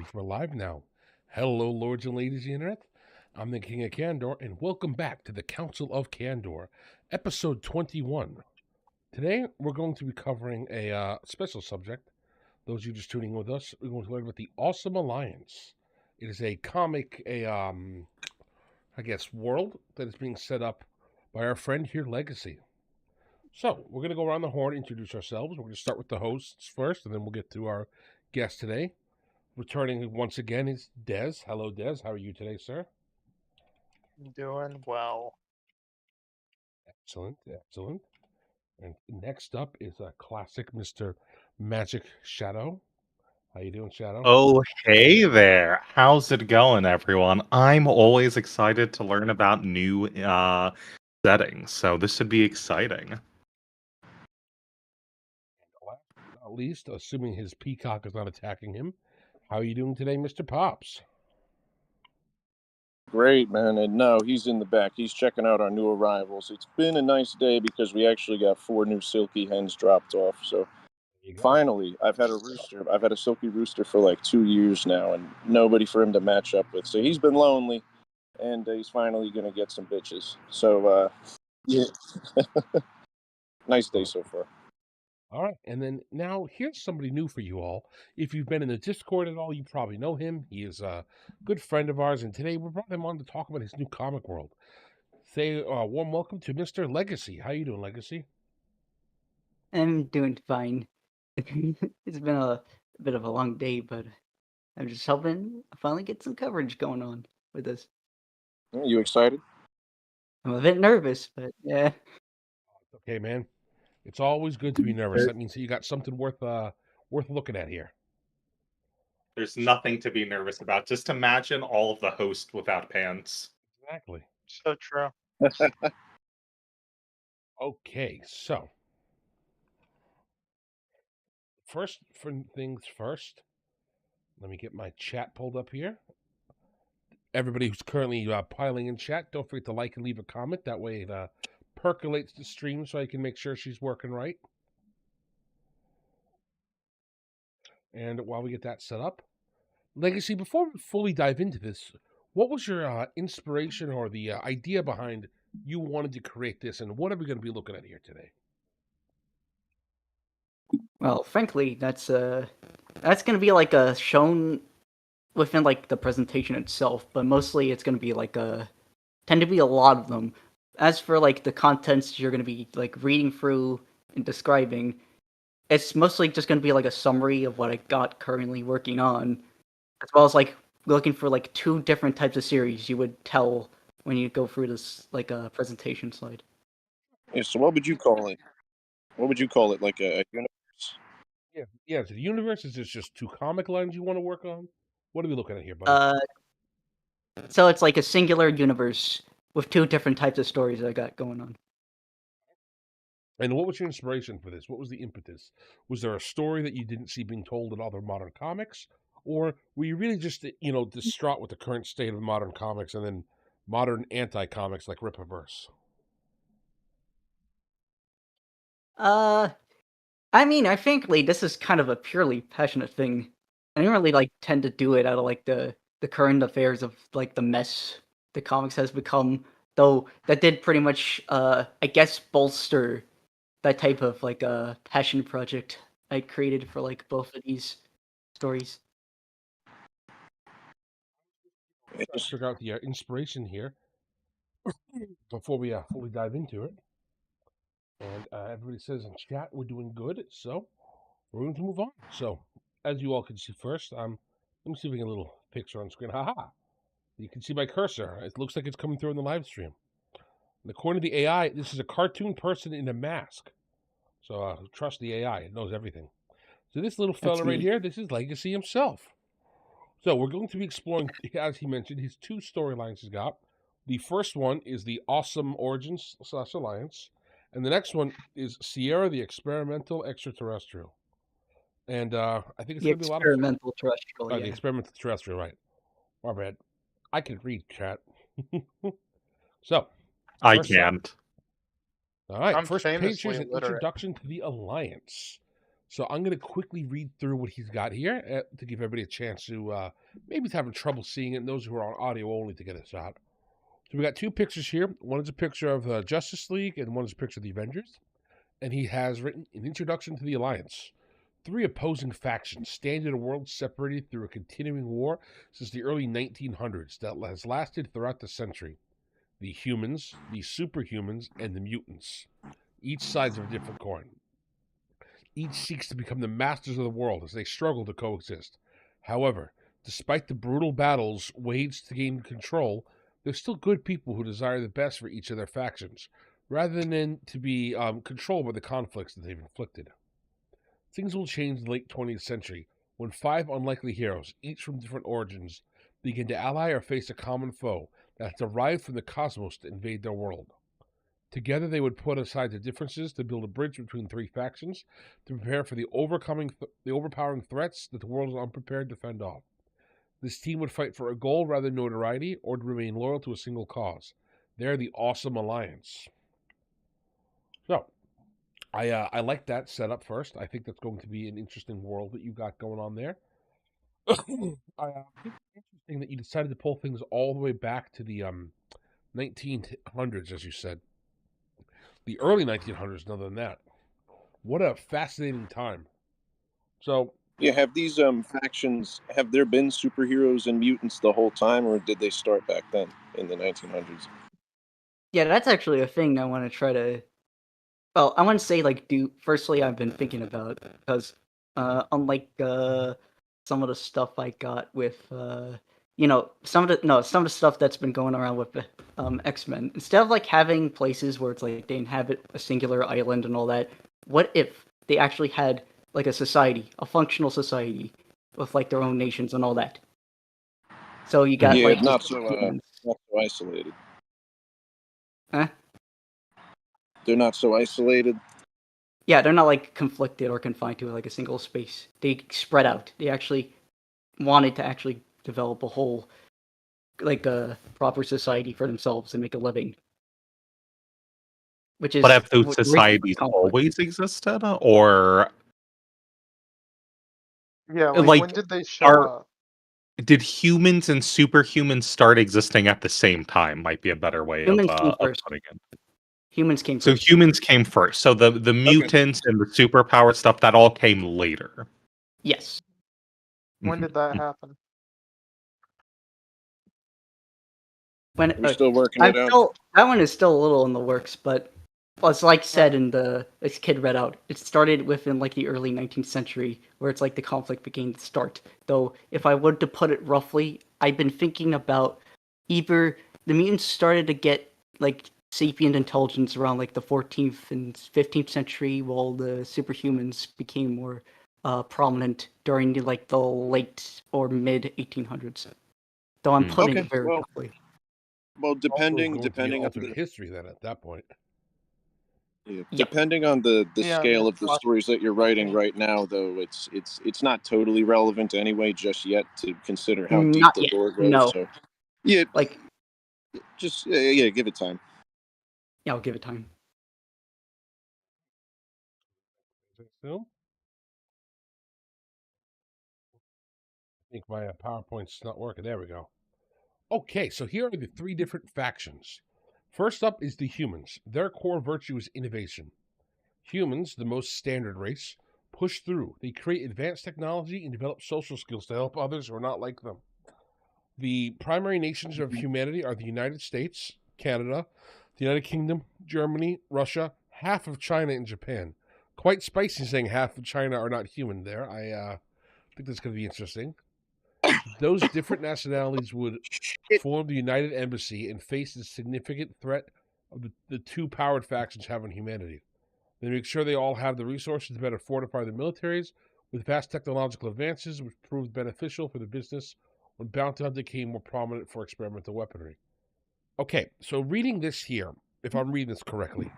ready for live now. Hello, lords and ladies of the internet. I'm the King of Candor, and welcome back to the Council of Candor, episode 21. Today, we're going to be covering a special subject. Those of you just tuning in with us, we're going to learn about the Awesome Alliance. It is a comic, world that is being set up by our friend here, Legacy. So, we're going to go around the horn, introduce ourselves. We're going to start with the hosts first, and then we'll get to our guest today. Returning once again is Des. Hello, Des. How are you today, sir? Doing well. Excellent, excellent. And next up is a classic Mr. Magic Shadow. How you doing, Shadow? Oh, hey there. How's it going, everyone? I'm always excited to learn about new settings, so this should be exciting. Last but not least, assuming his peacock is not attacking him, how are you doing today, Mr. Pops? Great, man. And no, he's in the back. He's checking out our new arrivals. It's been a nice day because we actually got 4 new silky hens dropped off. So finally, I've had a rooster. I've had a silky rooster for like 2 years now, and nobody for him to match up with. So he's been lonely, and he's finally going to get some bitches. So, yeah. Nice day so far. All right, and then now here's somebody new for you all. If you've been in the Discord at all, you probably know him. He is a good friend of ours, and today we brought him on to talk about his new comic world. Say a warm welcome to Mr. Legacy. How you doing, Legacy? I'm doing fine. It's been a bit of a long day, but I'm just hoping I finally get some coverage going on with this. You excited? I'm a bit nervous, but yeah. Okay, man. It's always good to be nervous. That means that you got something worth looking at here. There's nothing to be nervous about. Just imagine all of the hosts without pants. Exactly. So true. Okay, so first things first. Let me get my chat pulled up here. Everybody who's currently piling in chat, don't forget to like and leave a comment. That way it percolates the stream so I can make sure she's working right. And while we get that set up, Legacy, before we fully dive into this, what was your inspiration or the idea behind you wanted to create this, and what are we going to be looking at here today? Well, frankly, that's gonna be like a shown within like the presentation itself, but mostly it's gonna be like tend to be a lot of them. As for like the contents you're gonna be like reading through and describing, it's mostly just gonna be like a summary of what I got currently working on, as well as like looking for like 2 different types of series you would tell when you go through this like a presentation slide. Yeah, so what would you call it? What would you call it? Like a universe? Yeah. So the universe is just 2 comic lines you want to work on. What are we looking at here, buddy? So it's like a singular universe with 2 different types of stories I got going on. And what was your inspiration for this? What was the impetus? Was there a story that you didn't see being told in other modern comics? Or were you really just, distraught with the current state of modern comics and then modern anti-comics like Rippaverse? I mean, I think like this is kind of a purely passionate thing. I don't really like tend to do it out of like the current affairs of like the mess the comics has become. Though that did pretty much, I guess, bolster that type of like passion project I created for like both of these stories. Let's figure out the inspiration here before we fully dive into it. And everybody says in chat we're doing good, so we're going to move on. So, as you all can see first, let me see if we can get a little picture on screen. Haha! You can see my cursor. It looks like it's coming through in the live stream. And according to the AI, this is a cartoon person in a mask. So trust the AI; it knows everything. So this little fella right here, this is Legacy himself. So we're going to be exploring, as he mentioned, his 2 storylines he's got. The first one is the Awesome Origins / Alliance, and the next one is Sierra the Experimental Extraterrestrial. And I think it's going to be a lot of experimental terrestrial. the Experimental Terrestrial, right? My bad. I can read chat. So I first up- can't. All right, I'm first page famously is an illiterate. introduction to the Alliance. So I'm going to quickly read through what he's got here to give everybody a chance to maybe he's having trouble seeing it, and those who are on audio only to get a shot. So we got two pictures here. One is a picture of the Justice League, and one is a picture of the Avengers. And he has written an introduction to the Alliance. 3 opposing factions stand in a world separated through a continuing war since the early 1900s that has lasted throughout the century. The humans, the superhumans, and the mutants. Each sides of a different coin. Each seeks to become the masters of the world as they struggle to coexist. However, despite the brutal battles waged to gain control, there's still good people who desire the best for each of their factions, rather than to be controlled by the conflicts that they've inflicted. Things will change in the late 20th century when 5 unlikely heroes, each from different origins, begin to ally or face a common foe that has arrived from the cosmos to invade their world. Together, they would put aside their differences to build a bridge between 3 factions to prepare for the overpowering threats that the world is unprepared to fend off. This team would fight for a goal rather than notoriety, or to remain loyal to a single cause. They're the Awesome Alliance. So, I like that setup first. I think that's going to be an interesting world that you've got going on there. I think it's interesting that you decided to pull things all the way back to the 1900s, as you said. The early 1900s, other than that. What a fascinating time. So, Yeah, have these factions, have there been superheroes and mutants the whole time, or did they start back then in the 1900s? Yeah, that's actually a thing I want to try to. Well, I want to say firstly, I've been thinking about because unlike some of the stuff I got with some of the stuff that's been going around with X-Men, instead of like having places where it's like they inhabit a singular island and all that, what if they actually had like a society, a functional society with like their own nations and all that? So you got like not just so humans. not so isolated. Huh? They're not so isolated. Yeah, they're not like conflicted or confined to like a single space. They spread out. They actually wanted to actually develop a whole like a proper society for themselves and make a living. Which is But have those what originally societies conflict. always existed, or Yeah, like like when did they show are up? did humans and superhumans start existing at the same time? Might be a better way Humans came of first. putting it. Humans came So first. humans came first. So the mutants and the superpower stuff that all came later. Yes. When Mhm. did that happen? When We're still working I'm it out. still that one is still a little in the works, but it's like said in this kid read out. It started within like the early 19th century, where it's like the conflict began to start. Though, if I were to put it roughly, I've been thinking about either the mutants started to get like sapient intelligence around like the 14th and 15th century, while the superhumans became more prominent during the late or mid 1800s. Though I'm putting Okay, it very well- roughly. Well, also depending going to be on alternate history then at that point. Yeah. Yeah. Depending on the Yeah, scale that's of the what- stories that you're writing okay. right now, though, it's not totally relevant anyway just yet to consider how deep Not the yet. lore goes. No. So, yeah, Like, just yeah, give it time. yeah, I'll give it time. So, I think my PowerPoint's not working. There we go. Okay, so here are the 3 different factions. First up is the humans. Their core virtue is innovation. Humans, the most standard race, push through. They create advanced technology and develop social skills to help others who are not like them. The primary nations of humanity are the United States, Canada, the United Kingdom, Germany, Russia, half of China, and Japan. Quite spicy saying half of China are not human there. I think that's going to be interesting. Those different nationalities would form the United Embassy and face the significant threat of the 2 powered factions have on humanity. They make sure they all have the resources to better fortify their militaries with vast technological advances, which proved beneficial for the business when bounty hunting became more prominent for experimental weaponry. Okay, so reading this here, if I'm reading this correctly,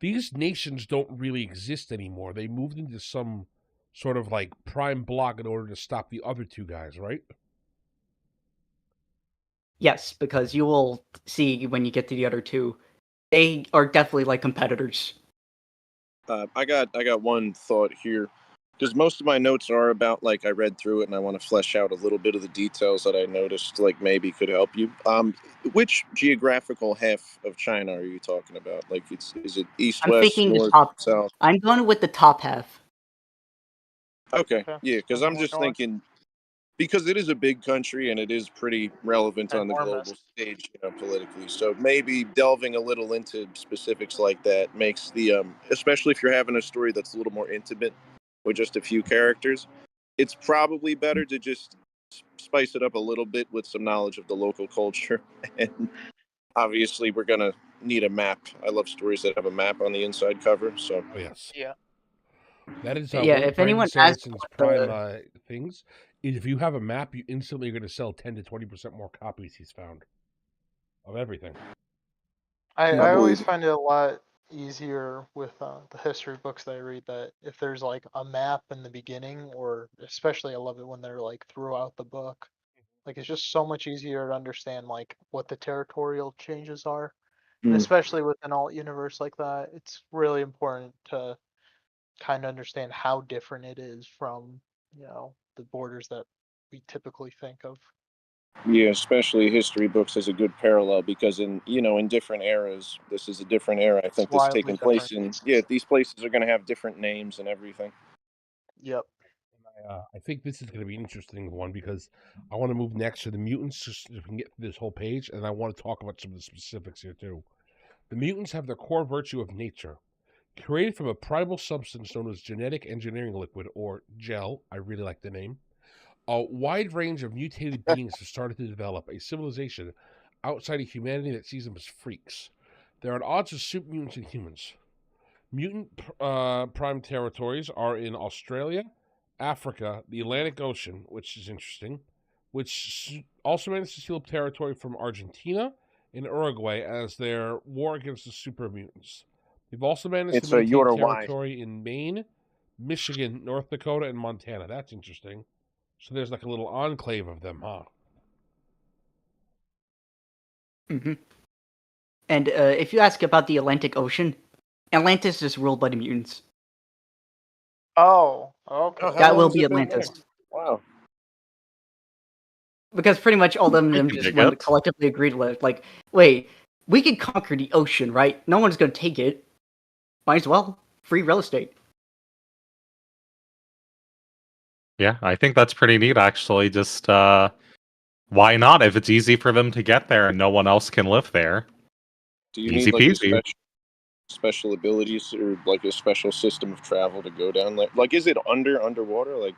these nations don't really exist anymore. They moved into some sort of like prime block in order to stop the other 2 guys, right? Yes, because you will see when you get to the other 2, they are definitely like competitors. I got one thought here. because most of my notes are about, like, I read through it and I want to flesh out a little bit of the details that I noticed, like, maybe could help you. Which geographical half of China are you talking about? Like, is it east, I'm west, thinking the north, top. south? I'm going with the top half. Okay, Okay, yeah, because so I'm more just north. thinking, because it is a big country and it is pretty relevant on the Enormous. global stage, politically. So maybe delving a little into specifics like that makes the, especially if you're having a story that's a little more intimate with just a few characters, it's probably better to just spice it up a little bit with some knowledge of the local culture. And obviously, we're gonna need a map. I love stories that have a map on the inside cover. So Oh yes, Yeah. that is Yeah, one of if Brandon anyone asks Sanderson's what prime the things. Is if you have a map, you instantly are going to sell 10 to 20% more copies. He's found of everything. I I always believe it. find it a lot easier with the history books that I read that if there's like a map in the beginning, or especially I love it when they're like throughout the book. Like it's just so much easier to understand like what the territorial changes are. And Mm. especially with an alt universe like that, it's really important to kind of understand how different it is from, the borders that we typically think of. Yeah, especially history books is a good parallel because in different eras, this is a different era. I It's think this is wildly taking place different. these places are going to have different names and everything. Yep. I think this is going to be an interesting one because I want to move next to the mutants just so we can get through this whole page, and I want to talk about some of the specifics here too. The mutants have the core virtue of nature. Created from a primal substance known as genetic engineering liquid, or GEL, I really like the name, a wide range of mutated beings have started to develop a civilization outside of humanity that sees them as freaks. There are at odds with super mutants and humans. Mutant prime territories are in Australia, Africa, the Atlantic Ocean, which is interesting, which also managed to steal up territory from Argentina and Uruguay as their war against the super mutants. They've also managed It's to a maintain Uruguay. territory in Maine, Michigan, North Dakota, and Montana. That's interesting. So there's like a little enclave of them, huh? hmm And if you ask about the Atlantic Ocean, Atlantis is ruled by the mutants. Oh, okay. Oh, how That will long's be it been Atlantis. there? Wow. Because pretty much all of them can just dig went it. collectively agreed with, like, wait, we could conquer the ocean, right? No one's gonna take it. Might as well. Free real estate. Yeah, I think that's pretty neat, actually. Just why not? If it's easy for them to get there and no one else can live there, Do you easy need like a peasy. special abilities or like a special system of travel to go down there? Like, is it underwater? Like,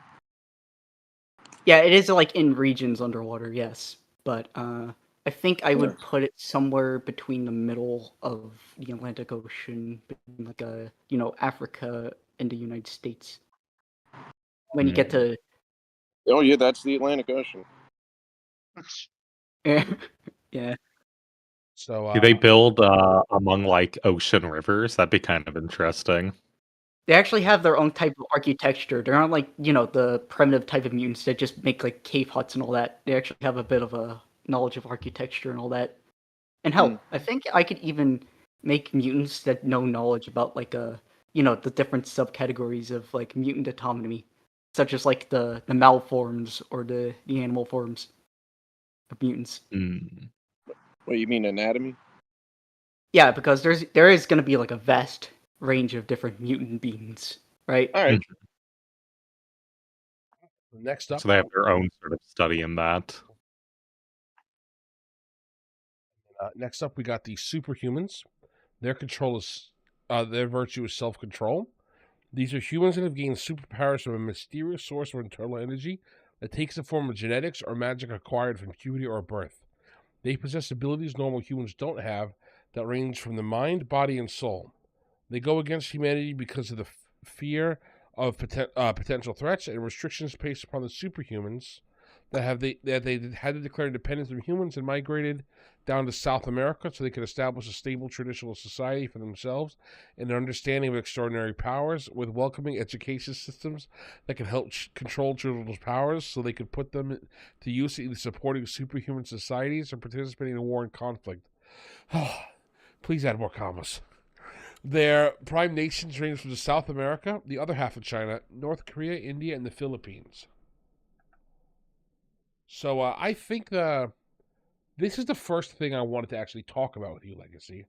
Yeah, it is like in regions underwater, yes. But I think I would Yes. put it somewhere between the middle of the Atlantic Ocean, between like Africa and the United States. When you get to oh yeah, that's the Atlantic Ocean. yeah. So Do they build among like ocean rivers? That'd be kind of interesting. They actually have their own type of architecture. They're not like, the primitive type of mutants that just make like cave huts and all that. They actually have a bit of a knowledge of architecture and all that. And hell, I think I could even make mutants that know knowledge about like the different subcategories of like mutant autonomy, such as like the malforms or the animal forms of mutants. Mm. What you mean anatomy? Yeah, because there is going to be like a vast range of different mutant beings, right? All right. next up, So they have their own sort of study in that. we got the superhumans. Their control is their virtue is self-control. These are humans that have gained superpowers from a mysterious source of internal energy that takes the form of genetics or magic acquired from puberty or birth. They possess abilities normal humans don't have that range from the mind, body, and soul. They go against humanity because of the fear of potential threats and restrictions placed upon the superhumans that they had to declare independence from humans and migrated down to South America so they could establish a stable traditional society for themselves and an understanding of extraordinary powers with welcoming education systems that could help control children's powers so they could put them to use in supporting superhuman societies or participating in war and conflict. Please add more commas. Their prime nations range from South America, the other half of China, North Korea, India, and the Philippines. So I think this is the first thing I wanted to actually talk about with you, Legacy.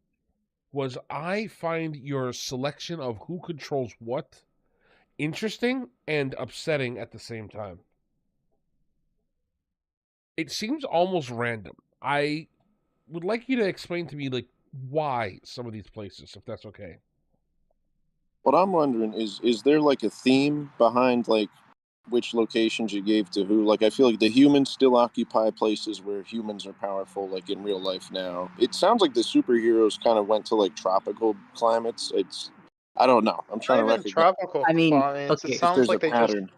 Was I find your selection of who controls what interesting and upsetting at the same time. It seems almost random. I would like you to explain to me like why some of these places, if that's okay. What I'm wondering is there like a theme behind like which locations you gave to who? Like I feel like the humans still occupy places where humans are powerful, like in real life now. It sounds like the superheroes kind of went to like tropical climates. I don't know. I'm trying Not to even recognize tropical I mean, climates. It okay. if sounds there's a like they just pattern.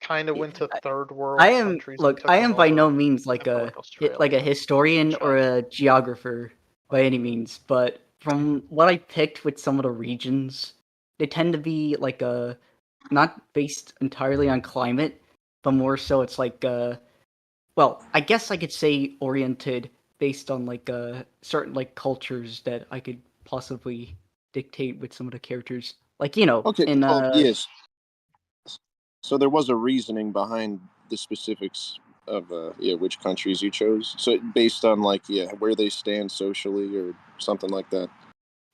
kind of went to third world I am countries and took I them am by over, no means like except for, a Australia like a and historian or China. a geographer by any means, but from what I picked with some of the regions, they tend to be like not based entirely on climate, but more so it's like well, I guess I could say oriented based on like certain like cultures that I could possibly dictate with some of the characters. Like, Okay, in well, yes. So there was a reasoning behind the specifics of which countries you chose. So based on like where they stand socially or something like that.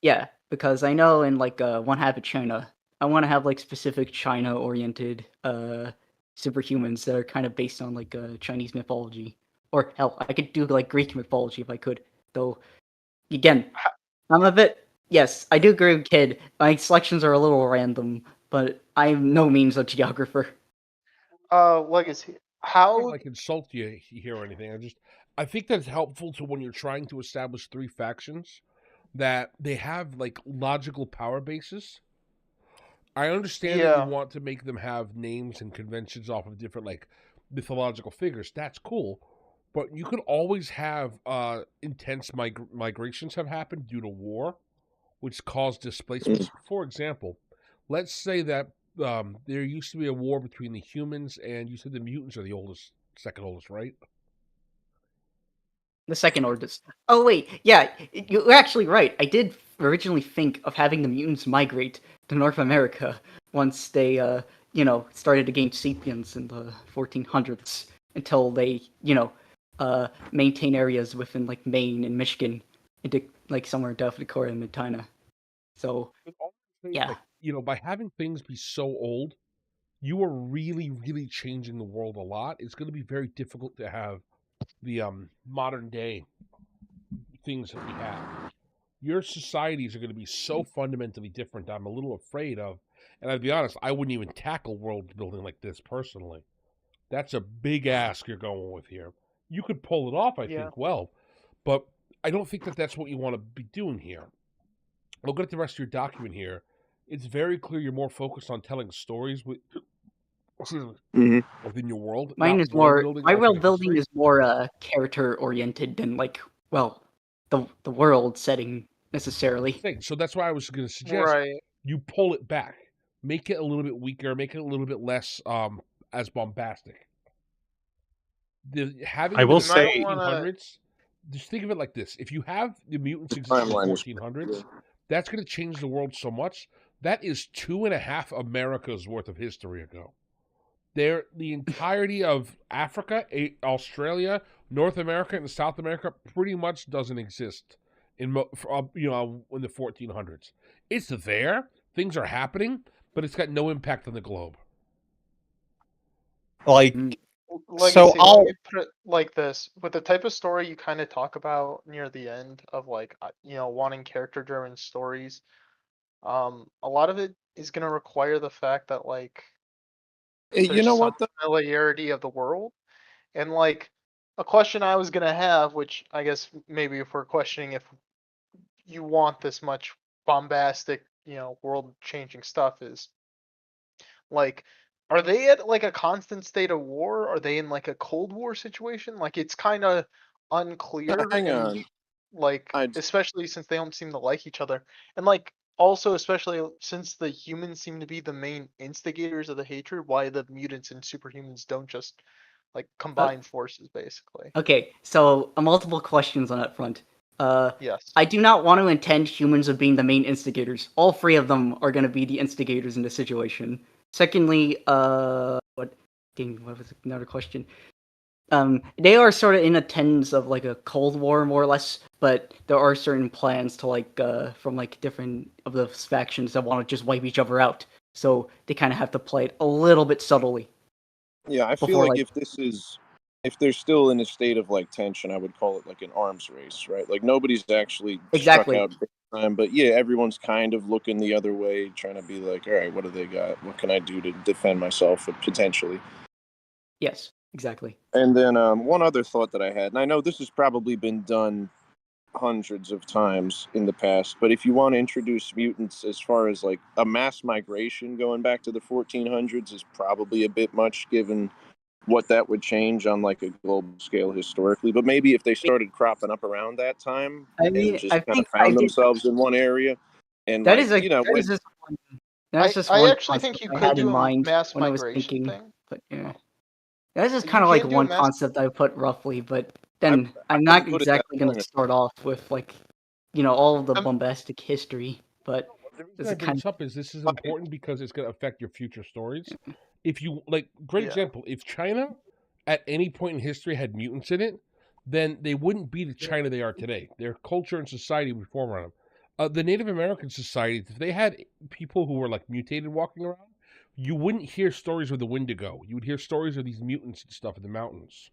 Yeah, because I know in like One Half of China, I want to have like specific China-oriented superhumans that are kind of based on like Chinese mythology, or hell, I could do like Greek mythology if I could. Though again, I'm a bit yes, I do agree with Kid. My selections are a little random, but I'm no means a geographer. Legacy. I don't How? like insult you here or anything. I think that's helpful to when you're trying to establish three factions that they have like logical power bases. I understand that you Yeah, want to make them have names and conventions off of different like mythological figures. That's cool, but you could always have intense migrations have happened due to war, which caused displacements. For example, let's say that there used to be a war between the humans and you said the mutants are the oldest, second oldest, right? The second oldest. Oh wait, yeah, you're actually right. I did originally think of having the mutants migrate to North America once they, started to gain sapience in the 1400s until they, maintain areas within like Maine and Michigan into like somewhere in South Dakota and Montana. So It always seems yeah, like by having things be so old, you are really, really changing the world a lot. It's going to be very difficult to have the modern day things that we have. Your societies are going to be so fundamentally different. I'm a little afraid of, and I'd be honest, I wouldn't even tackle world building like this personally. That's a big ask you're going with here. You could pull it off, I yeah. think, well, but I don't think that that's what you want to be doing here. Look at the rest of your document here. It's very clear you're more focused on telling stories Mm-hmm. within your world, mine not is world more building my alternate world building history. is more character oriented than like well the world setting necessarily. So that's why I was going to suggest Right. you pull it back, make it a little bit weaker, make it a little bit less as bombastic. Having I them in will the You might say, want to. 1400s, just think of it like this: if you have the mutants The exist in the timeline is 1400s, that's going to change the world so much. That is 2.5 Americas worth of history ago. The entirety of Africa, Australia, North America, and South America pretty much doesn't exist in in the 1400s. It's there, things are happening, but it's got no impact on the globe. like, Mm. so Legacy, let I'll me put it like this. With the type of story you kind of talk about near the end of like, wanting character-driven stories, a lot of it is going to require the fact that like Hey, you there's know some what though? familiarity of the world. And like a question I was going to have, which I guess maybe if we're questioning if you want this much bombastic, world-changing stuff is like, are they at like a constant state of war? Are they in like a Cold War situation? Like it's kind of unclear Hang and on. like I especially since they don't seem to like each other. And like also especially since the humans seem to be the main instigators of the hatred, why the mutants and superhumans don't just like Uh, combine forces basically. okay, so multiple questions on that front. Yes. I do not want to intend humans of being the main instigators. All three of them are going to be the instigators in this situation. Secondly, what was another question? They are sort of in a tense of like a Cold War, more or less, but there are certain plans to like, from like different of the factions that want to just wipe each other out. So they kind of have to play it a little bit subtly. Yeah, I feel Before, like like, if they're still in a state of like tension, I would call it like an arms race, right? Like nobody's actually struck exactly. out big time, but yeah, everyone's kind of looking the other way, trying to be like, all right, what do they got? What can I do to defend myself potentially? Yes, exactly. And then one other thought that I had, and I know this has probably been done hundreds of times in the past, but if you want to introduce mutants as far as like a mass migration going back to the 1400s is probably a bit much given what that would change on like a global scale historically. But maybe if they started cropping up around that time I and mean, just I kind of think I found did. themselves in one area and That like, is a you know, that is when just one, that's just I one actually think concept you I could had in do a mind mass when I was migration thinking. thing. But yeah, that's just You kind of like can do a one mass. concept I put roughly. But I, then I I'm not wouldn't put it that exactly going long. to start off with like, all of the Um, bombastic history. But The reason this I is bring kind this up is this is I, important because it's going to affect your future stories. If you like, great Yeah. example, if China at any point in history had mutants in it, then they wouldn't be the China they are today. Their culture and society would form around them. The Native American society, if they had people who were like mutated walking around, you wouldn't hear stories of the Wendigo. You would hear stories of these mutants and stuff in the mountains.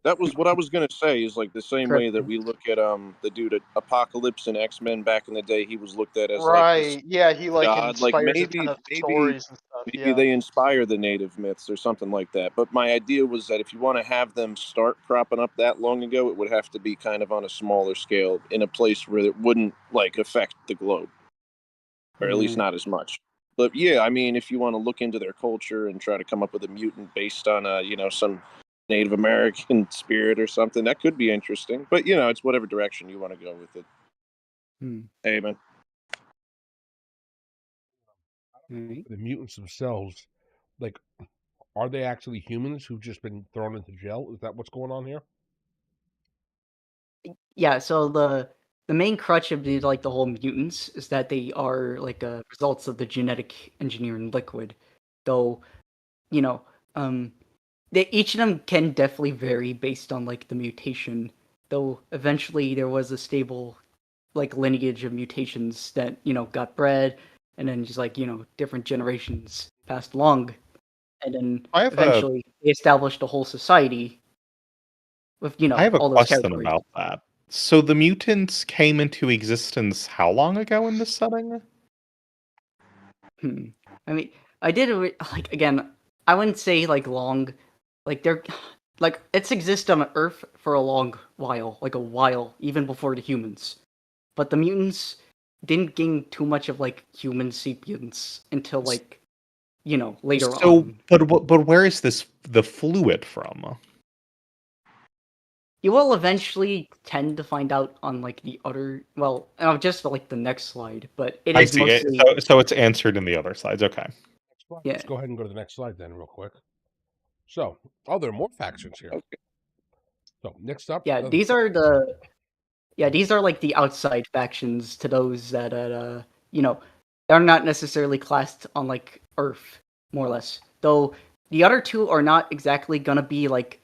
that was what I was gonna say. Is like the same way that cryptic. we look at the dude at Apocalypse and X-Men back in the day. He was looked at as like this Right. Yeah, he like god. Like inspires a ton of stories and stuff. maybe Yeah. they inspire the native myths or something like that. But my idea was that if you want to have them start cropping up that long ago, it would have to be kind of on a smaller scale in a place where it wouldn't like affect the globe, or at least Ooh. not as much. But yeah, I mean, if you want to look into their culture and try to come up with a mutant based on some Native American spirit or something, that could be interesting. But it's whatever direction you want to go with it. Hmm. Hey, man. Alright. The mutants themselves, like, are they actually humans who've just been thrown into jail? Is that what's going on here? Yeah. So the main crutch of the whole mutants is that they are like results of the genetic engineering liquid, though you know um each of them can definitely vary based on like the mutation, though eventually there was a stable like lineage of mutations that got bred, and then just like different generations passed along, and then I have a eventually they established a whole society with I have a all those question categories. about that. So the mutants came into existence how long ago in this setting? Hmm. I mean, I did like again. I wouldn't say like long, like they're like it's existed on Earth for a long while, like a while, even before the humans. But the mutants didn't gain too much of like human sapience until like later So, on. but where is the fluid from? You will eventually tend to find out on like the other, well, just like the next slide, but it I is see it. mostly So it's answered in the other sides. Okay. Next slide. yeah, Let's go ahead and go to the next slide then, real quick. So, oh, there are more factions here. Okay. So, next up, yeah. These are like the outside factions to those that they're not necessarily classed on like Earth, more or less. Though the other two are not exactly gonna be like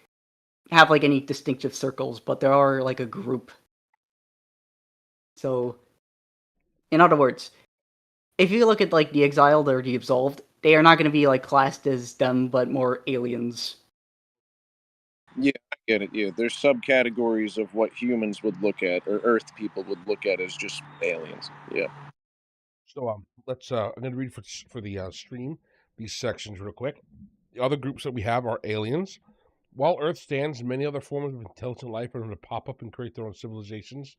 have like any distinctive circles, but there are like a group. So, in other words, if you look at like the exiled or the absolved, they are not gonna be like classed as them, but more aliens. Yeah, I get it. Yeah, there's subcategories of what humans would look at, or Earth people would look at as just aliens. Yeah. so let's. I'm going to read for the stream these sections real quick. The other groups that we have are aliens. While Earth stands, many other forms of intelligent life are going to pop up and create their own civilizations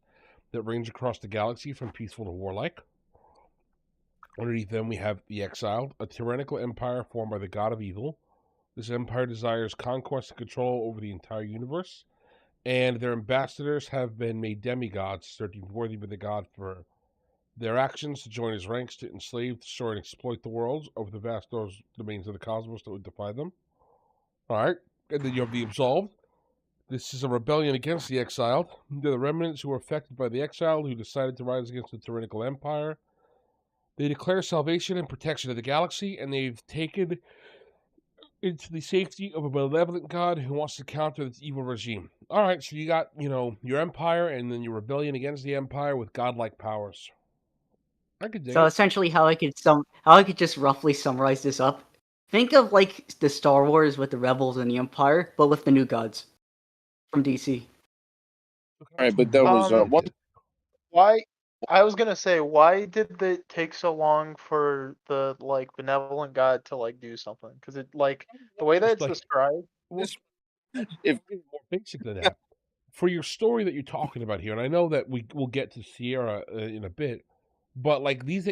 that range across the galaxy from peaceful to warlike. Underneath them, we have the Exiled, a tyrannical empire formed by the god of evil. This empire desires conquest and control over the entire universe, and their ambassadors have been made demigods, searching worthy of the god for their actions to join his ranks to enslave, destroy, and exploit the worlds over the vast domains of the cosmos that would defy them. All right, and then you have the Absolved. This is a rebellion against the exiled. They're the remnants who were affected by the exiled, who decided to rise against the tyrannical empire. They declare salvation and protection of the galaxy, and they've taken into the safety of a malevolent god who wants to counter this evil regime. All right, so you got, your empire and then your rebellion against the empire with godlike powers. I could dig So it. essentially, how I could just roughly summarize this up. Think of like the Star Wars with the Rebels and the Empire, but with the new gods from DC. All right, but that was one. Why? I was gonna say, why did it take so long for the like benevolent god to like do something? Because it like the way that it's described. Well, if more basic than that, for your story that you're talking about here, and I know that we'll get to Sierra in a bit, but like these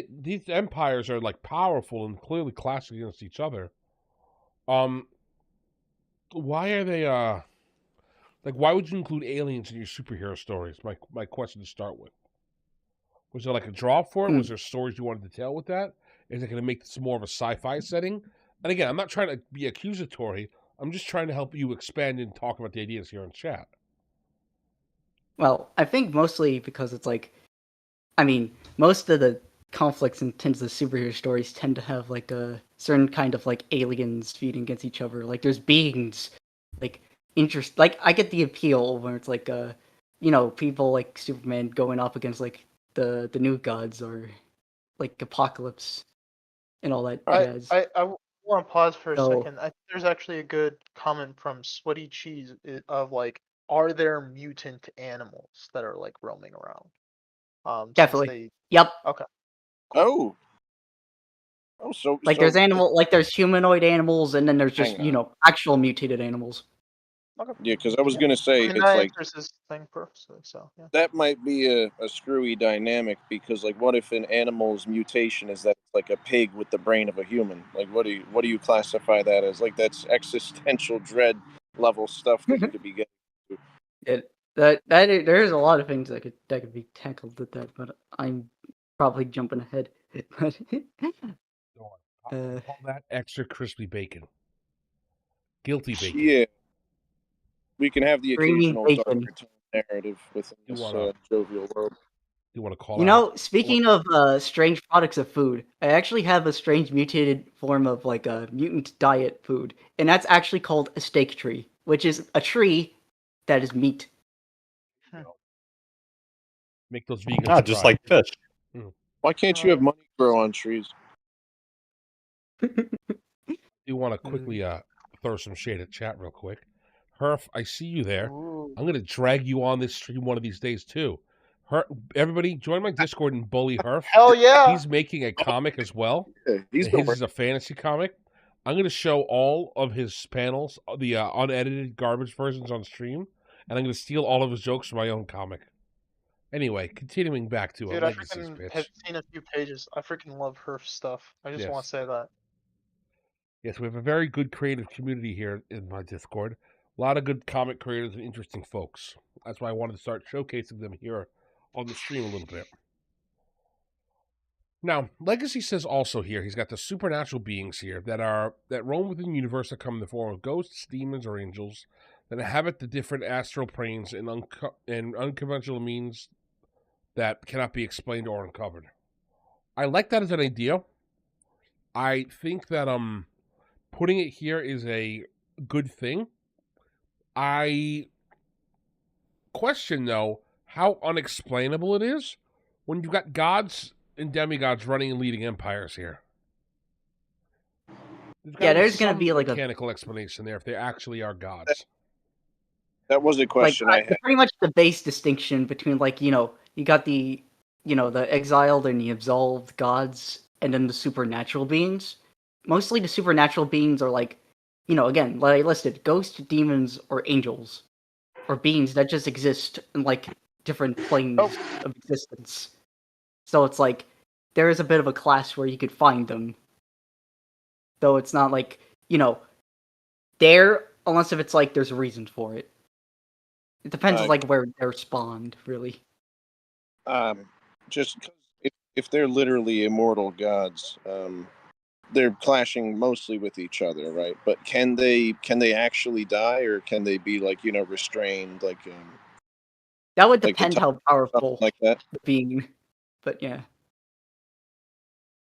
empires are like powerful and clearly clashing against each other. Why are they like why would you include aliens in your superhero stories? My question to start with. Was there like a draw for it? Was there stories you wanted to tell with that? Is it going to make this more of a sci-fi setting? And again, I'm not trying to be accusatory. I'm just trying to help you expand and talk about the ideas here in chat. Well, I think mostly because it's like, I mean, most of the conflicts in terms of superhero stories tend to have like a certain kind of like aliens feuding against each other. Like there's beings, like like I get the appeal when it's like people like Superman going up against like the new gods or like Apocalypse and all that jazz. I want to pause for a So- second. I think there's actually a good comment from Sweaty Cheese of like, are there mutant animals that are like roaming around? Since Definitely. Yep. Okay. Oh. Oh, so Like there's there's humanoid animals, and then there's just Hang on. actual mutated animals. Okay. Yeah, because I was gonna say I mean, it's that like answers this thing perfectly. So yeah. that might be a screwy dynamic because like what if an animal's mutation is that it's like a pig with the brain of a human? Like what do you classify that as? Like that's existential dread level stuff that you could be getting. There's a lot of things that could be tackled with that, but I'm probably jumping ahead. Call that extra crispy bacon. Guilty bacon. Yeah. We can have the occasional bacon. darker tone narrative within this jovial world. You want to call You know, speaking of strange products of food, I actually have a strange mutated form of like a mutant diet food, and that's actually called a steak tree, which is a tree that is meat. Make those vegans just like fish. Why can't you have money grow on trees? You want to quickly throw some shade at chat real quick. Herf, I see you there. Ooh. I'm going to drag you on this stream one of these days too. Everybody, join my Discord and bully Herf. Hell yeah! He's making a comic as well. Yeah, His is a fantasy comic. I'm going to show all of his panels, the unedited garbage versions on stream, and I'm going to steal all of his jokes from my own comic. Anyway, continuing back to Dude, a I legacy freaking pitch. have seen a few pages. I freaking love Herf stuff. I just want to say that. Yes, we have a very good creative community here in my Discord. A lot of good comic creators and interesting folks. That's why I wanted to start showcasing them here on the stream a little bit. Now, Legacy says also here he's got the supernatural beings here that roam within the universe that come in the form of ghosts, demons, or angels that inhabit the different astral planes in unconventional means that cannot be explained or uncovered. I like that as an idea. I think that putting it here is a good thing. I question though how unexplainable it is when you've got gods and demigods running and leading empires here. There's going to be like a mechanical explanation there if they actually are gods. That was a question I had. Pretty much the base distinction between you got the the exiled and the absolved gods, and then the supernatural beings. Mostly the supernatural beings are like, again, like I listed, ghosts, demons, or angels, or beings that just exist in like different planes of existence. So it's like there is a bit of a class where you could find them, though it's not like there unless if it's like there's a reason for it. It depends on like where they're spawned, really. Just if they're literally immortal gods, they're clashing mostly with each other, right? But can they actually die, or can they be like restrained, like That would like the depend top, how something powerful like that? the being. But yeah.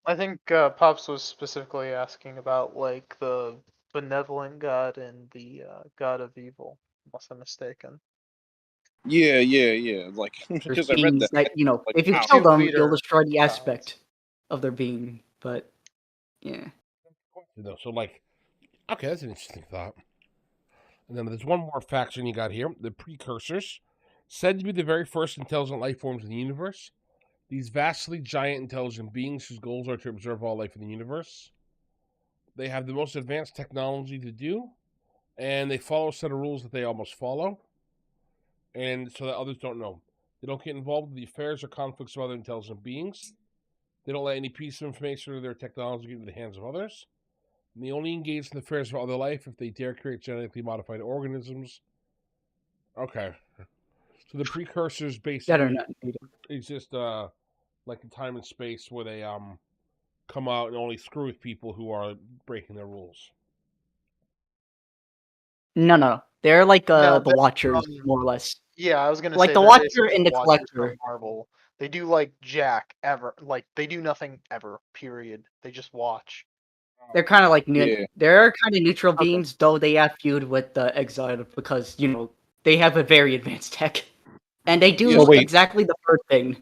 I think Pops was specifically asking about like the benevolent god and the god of evil, unless I'm mistaken. Yeah. Like There's because I read beings that, that, like if you wow. kill Two them, you'll leader destroy the gods. aspect of their being. But yeah. Though, so like, okay, that's an interesting thought. And then there's one more faction you got here: the precursors, said to be the very first intelligent life forms in the universe. These vastly giant intelligent beings whose goals are to observe all life in the universe. They have the most advanced technology to do, and they follow a set of rules that they almost follow, and so that others don't know. They don't get involved in the affairs or conflicts of other intelligent beings. They don't let any piece of information or their technology get into the hands of others. And they only engage in the affairs of other life if they dare create genetically modified organisms. Okay. So the precursors That are basically not needed. exist like in time and space where they come out and only screw with people who are breaking their rules. No. They're like No, the Watchers, more or less. yeah, I was gonna Like say the they're Watcher basically and the the Watchers Collector. from Marvel. They do like Jack ever, like they do nothing ever. Period. They just watch. They're kind of like Yeah. they're kind of neutral Okay. beings, though they have feud with the Exiled because they have a very advanced tech, and they do Yeah, so wait. exactly the first thing.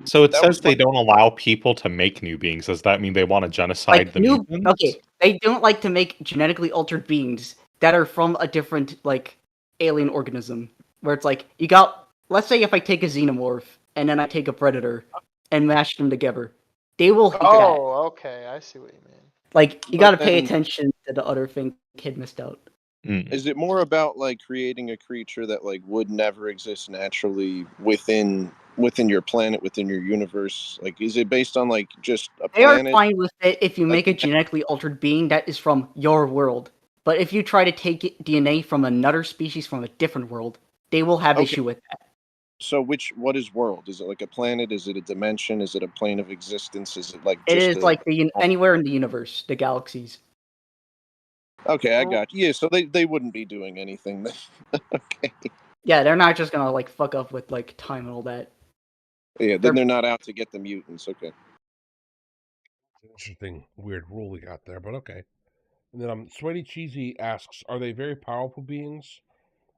So it That says was they don't allow people to make new beings. Does that mean they want to genocide Like the mutants? okay, they don't like to make genetically altered beings that are from a different like alien organism. Where it's like you got, let's say if I take a xenomorph and then I take a predator and mash them together, they will hate that. Oh, okay, I see what you mean. Like you But got to pay then- attention to the other thing kid missed out. Is it more about like creating a creature that like would never exist naturally within your planet, within your universe? Like, is it based on like just a They are planet? fine with it if you Like- make a genetically altered being that is from your world. But if you try to take DNA from another species from a different world, they will have Okay. issue with that. So what is world? Is it like a planet? Is it a dimension? Is it a plane of existence? Is it like It just is like anywhere in the universe, the galaxies. Okay, I got you. Yeah, so they wouldn't be doing anything then. Okay. Yeah, they're not just gonna like fuck up with like time and all that. Yeah, then they're not out to get the mutants. Okay. Interesting, weird rule we got there, but okay. And then Sweaty Cheesy asks, "Are they very powerful beings?"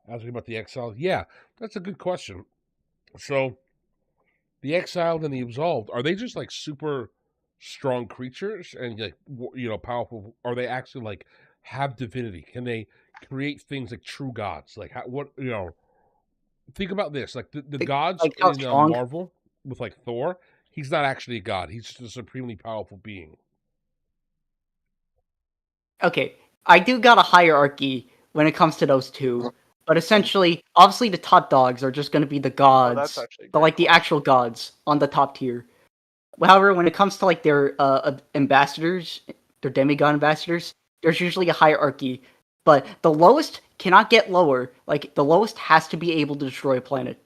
Asking about the exiled. Yeah, that's a good question. So, the exiled and the absolved, are they just like super strong creatures and like powerful? Are they actually like have divinity? Can they create things like true gods? Like what Think about this. Like the gods like how in strong? Marvel with like Thor, he's not actually a god. He's just a supremely powerful being. Okay, I do got a hierarchy when it comes to those two, but essentially, obviously, the top dogs are just gonna be the gods, that's actually a but great like the question. actual gods on the top tier. However, when it comes to like their ambassadors, their demigod ambassadors, there's usually a hierarchy, but the lowest cannot get lower. Like the lowest has to be able to destroy a planet.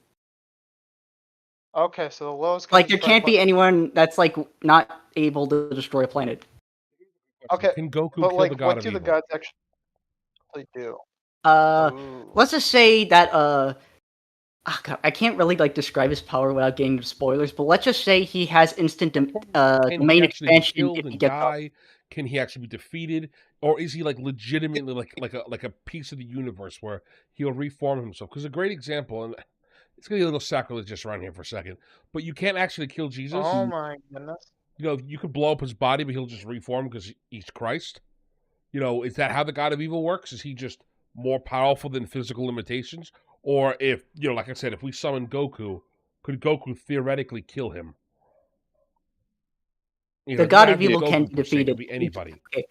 Okay, so the lowest can Like there destroy can't be anyone that's like not able to destroy a planet. Okay, Can Goku but kill like, the god what of do the evil? gods actually do? Let's just say that God, I can't really like describe his power without getting into spoilers, but let's just say he has instant Can domain he actually be expansion killed if he and gets up. die? Can he actually be defeated, or is he like legitimately like a piece of the universe where he'll reform himself? Because a great example, and it's gonna be a little sacrilegious around here for a second, but you can't actually kill Jesus. Oh my goodness. You could blow up his body, but he'll just reform because he's Christ. Is that how the god of evil works? Is he just more powerful than physical limitations? Or if, like I said, if we summon Goku, could Goku theoretically kill him? The god of evil can be defeated. Could be anybody. Okay.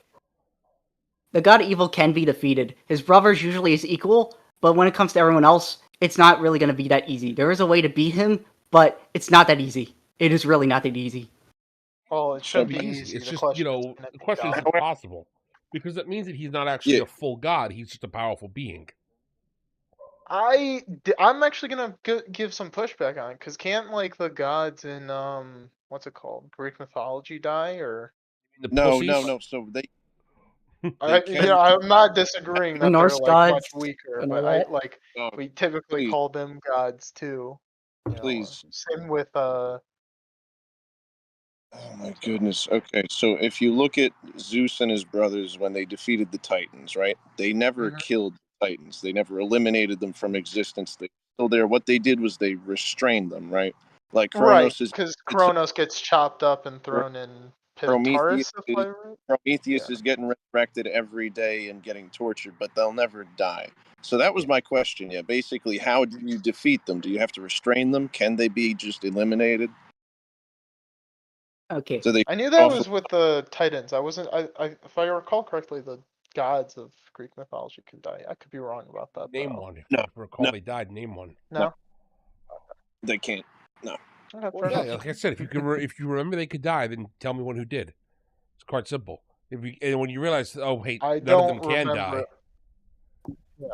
The god of evil can be defeated. His brothers usually is equal, but when it comes to everyone else, it's not really going to be that easy. There is a way to beat him, but it's not that easy. It is really not that easy. Well, it shouldn't be easy. It's The just, question the question is God. impossible. Because that means that he's not actually Yeah. a full god, he's just a powerful being. I'm actually gonna give some pushback on it, because can't like the gods in what's it called, Greek mythology die, or The No, pussies? no, no. So they I'm not disagreeing The that they're Norse like gods much weaker, and but all that? Oh, we typically please, call them gods too. please. Same with Oh my goodness. Okay, so if you look at Zeus and his brothers when they defeated the Titans, right? They never Mhm. killed the Titans. They never eliminated them from existence. They were still there. What they did was they restrained them, right? Like right, Kronos is because Kronos gets chopped up and thrown in pit of Prometheus Taurus, if is I right. Prometheus Yeah. is getting resurrected every day and getting tortured, but they'll never die. So that was my question. Yeah, basically, how do you defeat them? Do you have to restrain them? Can they be just eliminated? Okay. So they I knew that off. was with the Titans. I wasn't. If I recall correctly, the gods of Greek mythology could die. I could be wrong about that. Name Though. one. If No, you recall, no. they died. Name one. No. They can't. No. Okay, Well, fair yeah, enough. like I said, if you can, if you remember they could die, then tell me one who did. It's quite simple. And when you realize, oh, hey, I none of them don't can remember. die. Yeah.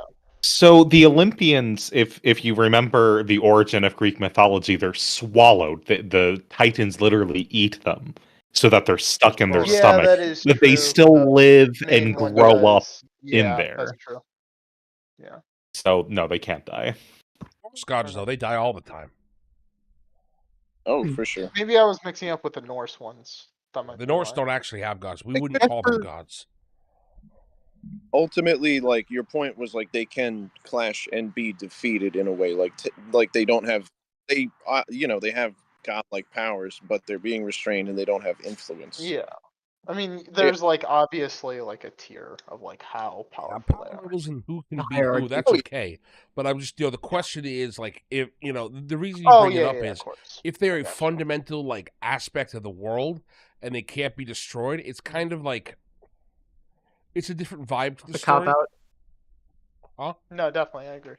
So the Olympians, if you remember the origin of Greek mythology, they're swallowed. The Titans literally eat them so that they're stuck in their Right. Yeah, stomach. that is But they true. still live Main and one grow up does. in Yeah, that's there. true. Yeah. So no, they can't die. Norse gods, though, they die all the time. Oh, for sure. Maybe I was mixing up with the Norse ones. That might The be Norse why. don't actually have gods. We They wouldn't could call them never- gods. Ultimately, like your point was, like they can clash and be defeated in a way. Like they don't have they they have godlike powers, but they're being restrained and they don't have influence. Yeah. I mean, there's like obviously like a tier of like how Yeah, powerful they power are. levels and who can The beat who, hierarchy. that's Oh, yeah. okay. But I'm just, the question is, like, if, the reason you Oh bring it yeah, up yeah, is of course. if they're a Gotcha. fundamental, like, aspect of the world and they can't be destroyed, it's kind of like, it's a different vibe to the The cop story. out. Huh? No, definitely, I agree.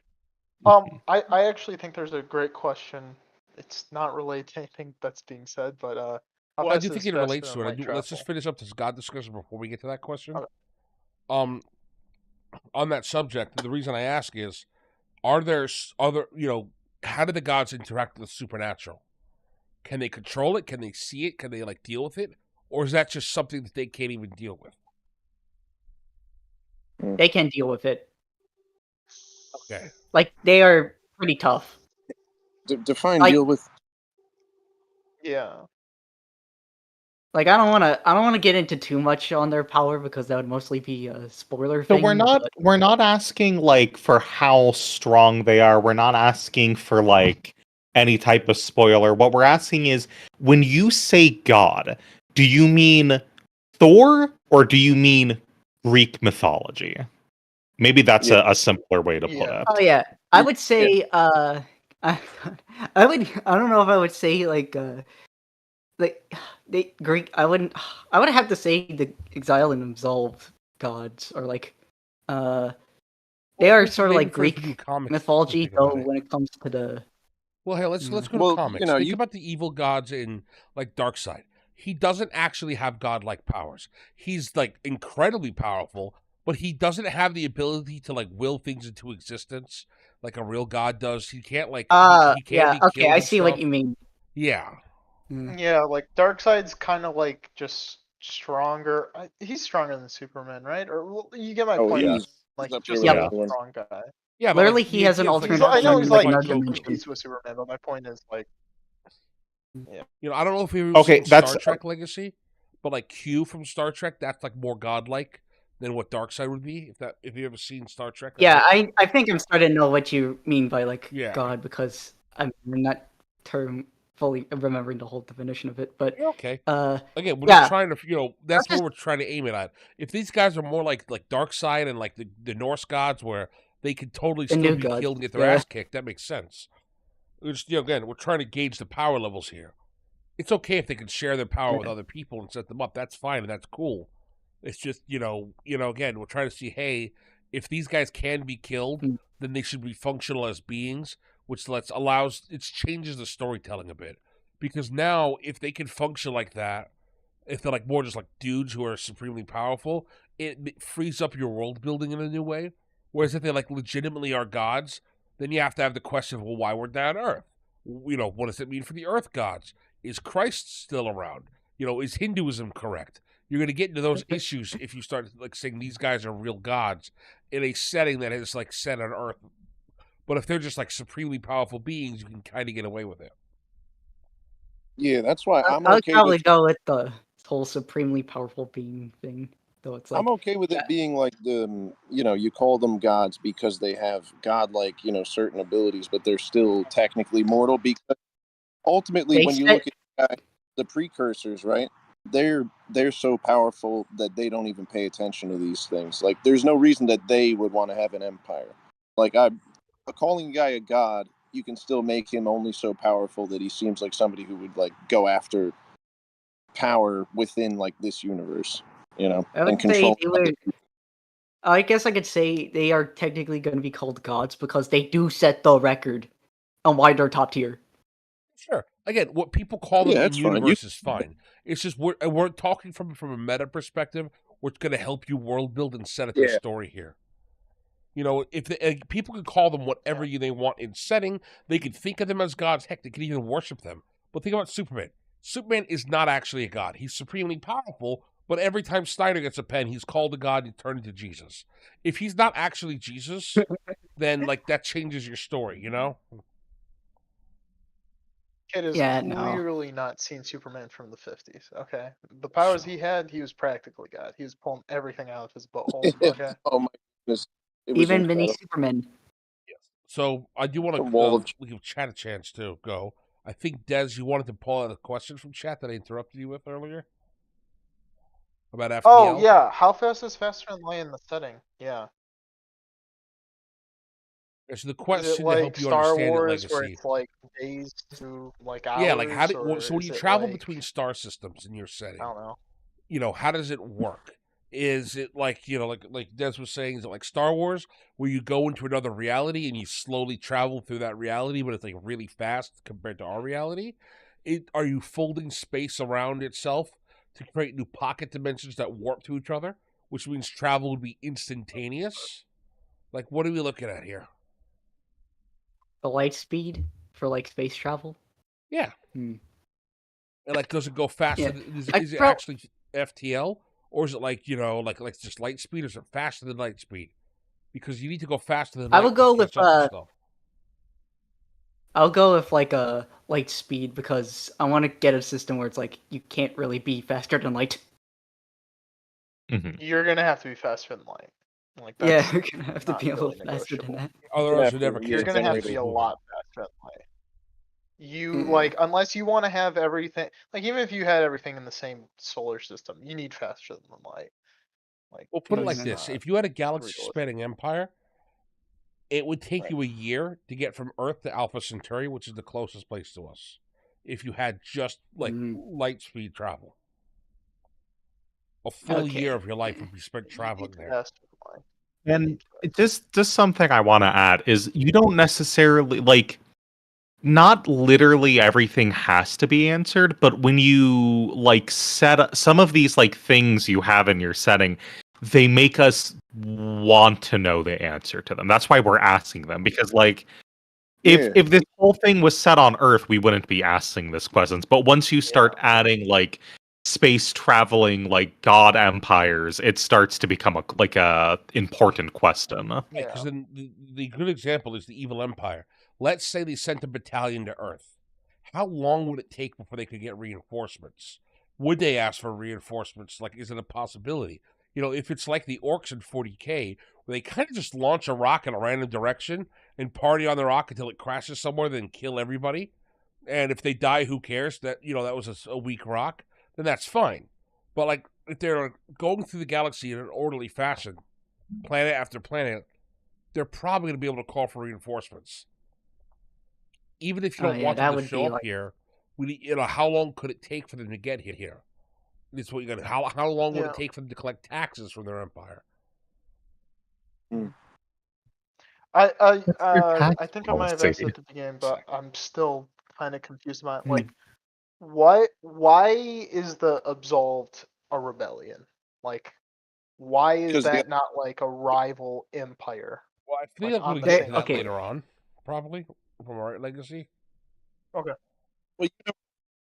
Mhm. I actually think there's a great question. It's not related to anything that's being said, but how Well, I fast do is think it faster relates than to it. light Let's just travel? finish up this God discussion before we get to that question. Okay. On that subject, the reason I ask is, are there other, how do the gods interact with the supernatural? Can they control it? Can they see it? Can they, like, deal with it? Or is that just something that they can't even deal with? They can deal with it. Okay. Like, they are pretty tough. Define Like- deal with. Yeah. Like, I don't want to get into too much on their power because that would mostly be a spoiler So thing. we're not asking like for how strong they are. We're not asking for like any type of spoiler. What we're asking is, when you say God, do you mean Thor or do you mean Greek mythology? Maybe that's Yeah. a simpler way to put Yeah. it. Oh yeah, I would say I don't know if I would say like they Greek. I would have to say the Exile and Absolved gods or like they Well, are this is sort of maybe like for reading Greek comics to mythology think though about it. when it comes to the Well, hey, let's go to Well, comics. Think about the evil gods in, like, Darkseid. He doesn't actually have godlike powers. He's, like, incredibly powerful, but he doesn't have the ability to, like, will things into existence like a real god does. He can't, like, he can yeah, be okay, killed I and see what stuff. you mean. Yeah. Yeah, like Darkseid's kind of like just stronger. He's stronger than Superman, right? Or well, you get my Oh, point. he's Like up just there like with a everyone. strong guy. Yeah, but, Literally, like, he has an think alternate about I know someone he's like like like another Goku. dimension. with Superman, but my point is like, yeah. I don't know if you've Okay, seen that's Star Trek Legacy, but, like, Q from Star Trek, that's, like, more godlike than what Darkseid would be. If you ever seen Star Trek. Yeah, I think I'm starting to know what you mean by like Yeah. God because I'm not term fully remembering the whole definition of it. But You're okay. uh, Again, we're yeah. just trying to, that's what we're trying to aim it at. If these guys are more like Darkseid and like the Norse gods, where they could totally The still new be gods, killed and get their yeah. ass kicked, that makes sense. We're just, again, we're trying to gauge the power levels here. It's okay if they can share their power with other people and set them up. That's fine and that's cool. It's just, again, we're trying to see, hey, if these guys can be killed, then they should be functional as beings, which it changes the storytelling a bit. Because now, if they can function like that, if they're like more just like dudes who are supremely powerful, it frees up your world building in a new way. Whereas if they like legitimately are gods, then you have to have the question of, well, why weren't they on Earth? What does it mean for the Earth gods? Is Christ still around? Is Hinduism correct? You're going to get into those issues if you start like saying these guys are real gods in a setting that is like set on Earth. But if they're just like supremely powerful beings, you can kind of get away with it. Yeah, that's why I'm I would okay probably with go with the whole supremely powerful being thing, though. It's I'm like, okay with yeah, it being like you call them gods because they have godlike, certain abilities, but they're still technically mortal because ultimately they when you said, look at the precursors, right? They're so powerful that they don't even pay attention to these things. Like there's no reason that they would want to have an empire. Like calling a guy a god, you can still make him only so powerful that he seems like somebody who would like go after power within like this universe, I would and say control. they were. I guess I could say they are technically going to be called gods because they do set the record on why they're top tier. Sure. Again, what people call them Yeah, in that's fine. universe is fine. It's just we're talking from a meta perspective, what's going to help you world build and set up your Yeah. story here. If people can call them whatever they want in setting, they can think of them as gods. Heck, they can even worship them. But think about Superman. Superman is not actually a god. He's supremely powerful, but every time Steiner gets a pen, he's called a god and turned into Jesus. If he's not actually Jesus, then like that changes your story, Kid has Yeah, no. clearly not seen Superman from the 50s. Okay, the powers he had, he was practically God. He was pulling everything out of his butthole. Okay. Oh my goodness, it was Even mini incredible. Superman. So I do want The wall of to give chat a chance to go. I think Des, you wanted to pull out a question from chat that I interrupted you with earlier about FTL. Oh yeah, how fast is faster than light in the setting? Yeah. So the Is it question to like help you Star understand it, Wars where Legacy. it's like days to like hours? Yeah, like or so when is you it travel like, between star systems in your I setting, don't know. how does it work? Is it like like Des was saying, is it like Star Wars where you go into another reality and you slowly travel through that reality, but it's like really fast compared to our reality? Are you folding space around itself to create new pocket dimensions that warp to each other, which means travel would be instantaneous? Like, what are we looking at here? The light speed for like space travel. Yeah. Hmm. And like, does it go faster? Yeah. Is it actually FTL, or is it like like just light speed, or is it faster than light speed? Because you need to go faster than I light would go to with catch up to stuff. I'll go with like a light speed because I want to get a system where it's like you can't really be faster than light. Mhm. You're gonna have to be faster than light. Like Yeah, that's you're gonna have to not be a little really faster than negotiable. that. Otherwise, you never You're catch gonna up have to to be light a speed. lot faster than light. You Yeah. like, unless you want to have everything, like even if you had everything in the same solar system, you need faster than light. Like, Well, put it like that's Mhm. this: not if you had a realistic. galaxy-spanning empire, it would take Right. you a year to get from Earth to Alpha Centauri, which is the closest place to us. If you had just like Mhm. light speed travel, a full year Okay. of your life would be spent You need traveling there. faster than light. And just something I want to add is you don't necessarily like not literally everything has to be answered, but when you like set up some of these like things you have in your setting, they make us want to know the answer to them. That's why we're asking them because like Yeah. if this whole thing was set on Earth, we wouldn't be asking these questions. But once you start adding like space traveling like god empires, it starts to become a important question. Right, Yeah. because then the good example is the evil empire. Let's say they sent a battalion to Earth. How long would it take before they could get reinforcements? Would they ask for reinforcements? Like, is it a possibility? If it's like the orcs in 40K, where they kind of just launch a rock in a random direction and party on the rock until it crashes somewhere, then kill everybody. And if they die, who cares? That was a weak rock, then that's fine. But like, if they're going through the galaxy in an orderly fashion, planet after planet, they're probably going to be able to call for reinforcements. Even if you Oh don't yeah, want them that to would show be up like here, how long could it take for them to get here? That's what you got. How long would Yeah. it take for them to collect taxes from their empire? I think I might have asked at the beginning, but I'm still kind of confused about it. Like, why is the Absolved a rebellion? Like, why is 'Cause that not like a rival empire? Well, I think Like I'm going on to the get same into that okay. later on, probably from our legacy. Okay. Well,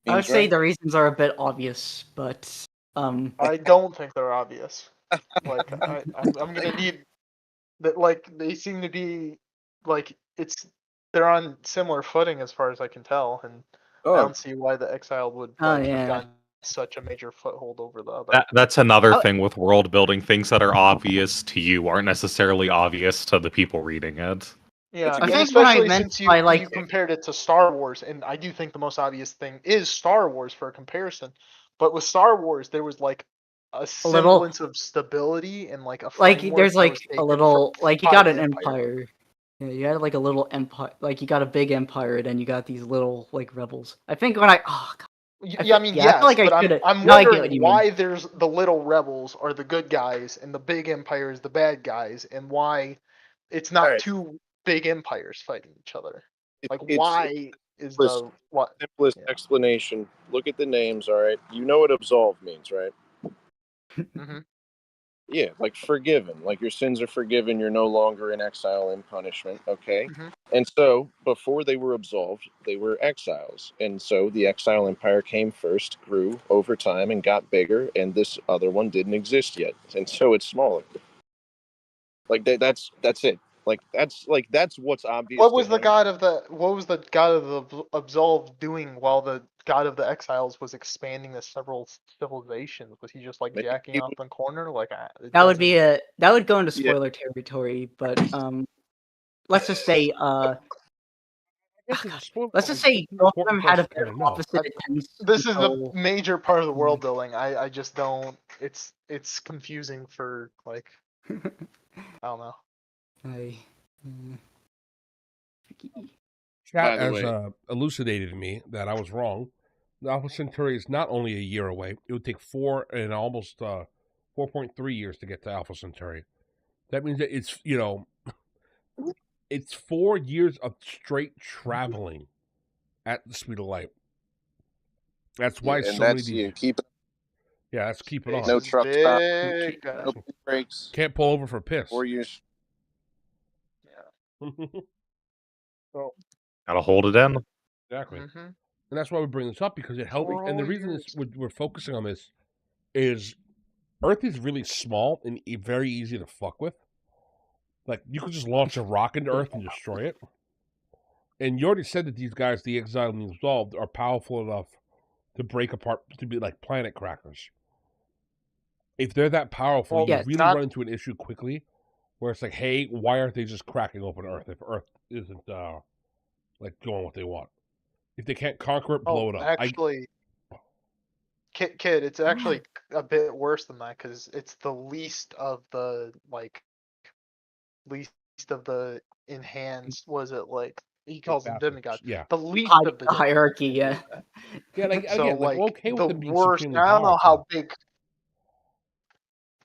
I would means, say right? the reasons are a bit obvious, but I don't think they're obvious. Like I'm gonna need that. Like they seem to be like they're on similar footing as far as I can tell, and I Oh, don't see why the exiled would Oh, like have yeah. gotten such a major foothold over the other. That's another Oh. thing with world building. Things that are obvious to you aren't necessarily obvious to the people reading it. Yeah, I and think what I especially meant since by like you compared it to Star Wars, and I do think the most obvious thing is Star Wars for a comparison. But with Star Wars, there was like a a little semblance of stability and like a like framework there's that like was a taken little from like you by got the an empire. Yeah, you had like a little empire, like you got a big empire, then you got these little like rebels. I think when I God, Yeah, I mean, I feel yes, like I but should have. I'm No, I get what wondering you mean. why there's the little rebels are the good guys and the big empire is the bad guys, and why it's not Alright. two big empires fighting each other. Like, It's why is simplest, the what? simplest Yeah. explanation. Look at the names, all right? You know what absolve means, right? hmm Yeah, like forgiven. Like your sins are forgiven. You're no longer in exile and punishment. Okay. hmm And so before they were absolved, they were exiles. And so the exile empire came first, grew over time, and got bigger. And this other one didn't exist yet. And so it's smaller. Like that's it. That's what's obvious What to was the him. god of the absolved doing while the god of the exiles was expanding the several civilizations? Was he just like Maybe jacking he off was, in the corner? Like it That would doesn't. be that would go into yeah, spoiler territory, but let's just say I guess it's a spoiler, let's but just it's say both of important them for had us a to very kind of know. opposite intents. This is the So, major part of the Mm. world building. I just don't. It's confusing for like I don't know. I, mm, Chat by the has way, elucidated to me that I was wrong. The Alpha Centauri is not only a year away. It would take 4.3 years to get to Alpha Centauri. That means that it's it's 4 years of straight traveling at the speed of light. That's why and so many of that's these. That's keep it Space on. no is truck stop, big, no guys. brakes, Can't pull over for piss. 4 years. Yeah. So Gotta hold it in. exactly, hmm and that's why we bring this up because it helps. For And the all reason is years. we're focusing on this is Earth is really small and very easy to fuck with. Like you could just launch a rock into Earth and destroy it. And you already said that these guys, the exiled and the absolved, are powerful enough to break apart to be like planet crackers. If they're that powerful, Well, you Yes. really not run into an issue quickly, where it's like, hey, why aren't they just cracking open Earth if Earth isn't like doing what they want? If they can't conquer it, blow it up. actually, kid, it's actually a bit worse than that because it's the least of the least of the enhanced. Was it like he calls them Bastards. demigods? Yeah, The least of the demigods hierarchy, can do yeah. that. yeah. Like So again, like I'm like okay with the them being worst. supremely I don't know how powerful. big.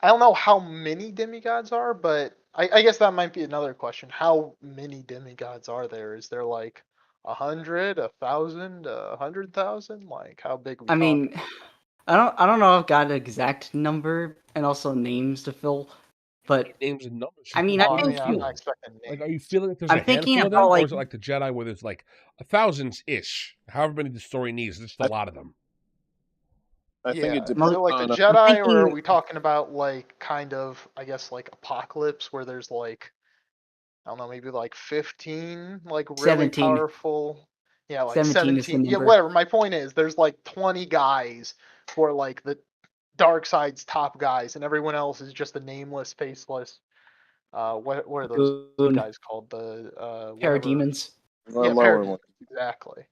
I don't know how many demigods are, but I guess that might be another question. How many demigods are there? Is there like 100, 1,000, 100,000? Like how big are we I talking? mean, I don't know if I've got an exact number and also names to fill, but Names and numbers. I mean, How I do Well, I you think mean, I'm not feel? expecting Like, are names. you feeling like there's I'm a thinking handful of them, about or like is it like the Jedi where there's like thousands ish, however many the story needs? There's just a I, lot of them. I think it Yeah, depends is it like the on. I'm Jedi, or are thinking we talking about like kind of, I guess, like Apocalypse, where there's like, I don't know, maybe like 15 like really 17. powerful. Yeah, like 17 is the 17. Yeah, number. whatever. My point is, there's like 20 guys who are like the dark side's top guys, and everyone else is just a nameless, faceless. What are those Goon, guys called? The whatever. parademons. Or Yeah, lower one. exactly.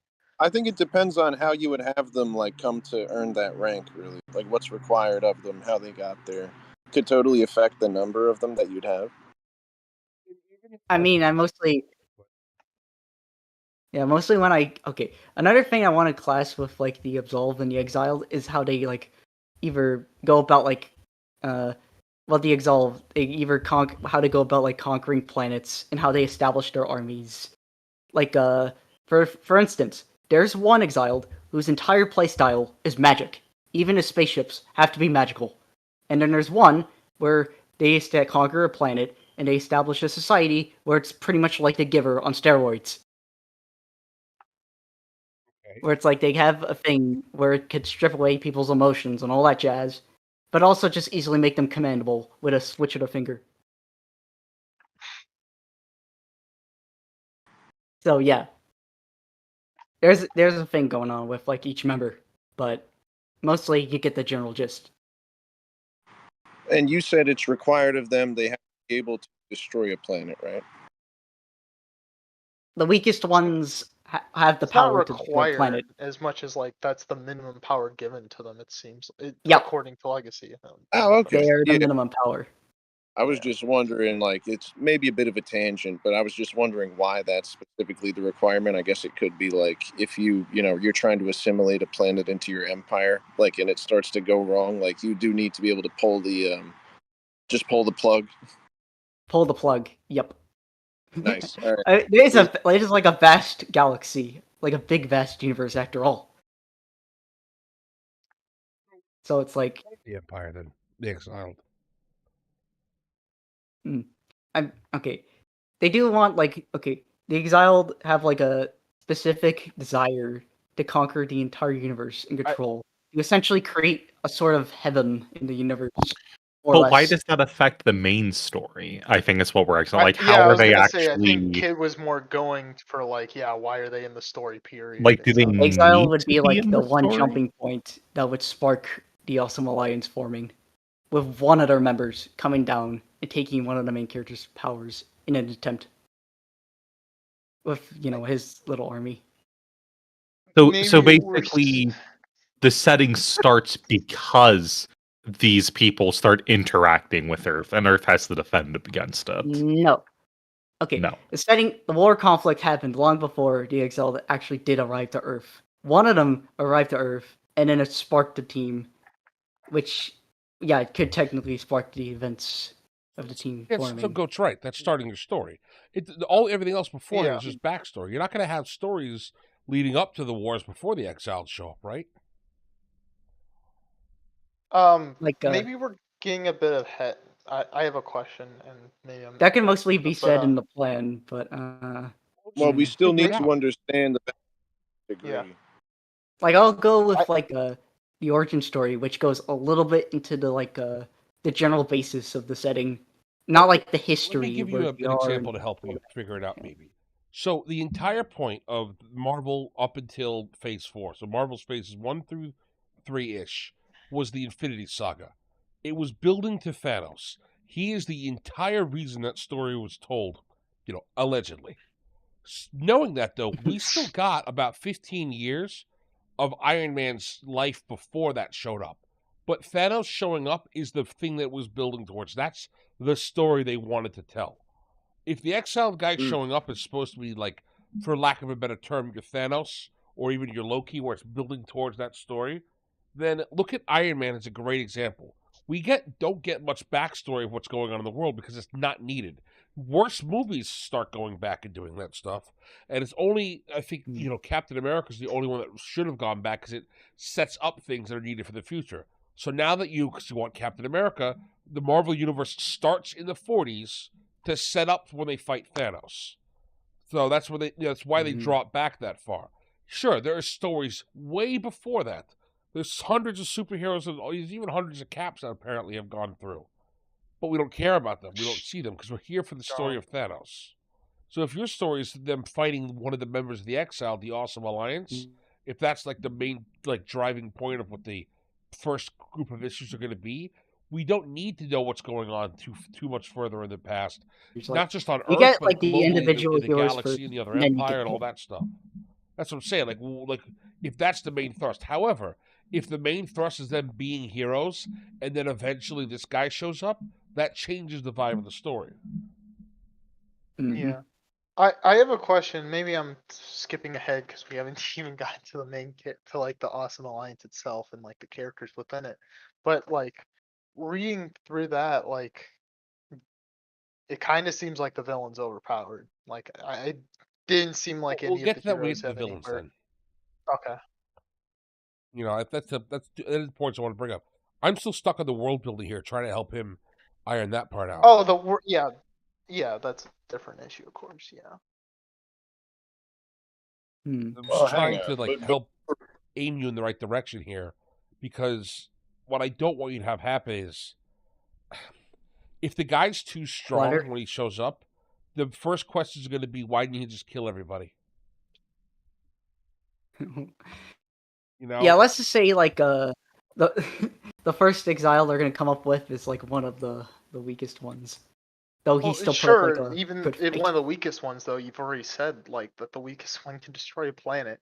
I think it depends on how you would have them like come to earn that rank. Really, like what's required of them, how they got there, could totally affect the number of them that you'd have. I mean, mostly when okay. Another thing I want to class with like the absolved and the exiled is how they like either go about like well the exiled they either how to go about like conquering planets and how they establish their armies. Like for instance, there's one exiled whose entire playstyle is magic. Even his spaceships have to be magical. And then there's one where they conquer a planet and they establish a society where it's pretty much like the Giver on steroids. where it's like they have a thing where it could strip away people's emotions and all that jazz, but also just easily make them commandable with a switch of a finger. So yeah, there's a thing going on with like each member, but mostly you get the general gist. And you said it's required of them; they have to be able to destroy a planet, right? The weakest ones have the It's not power to destroy a planet. required as much as like that's the minimum power given to them. It seems, Yep. according to Legacy. Oh, okay. They are the Yeah. minimum power. I was Yeah. just wondering, like, it's maybe a bit of a tangent, but I was just wondering why that's specifically the requirement. I guess it could be like if you're trying to assimilate a planet into your empire, like, and it starts to go wrong, like you do need to be able to pull the just pull the plug. Pull the plug. Yep. Nice. All right. It is like a vast galaxy, like a big vast universe after all. So it's like The Empire, then the Exiled. okay. They do want the exiled have like a specific desire to conquer the entire universe and control. You essentially create a sort of heaven in the universe. But why does that affect the main story? I think is what we're actually like. How I are was they gonna actually? say, I think Kid was more going for like, why are they in the story period? Like, do they Exile need would to be like in the the one story? jumping point that would spark the Awesome Alliance forming, with one of their members coming down and taking one of the main characters' powers in an attempt with his little army. So basically, the setting starts because these people start interacting with Earth, and Earth has to defend against it. No. Okay. No. The war conflict happened long before the Exiled actually did arrive to Earth. One of them arrived to Earth, and then it sparked the team, which, it could technically spark the events of the team forming. So Goat's right. That's starting your story. Everything else before it is just backstory. You're not going to have stories leading up to the wars before the Exiled show up, right? Maybe we're getting a bit ahead. I have a question, and maybe that can mostly be said in the plan, but well, we still need to understand the degree. Yeah. Like I'll go with the origin story, which goes a little bit into the general basis of the setting, not like the history. Let me give you an example to help you figure it out, maybe. So the entire point of Marvel up until Phase 4, so Marvel's Phases 1 through 3-ish, was the Infinity Saga. It was building to Thanos. He is the entire reason that story was told, allegedly. Knowing that, though, we still got about 15 years of Iron Man's life before that showed up. But Thanos showing up is the thing that was building towards. That's the story they wanted to tell. If the exiled guy showing up is supposed to be like, for lack of a better term, your Thanos or even your Loki, where it's building towards that story, then look at Iron Man as a great example. We don't get much backstory of what's going on in the world because it's not needed. Worse movies start going back and doing that stuff, and it's only I think Captain America is the only one that should have gone back because it sets up things that are needed for the future. So now that you want Captain America, the Marvel Universe starts in the 40s to set up when they fight Thanos. So that's where that's why they draw it back that far. Sure, there are stories way before that. There's hundreds of superheroes and even hundreds of Caps that apparently have gone through. But we don't care about them. We don't see them because we're here for the story of Thanos. So if your story is them fighting one of the members of the Exile, the Awesome Alliance, if that's like the main driving point of what the first group of issues are going to be, we don't need to know what's going on too much further in the past. Not just on Earth, but the individual in the galaxy and the other empire and all that stuff. That's what I'm saying. Like if that's the main thrust. However, if the main thrust is them being heroes, and then eventually this guy shows up, that changes the vibe of the story. Yeah. I have a question. Maybe I'm skipping ahead because we haven't even gotten to the main kit to like the Awesome Alliance itself and like the characters within it. But like reading through that, like it kind of seems like the villain's overpowered. Like I didn't seem like we'll any get of to the that when we heroes get to have the villains anywhere. then. Okay. That's the points I want to bring up. I'm still stuck on the world building here, trying to help him iron that part out. Oh, yeah, that's a different issue, of course. Yeah. Hmm. I'm Well, just hang trying to on, like but help aim you in the right direction here, because what I don't want you to have happen is if the guy's too strong Clutter. when he shows up, the first question is going to be why didn't he just kill everybody? You know? Yeah, let's just say like the the first exile they're gonna come up with is like one of the weakest ones. Though he Well, still put up like sure. a Even good if fight. one of the weakest ones, though, you've already said like that the weakest one can destroy a planet.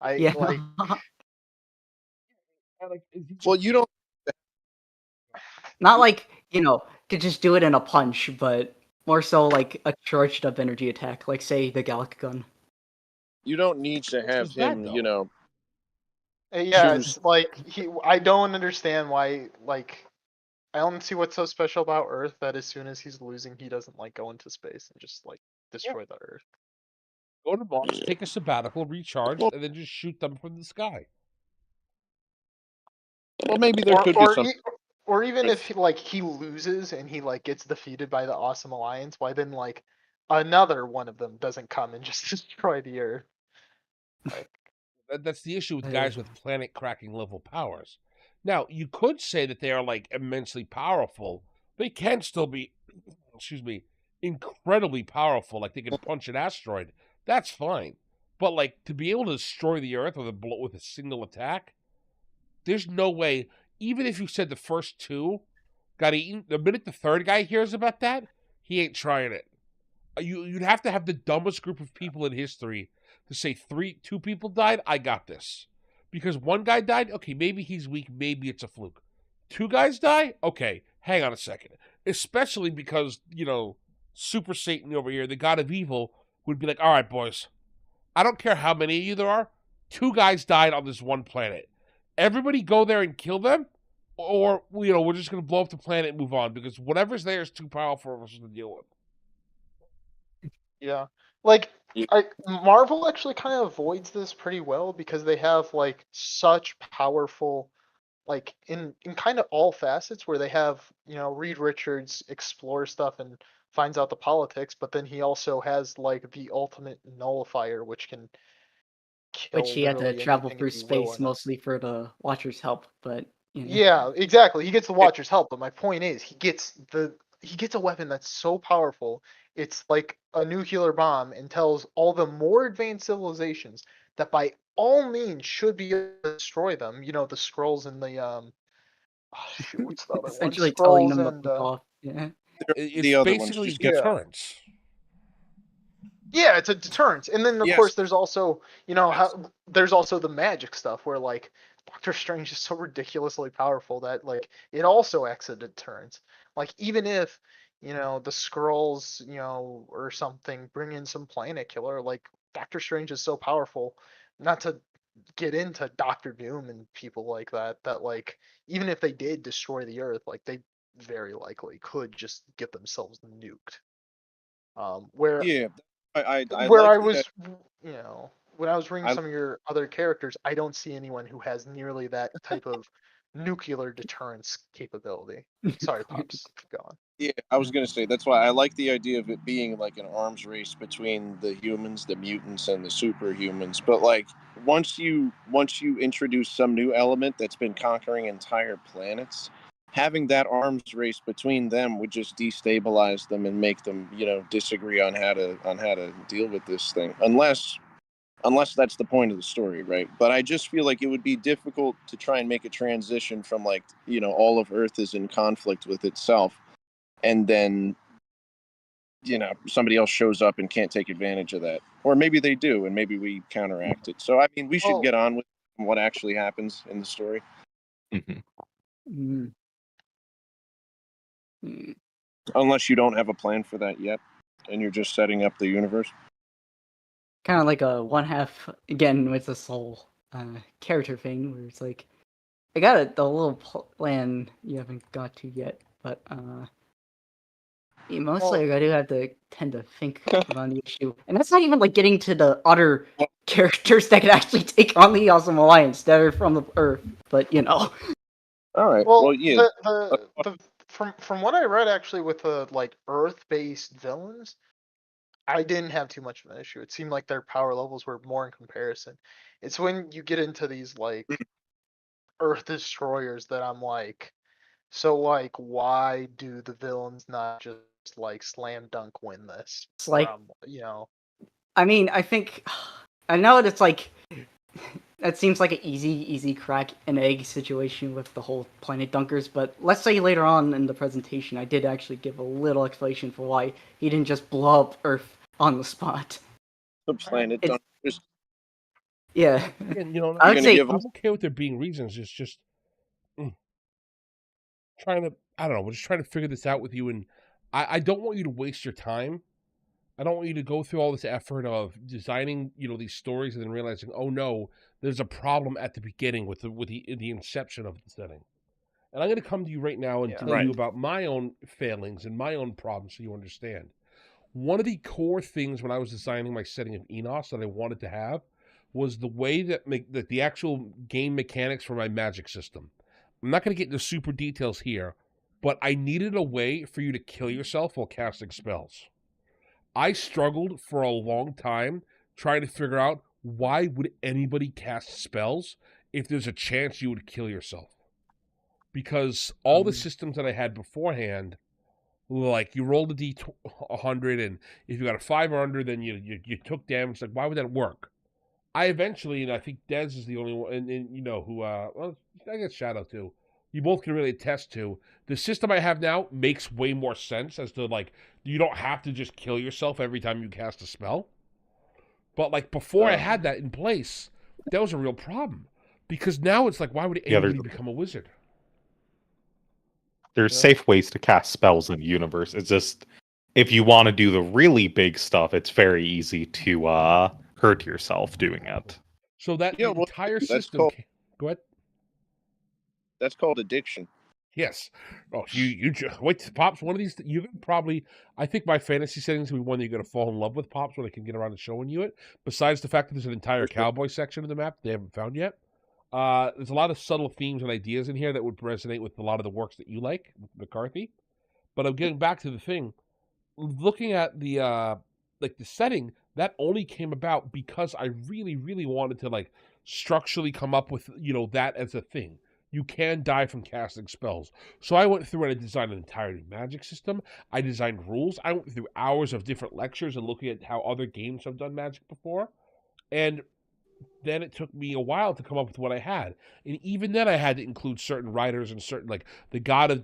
I Yeah. like. well, you don't. Not like, to just do it in a punch, but more so like a charged up energy attack, like say the Gallic gun. You don't need to have Is that him, though? Yeah, choose. it's like I don't understand why. Like, I don't see what's so special about Earth that as soon as he's losing, he doesn't like go into space and just like destroy the Earth. Go to Mars, take a sabbatical, recharge, Well, and then just shoot them from the sky. well, maybe there Or could be some. or even if With, he loses and he like gets defeated by the Awesome Alliance, why then like another one of them doesn't come and just destroy the Earth? Like, That's the issue with Uh, guys with planet cracking level powers. Now, you could say that they are like immensely powerful. They can still be, excuse me, incredibly powerful. Like they can punch an asteroid. That's fine. But like to be able to destroy the Earth with a single attack, there's no way. Even if you said the first two got eaten, the minute the third guy hears about that, he ain't trying it. You'd have to have the dumbest group of people in history to say two people died. I got this, because one guy died. Okay, maybe he's weak. Maybe it's a fluke. Two guys die. Okay, hang on a second. Especially because Super Satan over here, the god of evil, would be like, all right, boys, I don't care how many of you there are. Two guys died on this one planet. Everybody go there and kill them, or we're just gonna blow up the planet and move on because whatever's there is too powerful for us to deal with. yeah, like yeah, Marvel actually kind of avoids this pretty well because they have like such powerful like in kind of all facets where they have Reed Richards explore stuff and finds out the politics, but then he also has like the ultimate nullifier which can which kill he had to literally travel anything if through you will or space not. mostly for the Watcher's help, but Yeah, exactly. He gets the Watcher's help, but my point is he gets a weapon that's so powerful. It's like a nuclear bomb and tells all the more advanced civilizations that by all means should be able to destroy them. The scrolls and the oh, shoot, what's the other one? essentially telling Scrolls them to and fuck off. Yeah. It's the other ones basically just get. yeah. deterrence. Yeah, it's a deterrence. And then of Yes. course there's also, Yes. there's also the magic stuff where like Doctor Strange is so ridiculously powerful that like it also acts as a deterrence. Like even if, the scrolls, or something bring in some planet killer, like Doctor Strange is so powerful, not to get into Doctor Doom and people like that like even if they did destroy the Earth, like they very likely could just get themselves nuked. Where Yeah, I where like I the. was, when I was reading I some of your other characters, I don't see anyone who has nearly that type of nuclear deterrence capability. Sorry, Pops. Keep going. Yeah, I was gonna say that's why I like the idea of it being like an arms race between the humans, the mutants, and the superhumans. But like once you introduce some new element that's been conquering entire planets, having that arms race between them would just destabilize them and make them disagree on how to deal with this thing. Unless that's the point of the story, right? But I just feel like it would be difficult to try and make a transition from like all of Earth is in conflict with itself, and then somebody else shows up and can't take advantage of that, or maybe they do and maybe we counteract it. So I mean, we should Well, get on with what actually happens in the story. Mhm. Mm. Mm. Unless you don't have a plan for that yet and you're just setting up the universe. Kind of like a one half again with this whole character thing where it's like I got the little plan you haven't got to yet, but mostly I do have to tend to think about the issue, and that's not even like getting to the other characters that can actually take on the Awesome Alliance that are from the Earth. But All right, well, yeah. the from what I read actually with the like Earth-based villains, I didn't have too much of an issue. It seemed like their power levels were more in comparison. It's when you get into these like Earth destroyers that I'm like, so like, why do the villains not just like slam dunk win this? It's Where like, I'm, I mean, I think I know it's like that seems like an easy crack an egg situation with the whole planet dunkers, but let's say later on in the presentation I did actually give a little explanation for why he didn't just blow up Earth on the spot. The planet It's- dunkers. Yeah. And, you know, I would gonna say give 'em- I'm okay with there being reasons. It's just trying to, I don't know, we're just trying to figure this out with you. And I don't want you to waste your time. I don't want you to go through all this effort of designing, these stories and then realizing, oh no, there's a problem at the beginning with the inception of the setting. And I'm going to come to you right now and Yeah. tell Right. you about my own failings and my own problems so you understand. One of the core things when I was designing my setting of Enos that I wanted to have was the way that the actual game mechanics for my magic system. I'm not going to get into super details here, but I needed a way for you to kill yourself while casting spells. I struggled for a long time trying to figure out why would anybody cast spells if there's a chance you would kill yourself. Because all the systems that I had beforehand, like you rolled a d100, and if you got a 5 or under, then you took damage. Like, why would that work? I eventually, and I think Dez is the only one, and who, well, I guess Shadow too. You both can really attest to the system I have now makes way more sense as to like you don't have to just kill yourself every time you cast a spell. But like before I had that in place, that was a real problem because now it's like, why would anybody become a wizard? There's safe ways to cast spells in the universe. It's just if you want to do the really big stuff, it's very easy to hurt yourself doing it. So that Yeah, well, entire that's system. called- Go ahead. That's called addiction. Yes. Oh, you wait, Pops. One of these, you probably. I think my fantasy settings will be one that you're going to fall in love with, Pops, when I can get around to showing you it. Besides the fact that there's an entire cowboy section of the map they haven't found yet. There's a lot of subtle themes and ideas in here that would resonate with a lot of the works that you like, McCarthy. But I'm getting back to the thing. Looking at the the setting, that only came about because I really, really wanted to like structurally come up with that as a thing. You can die from casting spells. So I went through and I designed an entire magic system. I designed rules. I went through hours of different lectures and looking at how other games have done magic before. And then it took me a while to come up with what I had. And even then I had to include certain writers and certain like the god of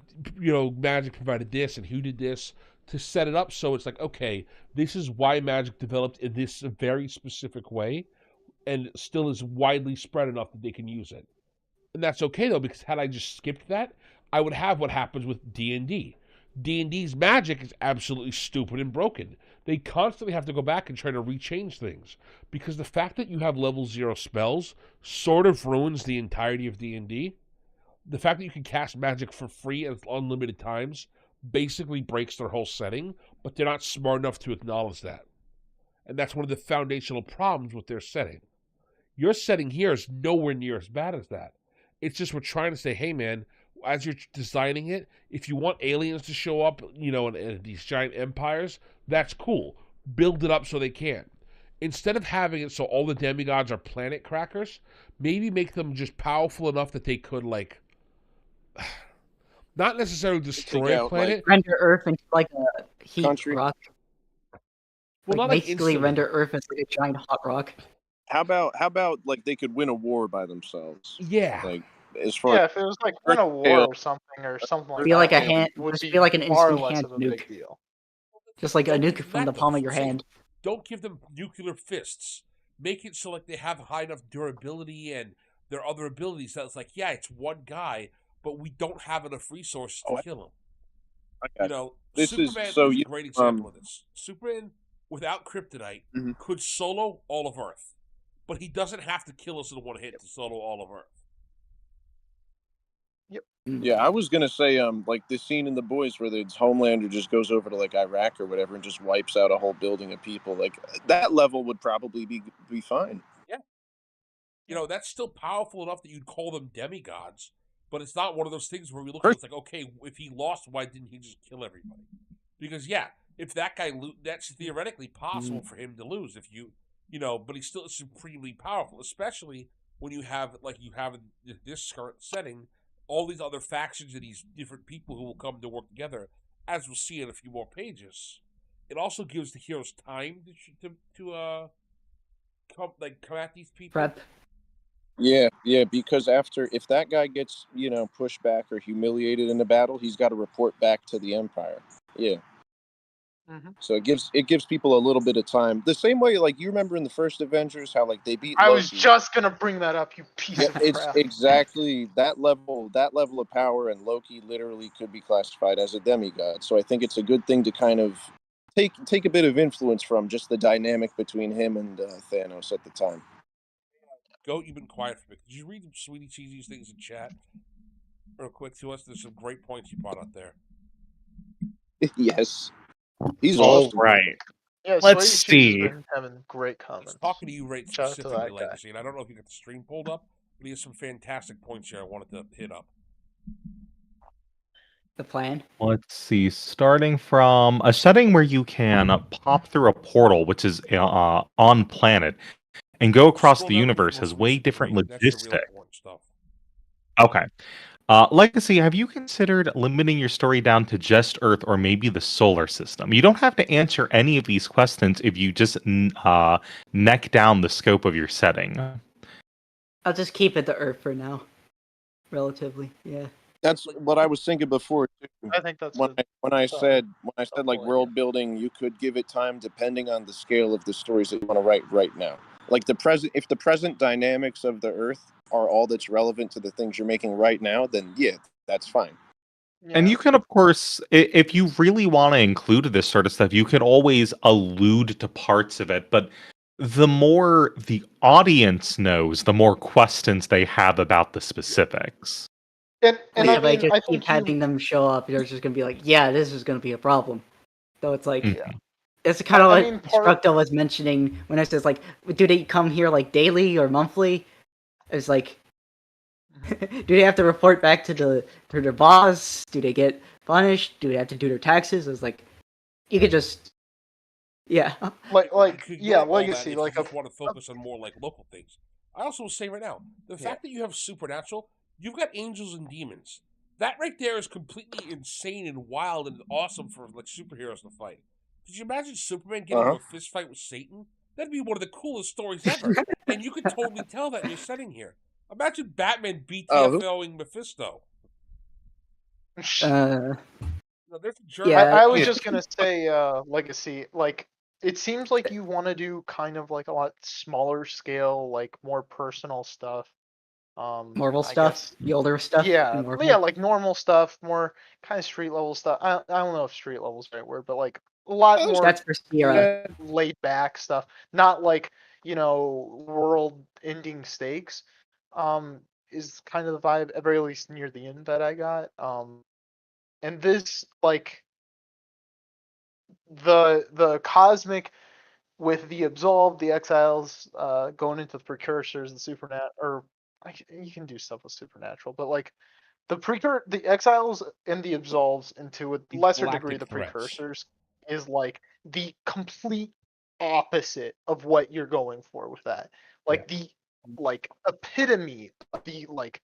magic provided this and who did this to set it up so it's like, okay, this is why magic developed in this very specific way and still is widely spread enough that they can use it. And that's okay though, because had I just skipped that, I would have what happens with D&D. D&D's magic is absolutely stupid and broken. They constantly have to go back and try to rechange things because the fact that you have level 0 spells sort of ruins the entirety of D&D. The fact that you can cast magic for free at unlimited times basically breaks their whole setting, but they're not smart enough to acknowledge that. And that's one of the foundational problems with their setting. Your setting here is nowhere near as bad as that. It's just we're trying to say, hey man, as you're designing it, if you want aliens to show up, in these giant empires, that's cool. Build it up so they can. Instead of having it so all the demigods are planet crackers, maybe make them just powerful enough that they could like not necessarily destroy a planet. Render Earth into like a heat Country. rock. Well, Like not like basically instantly. render Earth into a giant hot rock. How about like they could win a war by themselves? Yeah. Like as far Yeah, as if it was like win a war or something like Be like that, a hand, it would just be like an far instant less hand of a nuke. big deal. Just like a Don't nuke give from that the palm though. of your See, hand. Don't give them nuclear fists. Make it so like they have high enough durability and their other abilities that it's like, yeah, it's one guy, but we don't have enough resources to kill him. I got This Superman is so is a you great example of this. Superman without kryptonite could solo all of Earth, but he doesn't have to kill us in one hit to solo all of Earth. Yeah, I was gonna say like this scene in The Boys where the Homelander just goes over to like Iraq or whatever and just wipes out a whole building of people. Like that level would probably be fine. Yeah. That's still powerful enough that you'd call them demigods, but it's not one of those things where we look at it, it's like, okay, if he lost, why didn't he just kill everybody? Because, yeah, if that guy that's theoretically possible for him to lose if but he's still supremely powerful, especially when you have in this current setting all these other factions and these different people who will come to work together, as we'll see in a few more pages. It also gives the heroes time to come at these people. Prep. Yeah, because if that guy gets, pushed back or humiliated in the battle, he's got to report back to the Empire. Yeah. Mhm. So it gives people a little bit of time. The same way, like, you remember in the first Avengers how like they beat I Loki. was just gonna bring that up, you piece of It's crap. exactly that level of power, and Loki literally could be classified as a demigod. So I think it's a good thing to kind of take a bit of influence from just the dynamic between him and Thanos at the time. Goat, you've been quiet for a bit. Did you read the Sweetie Cheesy's things in chat real quick to us? There's some great points you brought up there. Yes, he's All awesome. right. Yeah, Let's Sweaty Cheese see. has been having great He's comments. talking to you right Shout out to specifically, that guy. Legacy, and I don't know if you got the stream pulled up, but he has some fantastic points here I wanted to hit up. The plan. Let's see. Starting from a setting where you can pop through a portal, which is on planet, and go across Scroll the down universe to has most way recent different tweet. That's the real logistics. important stuff. Okay. Legacy, have you considered limiting your story down to just Earth or maybe the solar system? You don't have to answer any of these questions if you just neck down the scope of your setting. Mm-hmm. Mm-hmm. I'll just keep it to Earth for now. Relatively, yeah. That's what I was thinking before too. I think that's when I said like point, world building, you could give it time depending on the scale of the stories that you want to write right now. Like if the present dynamics of the Earth are all that's relevant to the things you're making right now, then yeah, that's fine. Yeah. And you can, of course, if you really want to include this sort of stuff, you can always allude to parts of it. But the more the audience knows, the more questions they have about the specifics. And Like, I if I mean, just I keep think having them show up, they're just gonna be like, yeah, this is gonna be a problem. So it's like, Yeah. it's kind of I what mean, Structo was mentioning when I says like, do they come here like daily or monthly? It's like, do they have to report back to their boss? Do they get punished? Do they have to do their taxes? It's like, you could just, yeah. like you could yeah, ignore all that Legacy, if like you just want to focus on more like local things. I also will say right now, the fact that you have supernatural, you've got angels and demons. That right there is completely insane and wild and awesome for like superheroes to fight. Could you imagine Superman getting into a fist fight with Satan? That'd be one of the coolest stories ever. And you could totally tell that in your setting here. Imagine Batman BTFOing Mephisto. There's a journal. Yeah, I was just gonna say, Legacy, like, it seems like you want to do kind of like a lot smaller scale, like more personal stuff. Marvel I stuff, guess, the older stuff. yeah, in Marvel. yeah, like normal stuff, more kind of street level stuff. I don't know if street level is the right word, but like a lot more That's for Sierra. laid back stuff, not like, world ending stakes. Is kind of the vibe, at very least near the end, that I got. And this, like, the cosmic with the absolved, the exiles, going into the precursors, the supernat, or you can do stuff with supernatural, but like the exiles and the absolves into a The lesser degree galactic the threats. precursors is like the complete opposite of what you're going for with that. Like the epitome of the like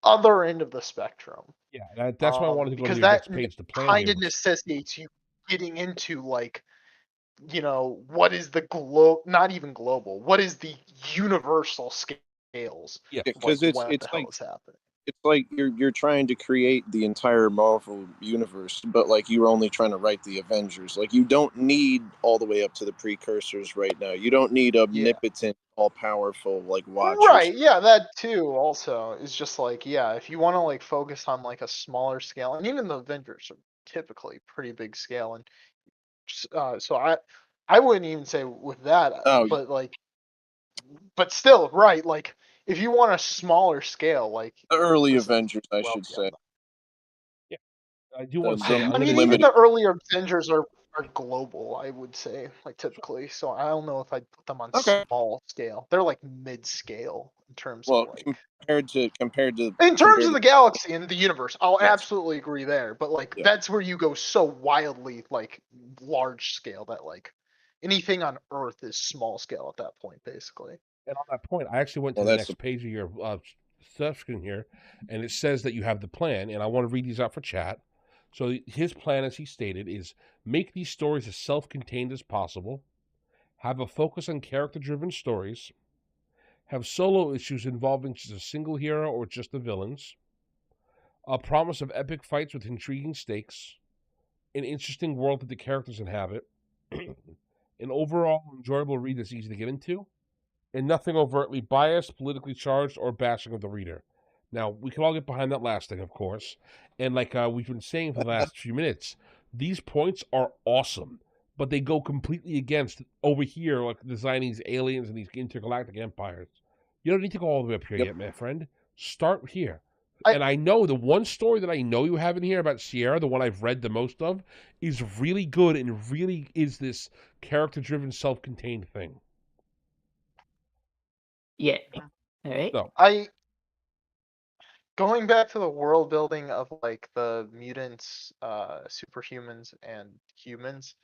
other end of the spectrum. Yeah, that's why I wanted to go to Because your that next page. The plan kind here of was necessitates you getting into like, what is the not even global, what is the universal scales yeah, of, because like, what the hell is happening. it's like you're trying to create the entire Marvel universe, but like you're only trying to write the Avengers. Like you don't need all the way up to the precursors right now. You don't need omnipotent, all powerful like Watchers. Right, yeah, that too also is just like, yeah, if you want to like focus on like a smaller scale, and even the Avengers are typically pretty big scale, and so I wouldn't even say with that, but like, but still, right, like if you want a smaller scale, like The early listen, Avengers, I well, should say. yeah. I do want to say I mean, even the earlier Avengers are are global, I would say, like typically. So I don't know if I'd put them on Okay. small scale. They're like mid-scale in terms Well, of like compared to in terms of the galaxy and the universe. I'll Yes. absolutely agree there, but like Yeah. that's where you go so wildly like large scale that like anything on Earth is small scale at that point, basically. And on that point, I actually went to Well, the that's next page of your stuff screen here, and it says that you have the plan, and I want to read these out for chat. So his plan, as he stated, is make these stories as self-contained as possible, have a focus on character-driven stories, have solo issues involving just a single hero or just the villains, a promise of epic fights with intriguing stakes, an interesting world that the characters inhabit, an overall enjoyable read that's easy to get into, and nothing overtly biased, politically charged, or bashing of the reader. Now, we can all get behind that last thing, of course. And like we've been saying for the last few minutes, these points are awesome, but they go completely against over here, like designing these aliens and these intergalactic empires. You don't need to go all the way up here Yep. yet, my friend. Start here. I- And I know the one story that I know you have in here about Sierra, the one I've read the most of, is really good and really is this character-driven, self-contained thing. Yeah. All right. So, Going back to the world building of like the mutants, superhumans, and humans,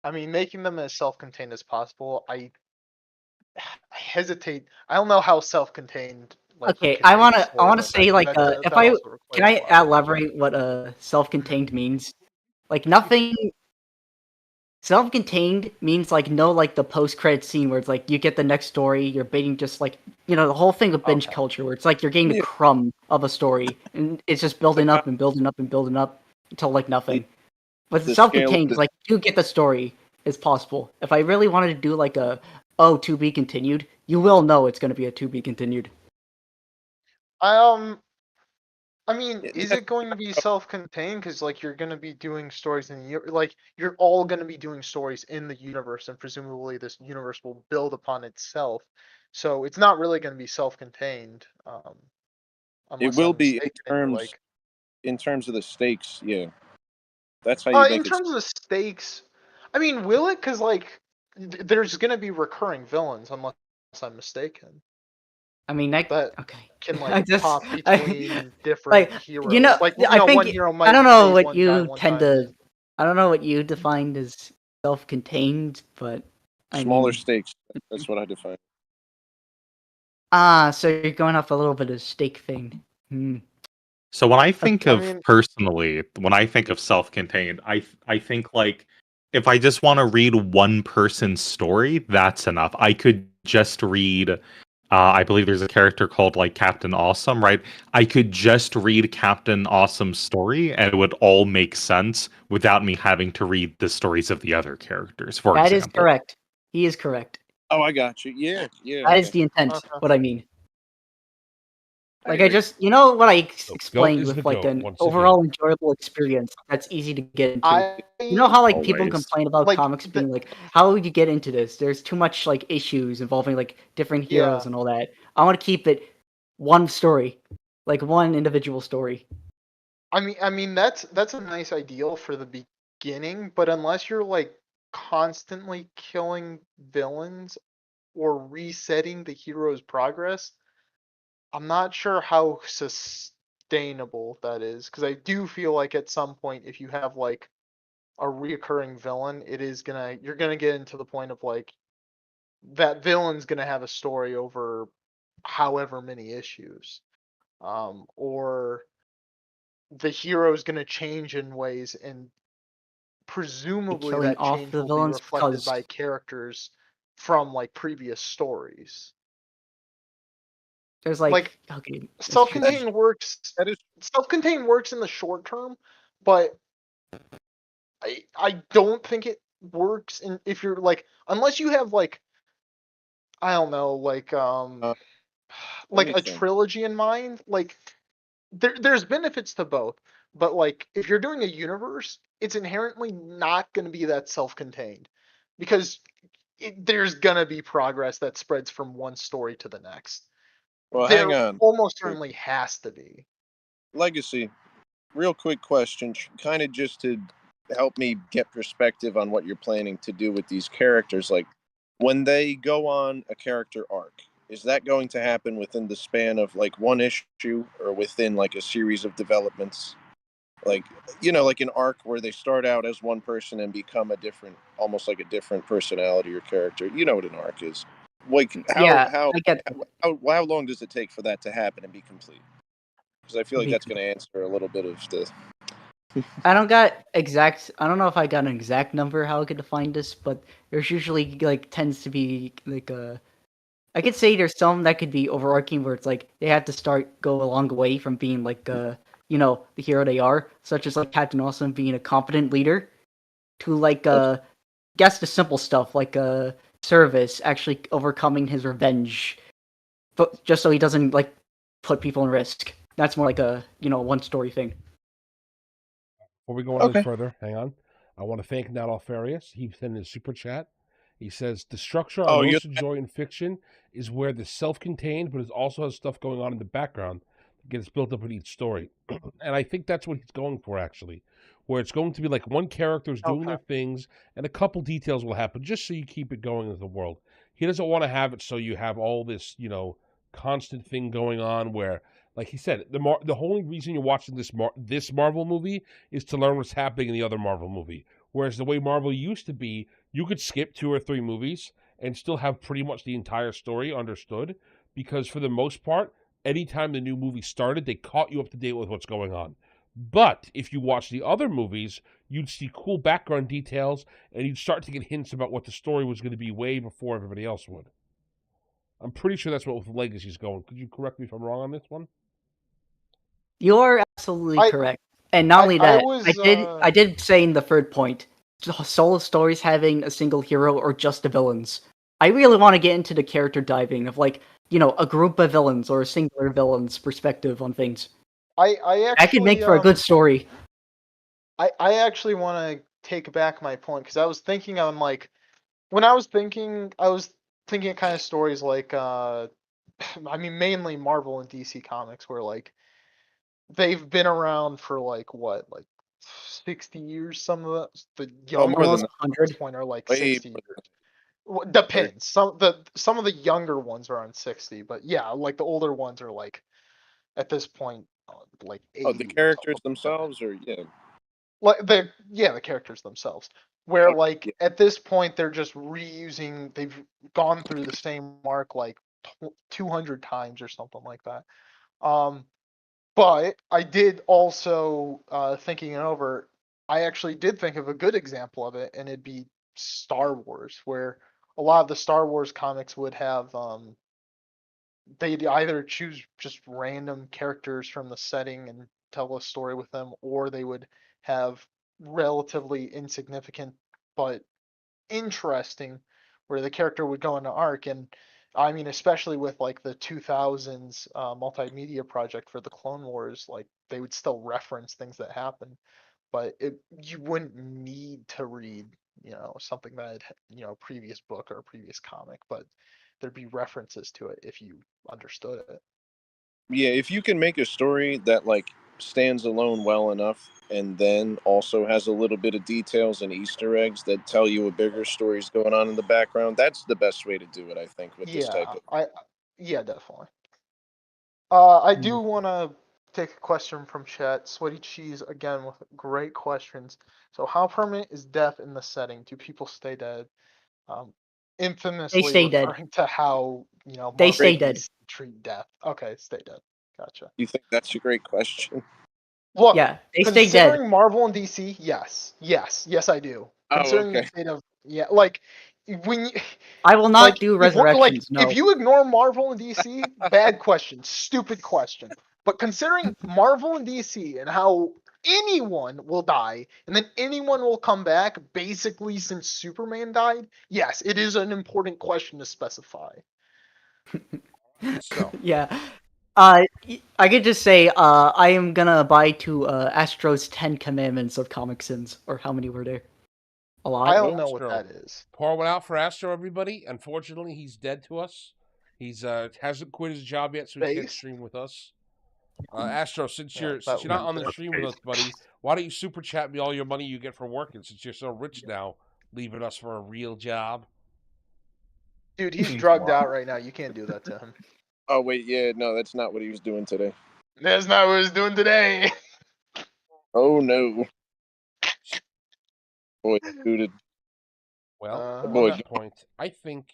I mean, making them as self-contained as possible. I hesitate. I don't know how self-contained. Like, you Okay, can I make a wanna story like say that, like that if I also can requires I a lot of elaborate what self-contained means? Like nothing. Self-contained means like no like the post-credit scene where it's like you get the next story, you're baiting just like the whole thing of binge Okay. culture where it's like you're getting the Yeah. crumb of a story and it's just building up and building up and building up until like nothing. But the self-contained scale- is like you get the story is possible. If I really wanted to do like a to be continued, you will know it's gonna be a to be continued. I mean, Yeah, is it going to be self-contained? Because like you're going to be doing stories in the like you're all going to be doing stories in the universe, and presumably this universe will build upon itself. So it's not really going to be self-contained, it unless will I'm be mistaken. Like, in terms of the stakes. Yeah, that's how you in make it. terms of the stakes, I mean, will it? Because like there's going to be recurring villains, unless I'm mistaken. I mean, that That okay. can I like just pop between like different heroes. Like I think one hero I might don't know save what one guy you one tend time. to. I don't know what you defined as self-contained, but I Smaller mean, stakes. That's what I define. so you're going off a little bit of stake thing. Hmm. So when I think I of mean, personally, when I think of self-contained, I think like if I just want to read one person's story, that's enough. I could just read I believe there's a character called like Captain Awesome, right? I could just read Captain Awesome's story and it would all make sense without me having to read the stories of the other characters, for That is example. correct. He is correct. Oh, I got you. Yeah, yeah. That is the intent. Okay. What I mean. I Like agree. what I goat explained is the with like goat, an once overall enjoyable experience that's easy to get into. You know how like people Always. complain about like comics being like, how would you get into this? There's too much like issues involving like different heroes yeah. and all that. I want to keep it one story, like one individual story. I mean that's a nice ideal for the beginning, but unless you're like constantly killing villains or resetting the hero's progress, I'm not sure how sustainable that is. Because I do feel like at some point, if you have like a reoccurring villain, you're gonna get into the point of like that villain's gonna have a story over however many issues, or the hero's gonna change in ways, and presumably Killing that off change the will be villains reflected because by characters from like previous stories. there's Like okay, that's true. self-contained works. That is Self-contained works in the short term, but I don't think it works in if you're like unless you have like I don't know like let like me a think. trilogy in mind. Like there's benefits to both, but like if you're doing a universe, it's inherently not going to be that self-contained because there's gonna be progress that spreads from one story to the next. Well, There hang on. almost certainly has to be. Legacy. Real quick question, kind of just to help me get perspective on what you're planning to do with these characters. Like, when they go on a character arc, is that going to happen within the span of like one issue or within like a series of developments? Like, like an arc where they start out as one person and become a different, almost like a different personality or character. You know what an arc is. Like, Yeah, I get that. how long does it take for that to happen and be complete? Because I feel like Be- that's going to answer a little bit of the. I don't know if I got an exact number how I could define this, but there's usually like tends to be like I could say there's some that could be overarching where it's like they have to go a long way from being like the hero they are, such as like Captain Awesome being a competent leader, to like guess the simple stuff like Service actually overcoming his revenge, but just so he doesn't like put people in risk. That's more like a one story thing. Before we go on any further, hang on. I want to thank Not Alfarius. He sent in his super chat. He says the structure I most enjoy in fiction is where the self-contained, but it also has stuff going on in the background that gets built up in each story. And I think that's what he's going for, actually, where it's going to be like one character is doing their things, and a couple details will happen, just so you keep it going in the world. He doesn't want to have it so you have all this, constant thing going on where, like he said, the only reason you're watching this Marvel movie is to learn what's happening in the other Marvel movie. Whereas the way Marvel used to be, you could skip 2 or 3 movies and still have pretty much the entire story understood, because for the most part, anytime the new movie started, they caught you up to date with what's going on. But if you watch the other movies, you'd see cool background details, and you'd start to get hints about what the story was going to be way before everybody else would. I'm pretty sure that's what Legacy's going. Could you correct me if I'm wrong on this one? You're absolutely correct. And not only that, I did say in the third point, solo stories having a single hero or just the villains. I really want to get into the character diving of like, a group of villains or a singular villain's perspective on things. I actually that could make for a good story. I actually want to take back my point, because I was thinking on like when I was thinking of kind of stories like I mean mainly Marvel and DC comics, where like they've been around for like what, like 60 years. Some of the younger ones at this point are like 60 years. Depends. Some of the younger ones are on 60, but yeah, like the older ones are like at this point like 80. Oh, the characters themselves, or like the characters themselves, where like at this point they're just reusing, they've gone through the same arc like 200 times or something like that. But I did also, thinking it over, I actually did think of a good example of it, and it'd be Star Wars, where a lot of the Star Wars comics would have they'd either choose just random characters from the setting and tell a story with them, or they would have relatively insignificant but interesting, where the character would go into arc. And I mean, especially with like the 2000s multimedia project for the Clone Wars, like they would still reference things that happened, but you wouldn't need to read something that previous book or previous comic, but there'd be references to it if you understood it. Yeah, if you can make a story that like stands alone well enough, and then also has a little bit of details and Easter eggs that tell you a bigger story's going on in the background, that's the best way to do it, I think, with this type of. Yeah, definitely. I do want to take a question from chat. Sweaty Cheese again with great questions. So, how permanent is death in the setting? Do people stay dead? Infamously They stay referring dead. to how They stay dead. treat death. Okay, stay dead. Gotcha. You think that's a great question? Look, Yeah, they stay considering dead. Marvel and DC, yes, I do. Considering the state of like when you, I will not do like resurrections. if you ignore Marvel and DC, bad question, stupid question. But considering Marvel and DC and how anyone will die and then anyone will come back basically since Superman died, yes, it is an important question to specify. So yeah. I could just say, I am gonna abide to Astro's 10 Commandments of Comic Sins, or how many were there? A lot. I don't know what that is. Pour one out for Astro, everybody. Unfortunately, he's dead to us. He's hasn't quit his job yet, so he can't stream with us. Astro, since Yeah, you're that not would on be the fair. stream with us, buddy, why don't you super chat me all your money you get from working? Since you're so rich now, leaving us for a real job. Dude, he's drugged out right now. You can't do that to him. Oh wait, yeah, no, that's not what he was doing today. That's not what he's doing today. Oh no. Boy, booted. Well, on boy. that point, I think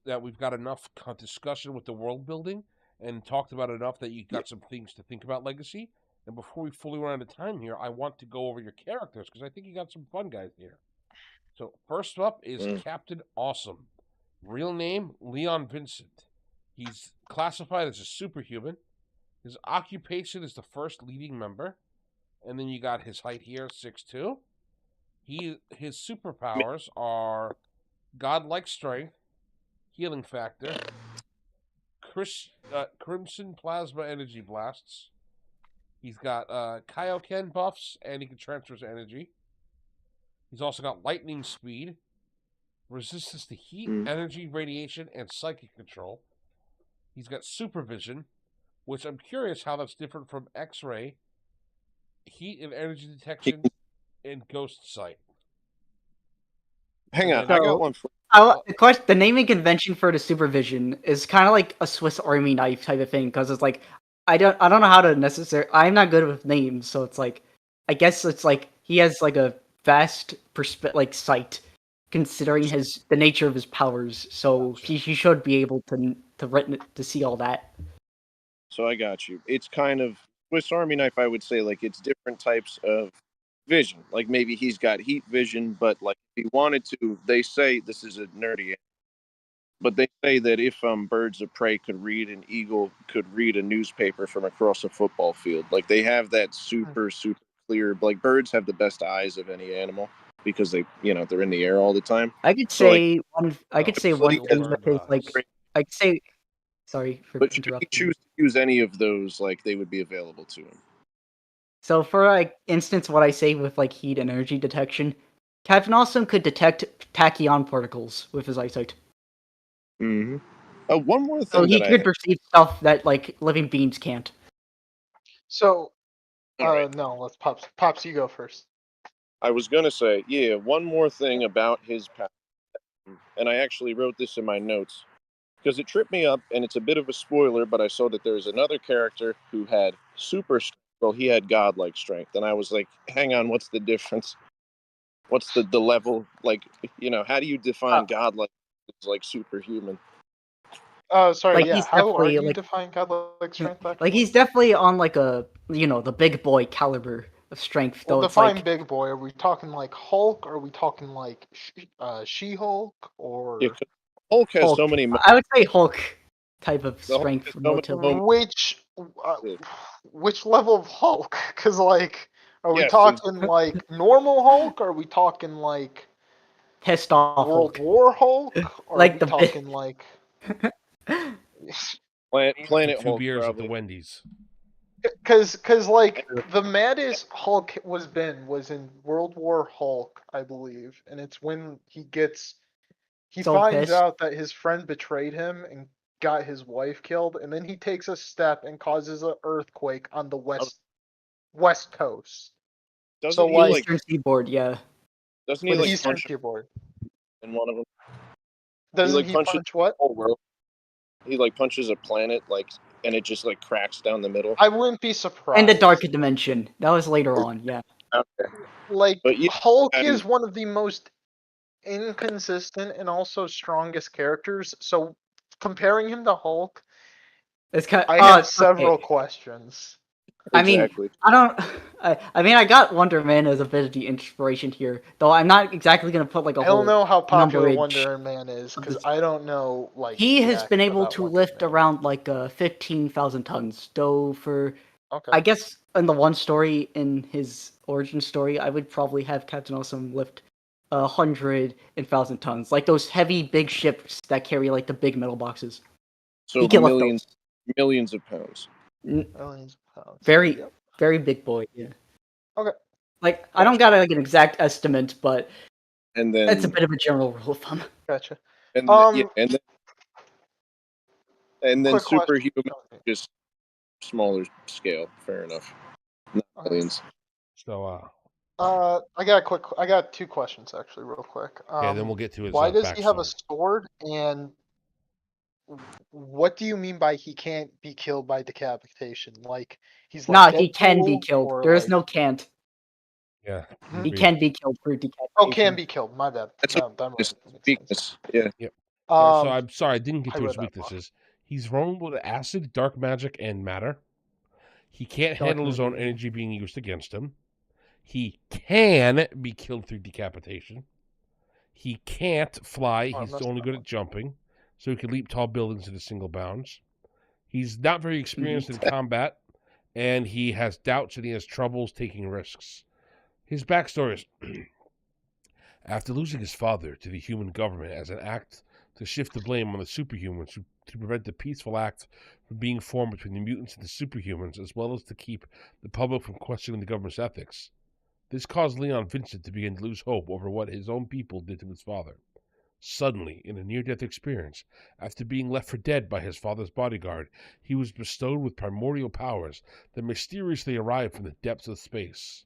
that we've got enough discussion with the world building and talked about enough that you got some things to think about Legacy. And before we fully run out of time here, I want to go over your characters because I think you got some fun guys here. So first up is Captain Awesome. Real name, Leon Vincent. He's classified as a superhuman. His occupation is the first leading member. And then you got his height here, 6'2". His superpowers are godlike strength, healing factor, crimson plasma energy blasts. He's got Kaioken buffs, and he can transfer his energy. He's also got lightning speed, resistance to heat, energy, radiation, and psychic control. He's got supervision, which I'm curious how that's different from X-ray, heat and energy detection, and ghost sight. Hang on, So, I got one for the naming convention for the supervision is kind of like a Swiss Army knife type of thing because it's like I don't know how to necessarily. I'm not good with names, so it's like I guess it's like he has like a vast sight, considering the nature of his powers. So he should be able to see all that. So I got you. It's kind of Swiss Army knife, I would say, like it's different types of vision. Like maybe he's got heat vision, but like if he wanted to, they say this is a nerdy, but they say that if birds of prey could read, an eagle could read a newspaper from across a football field. Like they have that super clear. Like birds have the best eyes of any animal because they're in the air all the time. I could So, like, say one. I could say one thing with his I could say. Sorry for but should he interrupting. choose to use any of those, like they would be available to him. So for instance, what I say with like heat and energy detection, Captain Awesome could detect tachyon particles with his eyesight. Mm-hmm. One more thing. So he could perceive stuff that like living beings can't. So, no, let's Pops, you go first. I was gonna say, yeah, one more thing about his power, and I actually wrote this in my notes because it tripped me up, and it's a bit of a spoiler, but I saw that there's another character who had super strength. Well, he had godlike strength, and I was like, hang on, what's the difference? What's the level? Like, how do you define godlike as like superhuman? Sorry, Like, yeah. he's How are definitely, you define godlike strength? Actually? Like he's definitely on like a the big boy caliber of strength. Well, though it's define like big boy. Are we talking like Hulk? Are we talking like She-Hulk? Or Yeah, Hulk has so many. I would say Hulk type of The Hulk strength has so relatively. many which level of Hulk? Because like, are we Yes, talking like normal Hulk? Or are we talking like Pissed off World Hulk. War Hulk? Or Like are we the talking like Planet Two Hulk, beers probably. at the Wendy's. Because like the maddest Hulk was in World War Hulk, I believe, and it's when he So finds pissed. out that his friend betrayed him and got his wife killed, and then he takes a step and causes an earthquake on the west coast. Doesn't So he like Eastern Seaboard, yeah. Doesn't he the like Eastern punch Seaboard. in one of them? Doesn't he punches punch what? the whole world. He like punches a planet, like, and it just like cracks down the middle. I wouldn't be surprised. And the Dark Dimension. That was later on, yeah. Okay. Like But yeah, Hulk is one of the most inconsistent and also strongest characters. So comparing him to Hulk, It's kind. I have several questions. I mean, exactly. I don't. I mean, I got Wonder Man as a bit of the inspiration here, though. I'm not exactly gonna put like a I whole. don't know how popular numberage Wonder Man is because I don't know like. He has jack been able about to Wonder lift Man. around like 15,000 tons. Though for, Okay. I guess in the one story in his origin story, I would probably have Captain Awesome lift 100,000 tons, like those heavy big ships that carry like the big metal boxes. So He can lift millions of pounds. Millions of pounds. Very, Yep. very big boy. Yeah. Okay. Like I don't got like an exact estimate, but And then it's a bit of a general rule of thumb. Gotcha. and then Quick superhuman question. just smaller scale. Fair enough. Not millions. So, I got 2 questions actually, real quick. yeah, then we'll get to his Why does he have a backstory. sword, and what do you mean by he can't be killed by decapitation? Like he's like Nah, he can be Deadpool, killed. or There is like... no can't. Yeah. Hmm? He agreed. can be killed through decapitation. Oh, can be killed. My bad. That's That a makes sense. weakness. Yeah. Yeah, so Um, I'm sorry, I didn't get I to read his that book. weaknesses. He's vulnerable to acid, dark magic, and matter. He can't Dark handle his own magic. energy being used against him. He can be killed through decapitation. He can't fly. Oh, I He's messed only that good up. at jumping, so he can leap tall buildings in a single bounds. He's not very experienced in combat, and he has doubts and he has troubles taking risks. His backstory is after losing his father to the human government as an act to shift the blame on the superhumans to prevent the peaceful act from being formed between the mutants and the superhumans, as well as to keep the public from questioning the government's ethics. This caused Leon Vincent to begin to lose hope over what his own people did to his father. Suddenly, in a near-death experience, after being left for dead by his father's bodyguard, he was bestowed with primordial powers that mysteriously arrived from the depths of space.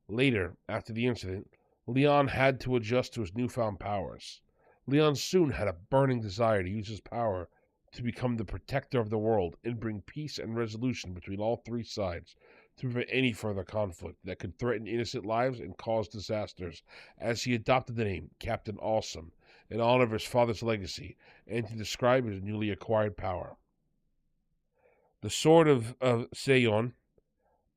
Later, after the incident, Leon had to adjust to his newfound powers. Leon soon had a burning desire to use his power to become the protector of the world and bring peace and resolution between all 3 sides to prevent any further conflict that could threaten innocent lives and cause disasters, as he adopted the name Captain Awesome in honor of his father's legacy and to describe his newly acquired power. The Sword of Seyon,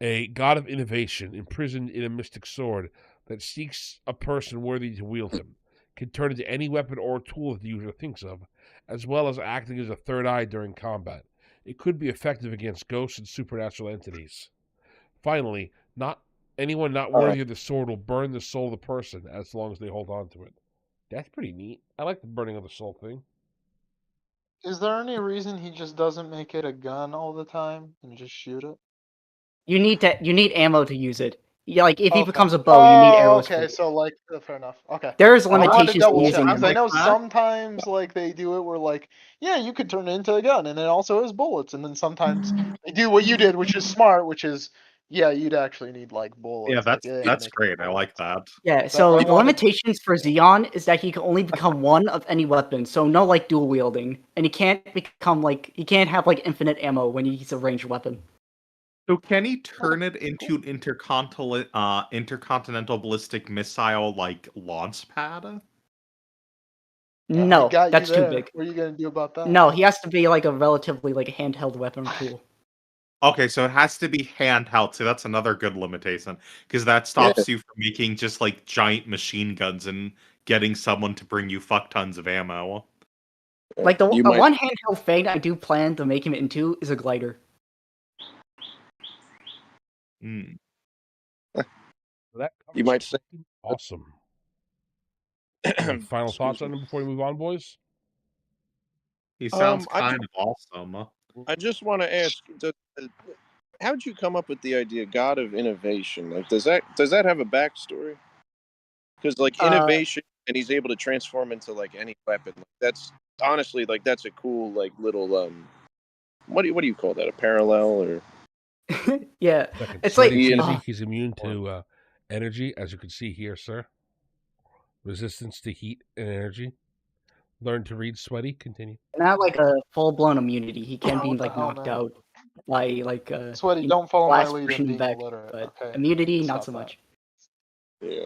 a god of innovation imprisoned in a mystic sword that seeks a person worthy to wield him, can turn into any weapon or tool that the user thinks of, as well as acting as a third eye during combat. It could be effective against ghosts and supernatural entities. Finally, anyone not worthy of the sword will burn the soul of the person as long as they hold on to it. That's pretty neat. I like the burning of the soul thing. Is there any reason he just doesn't make it a gun all the time and just shoot it? You need ammo to use it. Yeah, like if he Okay. becomes a bow, you need arrows for Okay, it. so like, fair enough. Okay. There's I wanted to limitations to double check using because them. I know Like that? sometimes like they do it where like, yeah, you could turn it into a gun and it also has bullets, and then sometimes they do what you did, which is smart, which is, yeah, you'd actually need like bullets. Yeah, like, it ain't that's making great. I bullets. like that. Yeah, But so I the wanted... limitations for Xeon is that he can only become one of any weapon, so no like dual wielding, and he can't have like infinite ammo when he's a ranged weapon. So can he turn it into an intercontinental ballistic missile like launch pad? He No, got that's you too there. big. What are you gonna do about that? No, he has to be like a relatively like handheld weapon tool. Okay, so it has to be handheld. So that's another good limitation because that stops you from making just like giant machine guns and getting someone to bring you fuck tons of ammo. Like the You might- one handheld thing I do plan to make him into is a glider. Mm. So that You might say awesome. Any final Excuse thoughts me. on him before we move on, boys? He sounds I kind of awesome. I just want to ask, how'd you come up with the idea, God of Innovation? Like, does that have a backstory? Because like innovation, and he's able to transform into like any weapon. Like, that's honestly like that's a cool like little what do you call that? A parallel or? Yeah, Second, it's Sweaty like cheesy. He's immune to energy, as you can see here, sir. Resistance to heat and energy. Learn to read, Sweaty. Continue. not like a full blown immunity. He can be What the like hell, knocked man? out by like Sweaty, don't follow my glass lead in pushing being back. illiterate. But Okay. immunity, not Stop so that. much. Yeah.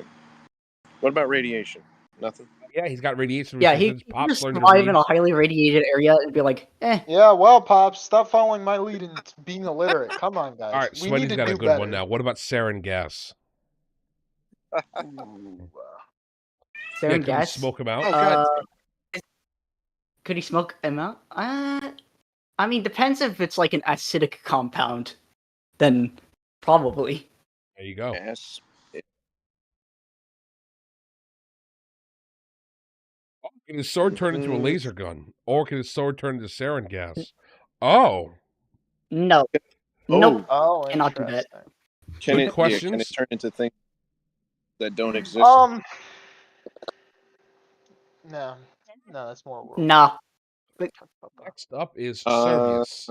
What about radiation? Nothing. Yeah, he's got radiation Yeah, resistance. he can Pops just learned to survive read. in a highly radiated area and be like, eh. Yeah, well, Pops, stop following my lead in being illiterate. Come on, guys. All right, We need Sweaty's to got a do good better. one now. What about sarin gas? Ooh, Yeah, Sarin can we gas. smoke him out? Oh God. Could he smoke him out? I mean, depends if it's like an acidic compound. Then probably. There you go. Yes. Can his sword turn into a laser gun? Or can his sword turn into sarin gas? Oh. No. Oh. Nope. Oh, Cannot do that. interesting. Can Good it questions. turn into things that don't exist? No, that's more world. Nah. Next up is Uh, Servius.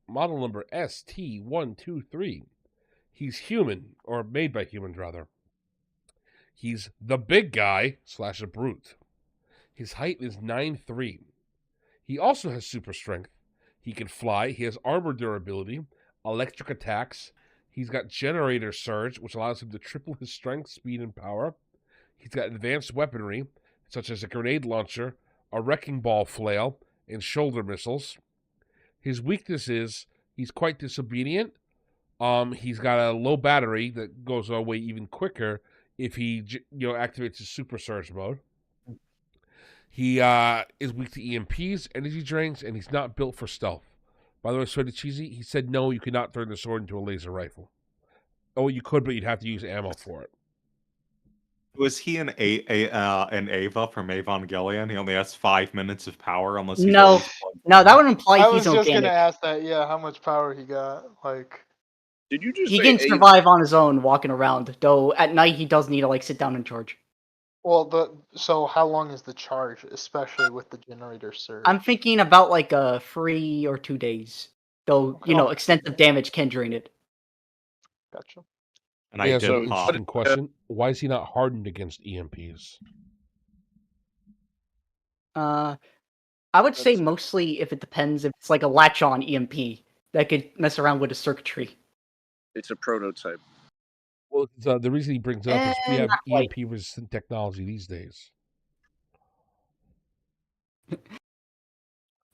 model number ST123. He's human, or made by humans, rather. He's the big guy / a brute. His height is 9'3". He also has super strength. He can fly. He has armor durability, electric attacks. He's got generator surge, which allows him to triple his strength, speed, and power. He's got advanced weaponry, such as a grenade launcher, a wrecking ball flail, and shoulder missiles. His weakness is he's quite disobedient. He's got a low battery that goes away even quicker if he activates his super surge mode. He is weak to EMPs, energy drinks, and he's not built for stealth. By the way, Sweaty Cheesy, he said no, you could not turn the sword into a laser rifle. Oh, you could, but you'd have to use ammo for it. Was he an Ava from Evangelion? He only has 5 minutes of power unless he's No, always plugged no, that would I imply was he's just gonna organic. ask that. Yeah, how much power he got? Like, Did you just He say can Ava? survive on his own walking around, though at night he does need to sit down and charge. well, so how long is the charge, especially with the generator surge? I'm thinking about 3 or 2 days, though extensive damage can drain it. Gotcha. And I so did interesting question. Why is he not hardened against EMPs? I would say mostly if it depends if it's like a latch-on EMP that could mess around with the circuitry. It's a prototype. Well, the reason he brings it up is we have not quite. EMP-resistant technology these days.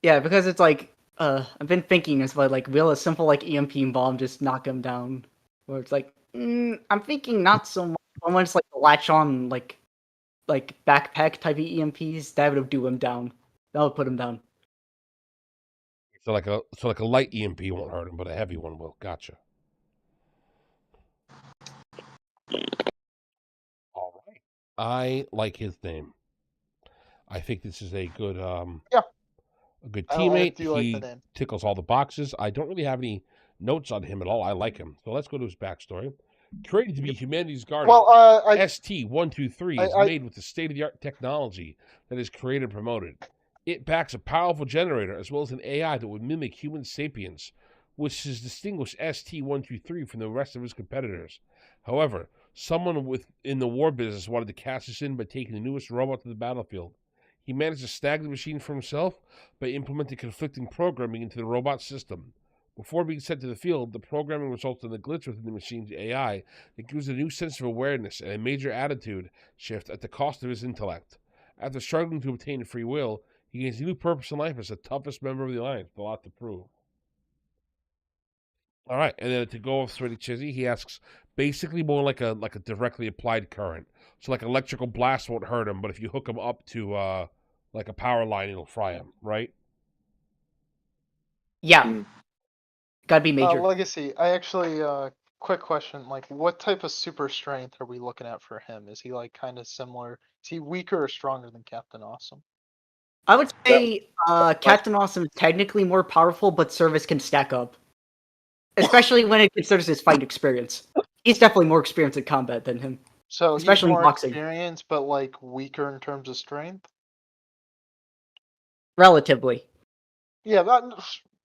Yeah, because it's I've been thinking it's will a simple EMP bomb just knock him down? Where it's I'm thinking not so much. When it's the latch-on backpack type of EMPs, that would do him down. That would put him down. So like a light EMP won't hurt him, but a heavy one will. Gotcha. All right. I like his name. I think this is a good Yeah. a good I teammate. do like He the name. tickles all the boxes. I don't really have any notes on him at all. I like him. So let's go to his backstory. Created to be humanity's guardian, Well, ST123 is made with the state-of-the-art technology that is created and promoted. It backs a powerful generator as well as an AI that would mimic human sapience, which has distinguished ST123 from the rest of his competitors. However, someone in the war business wanted to cash us in by taking the newest robot to the battlefield. He managed to snag the machine for himself by implementing conflicting programming into the robot system. Before being sent to the field, the programming results in a glitch within the machine's AI that gives a new sense of awareness and a major attitude shift at the cost of his intellect. After struggling to obtain free will, he gains a new purpose in life as the toughest member of the Alliance, with a lot to prove. All right, and then to go off Sweaty Chizzy, he asks basically more like a directly applied current. So electrical blast won't hurt him, but if you hook him up to a power line, it'll fry him, right? Yeah. Gotta be major. Legacy, I actually, quick question, what type of super strength are we looking at for him? Is he kind of similar? Is he weaker or stronger than Captain Awesome? I would say Captain Awesome is technically more powerful, but Service can stack up. Especially when it considers his fight experience. He's definitely more experienced in combat than him. So especially he's more in boxing. experienced, but weaker in terms of strength? Relatively. Yeah,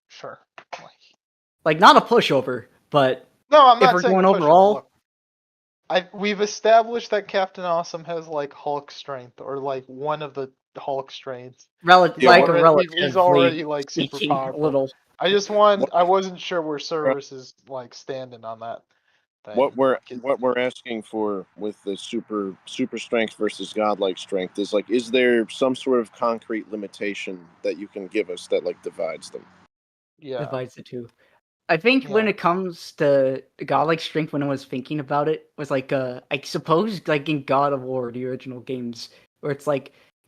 sure. Not a pushover, but no, I'm not if we're saying going pushover. overall, Look, we've established that Captain Awesome has Hulk strength, or one of the Hulk strengths. relatively He's already super powerful. A little. I wasn't sure where Service is standing on that thing. What we're asking for with the super strength versus godlike strength is there some sort of concrete limitation that you can give us that divides them? Yeah. Divides the two. I think when it comes to godlike strength, when I was thinking about it, was I suppose in God of War, the original games, where it's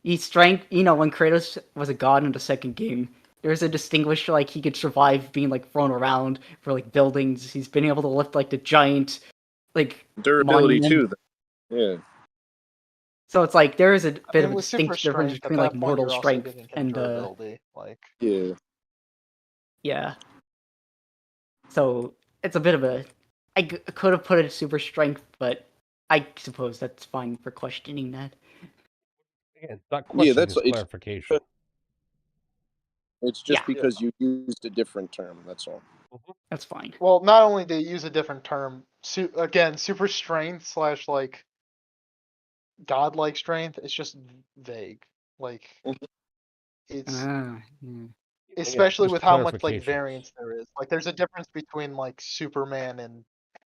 he's strength. When Kratos was a god in the second game, there's a distinguished he could survive being thrown around for buildings. He's been able to lift the giant durability monument. too. Yeah. So it's there is a bit of a distinct difference between mortal strength and durability. Yeah. So it's a bit of a. I could have put it super strength, but I suppose that's fine for questioning that. Again, not questioning, that's clarification. It's just Yeah. because you used a different term. That's all. That's fine. Well, not only do you use a different term, again, super strength / like godlike strength, it's just vague. Like it's Yeah. especially just with how much like clarifications. variance there is. Like there's a difference between like Superman and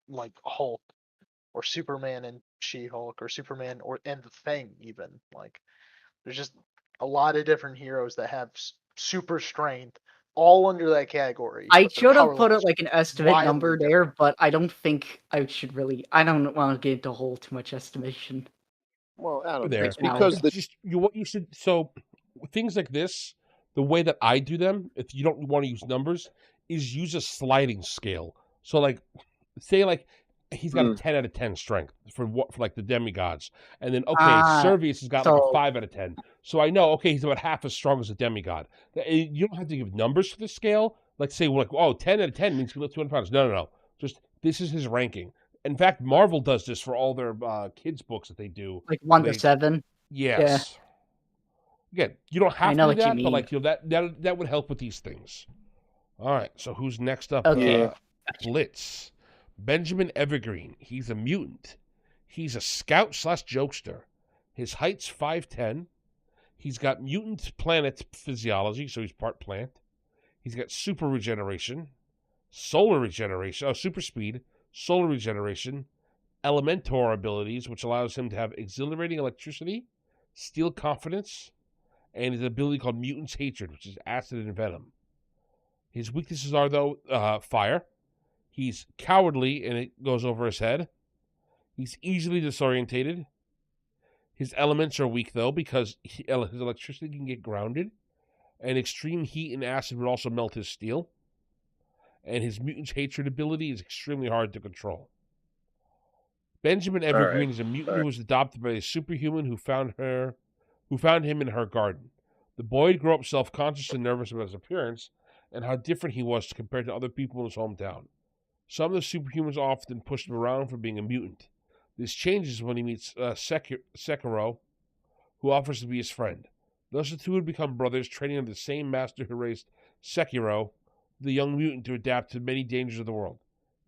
like Hulk, or Superman and She-Hulk, or Superman and the Thing even. Like there's just a lot of different heroes that have super strength, all under that category. I But their should power have put it levels like an estimate wildly number different. there, but I don't think I should really. I don't want to get into whole too much estimation. Well, Adam, There, it's because it's just what you should. So things like this, the way that I do them, if you don't want to use numbers, is use a sliding scale. So like, say like he's got a 10 out of 10 strength for like the demigods, and then Servius has got like a 5 out of 10. So I know he's about half as strong as a demigod. You don't have to give numbers for the scale. Like say 10 out of 10 means he lifts 200 pounds. No. Just this is his ranking. In fact, Marvel does this for all their kids' books that they do. Like 1 to 7. Yes. Yeah. Again, you don't have I know to do what you that, but mean. like that would help with these things. All right. So who's next up? Okay. Blitz. Benjamin Evergreen. He's a mutant. He's a scout / jokester. His height's 5'10". He's got mutant planet physiology, so he's part plant. He's got super regeneration, solar regeneration, super speed, solar regeneration, elementor abilities, which allows him to have exhilarating electricity, steel confidence, and his ability called Mutant's Hatred, which is acid and venom. His weaknesses are, though, fire. He's cowardly, and it goes over his head. He's easily disorientated. His elements are weak, though, because his electricity can get grounded, and extreme heat and acid would also melt his steel. And his Mutant's Hatred ability is extremely hard to control. Benjamin Evergreen is a mutant who was adopted by a superhuman who found him in her garden. The boy grew up self-conscious and nervous about his appearance and how different he was compared to other people in his hometown. Some of the superhumans often pushed him around for being a mutant. This changes when he meets Sekiro, who offers to be his friend. Thus the two would become brothers, training under the same master who raised Sekiro, the young mutant, to adapt to many dangers of the world.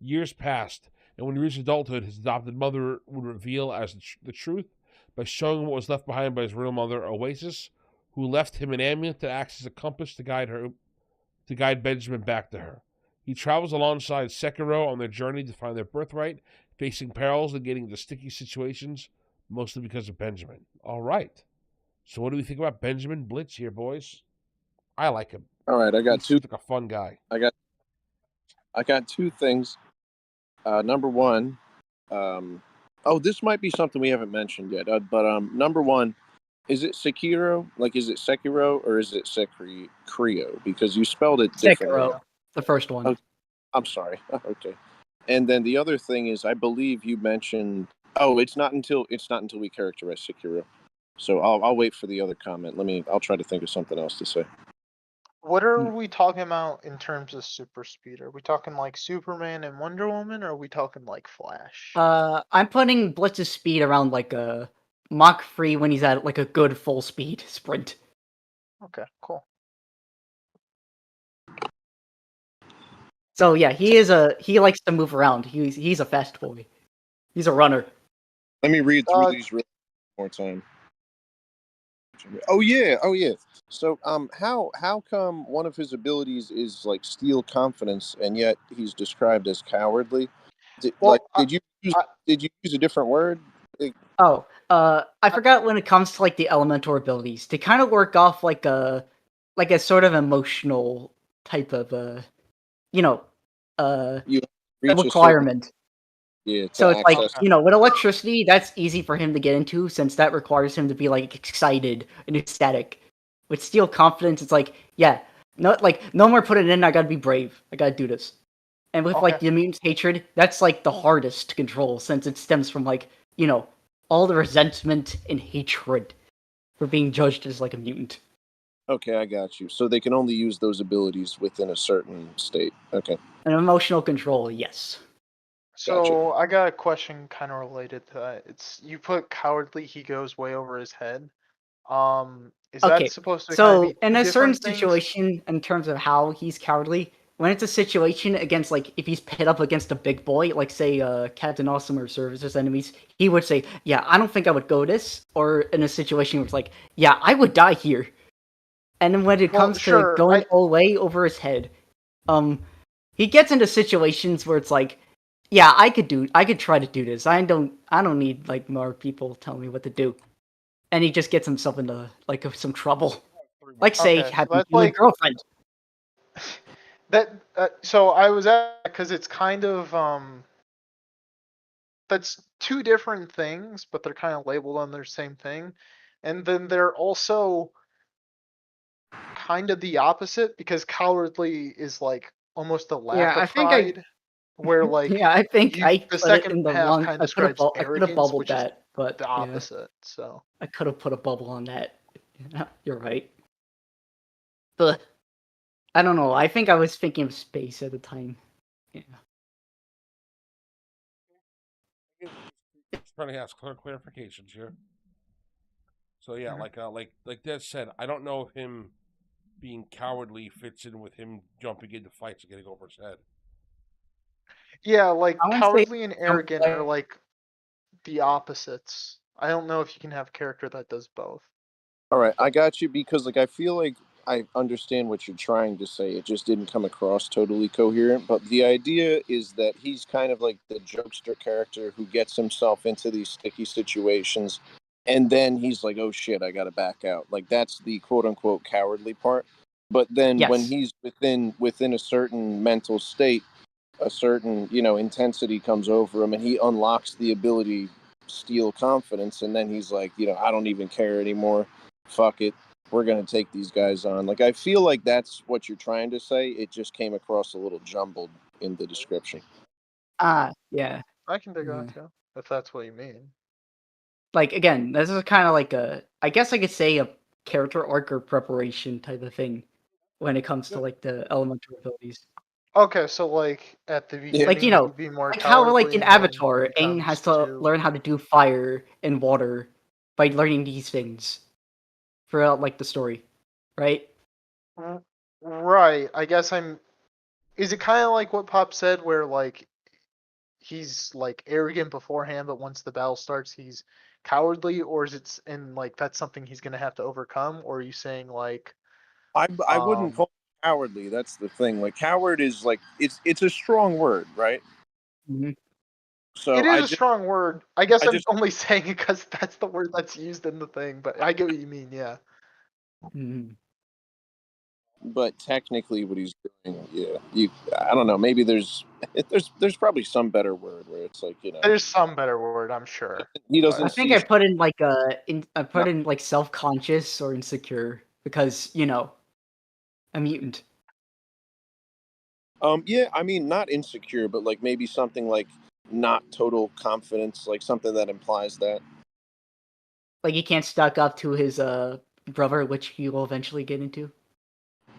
Years passed, and when he reached adulthood, his adopted mother would reveal as the truth by showing what was left behind by his real mother, Oasis, who left him an amulet that acts as a compass to guide Benjamin back to her. He travels alongside Sekiro on their journey to find their birthright, facing perils and getting into sticky situations, mostly because of Benjamin. All right. So what do we think about Benjamin Blitz here, boys? I like him. All right, I got two. He's like a fun guy. I got two things. Number one, this might be something we haven't mentioned yet. But number one, is it Sekiro? Like, is it Sekiro or is it Sekiro? Because you spelled it differently. Sekiro, the first one. Oh, I'm sorry. Okay. And then the other thing is, I believe you mentioned. Oh, it's not until we characterize Sekiro. So I'll wait for the other comment. I'll try to think of something else to say. What are we talking about in terms of super speed? Are we talking like Superman and Wonder Woman, or are we talking like Flash? I'm putting Blitz's speed around like a Mach 3 when he's at like a good full speed sprint. Okay, cool. So yeah, he likes to move around. He's a fast boy. He's a runner. Let me read through these one more time. Oh yeah. So how come one of his abilities is like steel confidence and yet he's described as cowardly? Did you use a different word? I forgot when it comes to like the Elementor abilities. They kind of work off like a sort of emotional type of requirement. So it's like, with electricity, that's easy for him to get into since that requires him to be like excited and ecstatic. With steel confidence, it's like, no more put it in, I gotta be brave. I gotta do this. And with like the Mutant's Hatred, that's like the hardest to control since it stems from like, all the resentment and hatred for being judged as like a mutant. Okay, I got you. So they can only use those abilities within a certain state. Okay. An emotional control, yes. So I got a question kind of related to that. You put cowardly, he goes way over his head. Is that Okay, supposed to kind of so be in two a certain different things? situation, in terms of how he's cowardly, when it's a situation against, like, if he's pit up against a big boy, like, say, Captain Awesome or Service's enemies, he would say, yeah, I don't think I would go this, or in a situation where it's like, yeah, I would die here. And then when it Well, comes to sure, going all the way over his head, he gets into situations where it's like, yeah, I could try to do this. I don't need, like, more people telling me what to do. And he just gets himself into, like, some trouble. Like, say, Okay, so having that's a like girlfriend. that. So I was at because it's kind of that's two different things, but they're kind of labeled on their same thing, and then they're also kind of the opposite because cowardly is like almost a lack Yeah, I of think I pride, where like yeah, I think you I the put it second in the half wrong. kind of describes I could have arrogance, bubbled which is that, but the yeah, opposite. So I could have put a bubble on that. Yeah, you're right. But I don't know. I think I was thinking of space at the time. Yeah. Just trying to ask clarifications here. So yeah, like Des said, I don't know if him being cowardly fits in with him jumping into fights and getting over his head. yeah, like I want to say cowardly and arrogant are like the opposites. I don't know if you can have a character that does both. All right, I got you because like I feel like I understand what you're trying to say. It just didn't come across totally coherent. But the idea is that he's kind of like the jokester character who gets himself into these sticky situations, and then he's like, "Oh shit, I got to back out." Like that's the quote unquote cowardly part. But then when yes. he's within a certain mental state, a certain intensity comes over him, and he unlocks the ability steal confidence, and then he's like, I don't even care anymore. Fuck it, we're gonna take these guys on. Like I feel like that's what you're trying to say. It just came across a little jumbled in the description. Yeah. I can dig Yeah. that too, if that's what you mean. Like, again, this is kind of like I guess I could say a character arc or preparation type of thing when it comes to, like, the elemental abilities. Okay, so like at the Yeah. Like, beginning you'd be more like how, like, cowardly, in and then when Avatar, it Aang has comes to to learn how to do fire and water by learning these things throughout, like, the story, right? right, I guess I'm. Is it kind of like what Pop said, where like he's like arrogant beforehand, but once the battle starts, he's cowardly, or is it and like that's something he's gonna have to overcome? Or are you saying like, I wouldn't call it cowardly. That's the thing. Like coward is like it's a strong word, right? Mhm. So it is a strong word. I guess I I'm just only saying it because that's the word that's used in the thing, but I get what you mean. Yeah. Mhm. but technically what he's doing, I don't know, maybe there's probably some better word where it's like, There's some better word, I'm sure. he I doesn't But think see I put in like I no, put in like self-conscious or insecure because, a mutant. yeah, I mean not insecure, but like maybe something like not total confidence, like something that implies that. Like, he can't stack up to his brother, which he will eventually get into.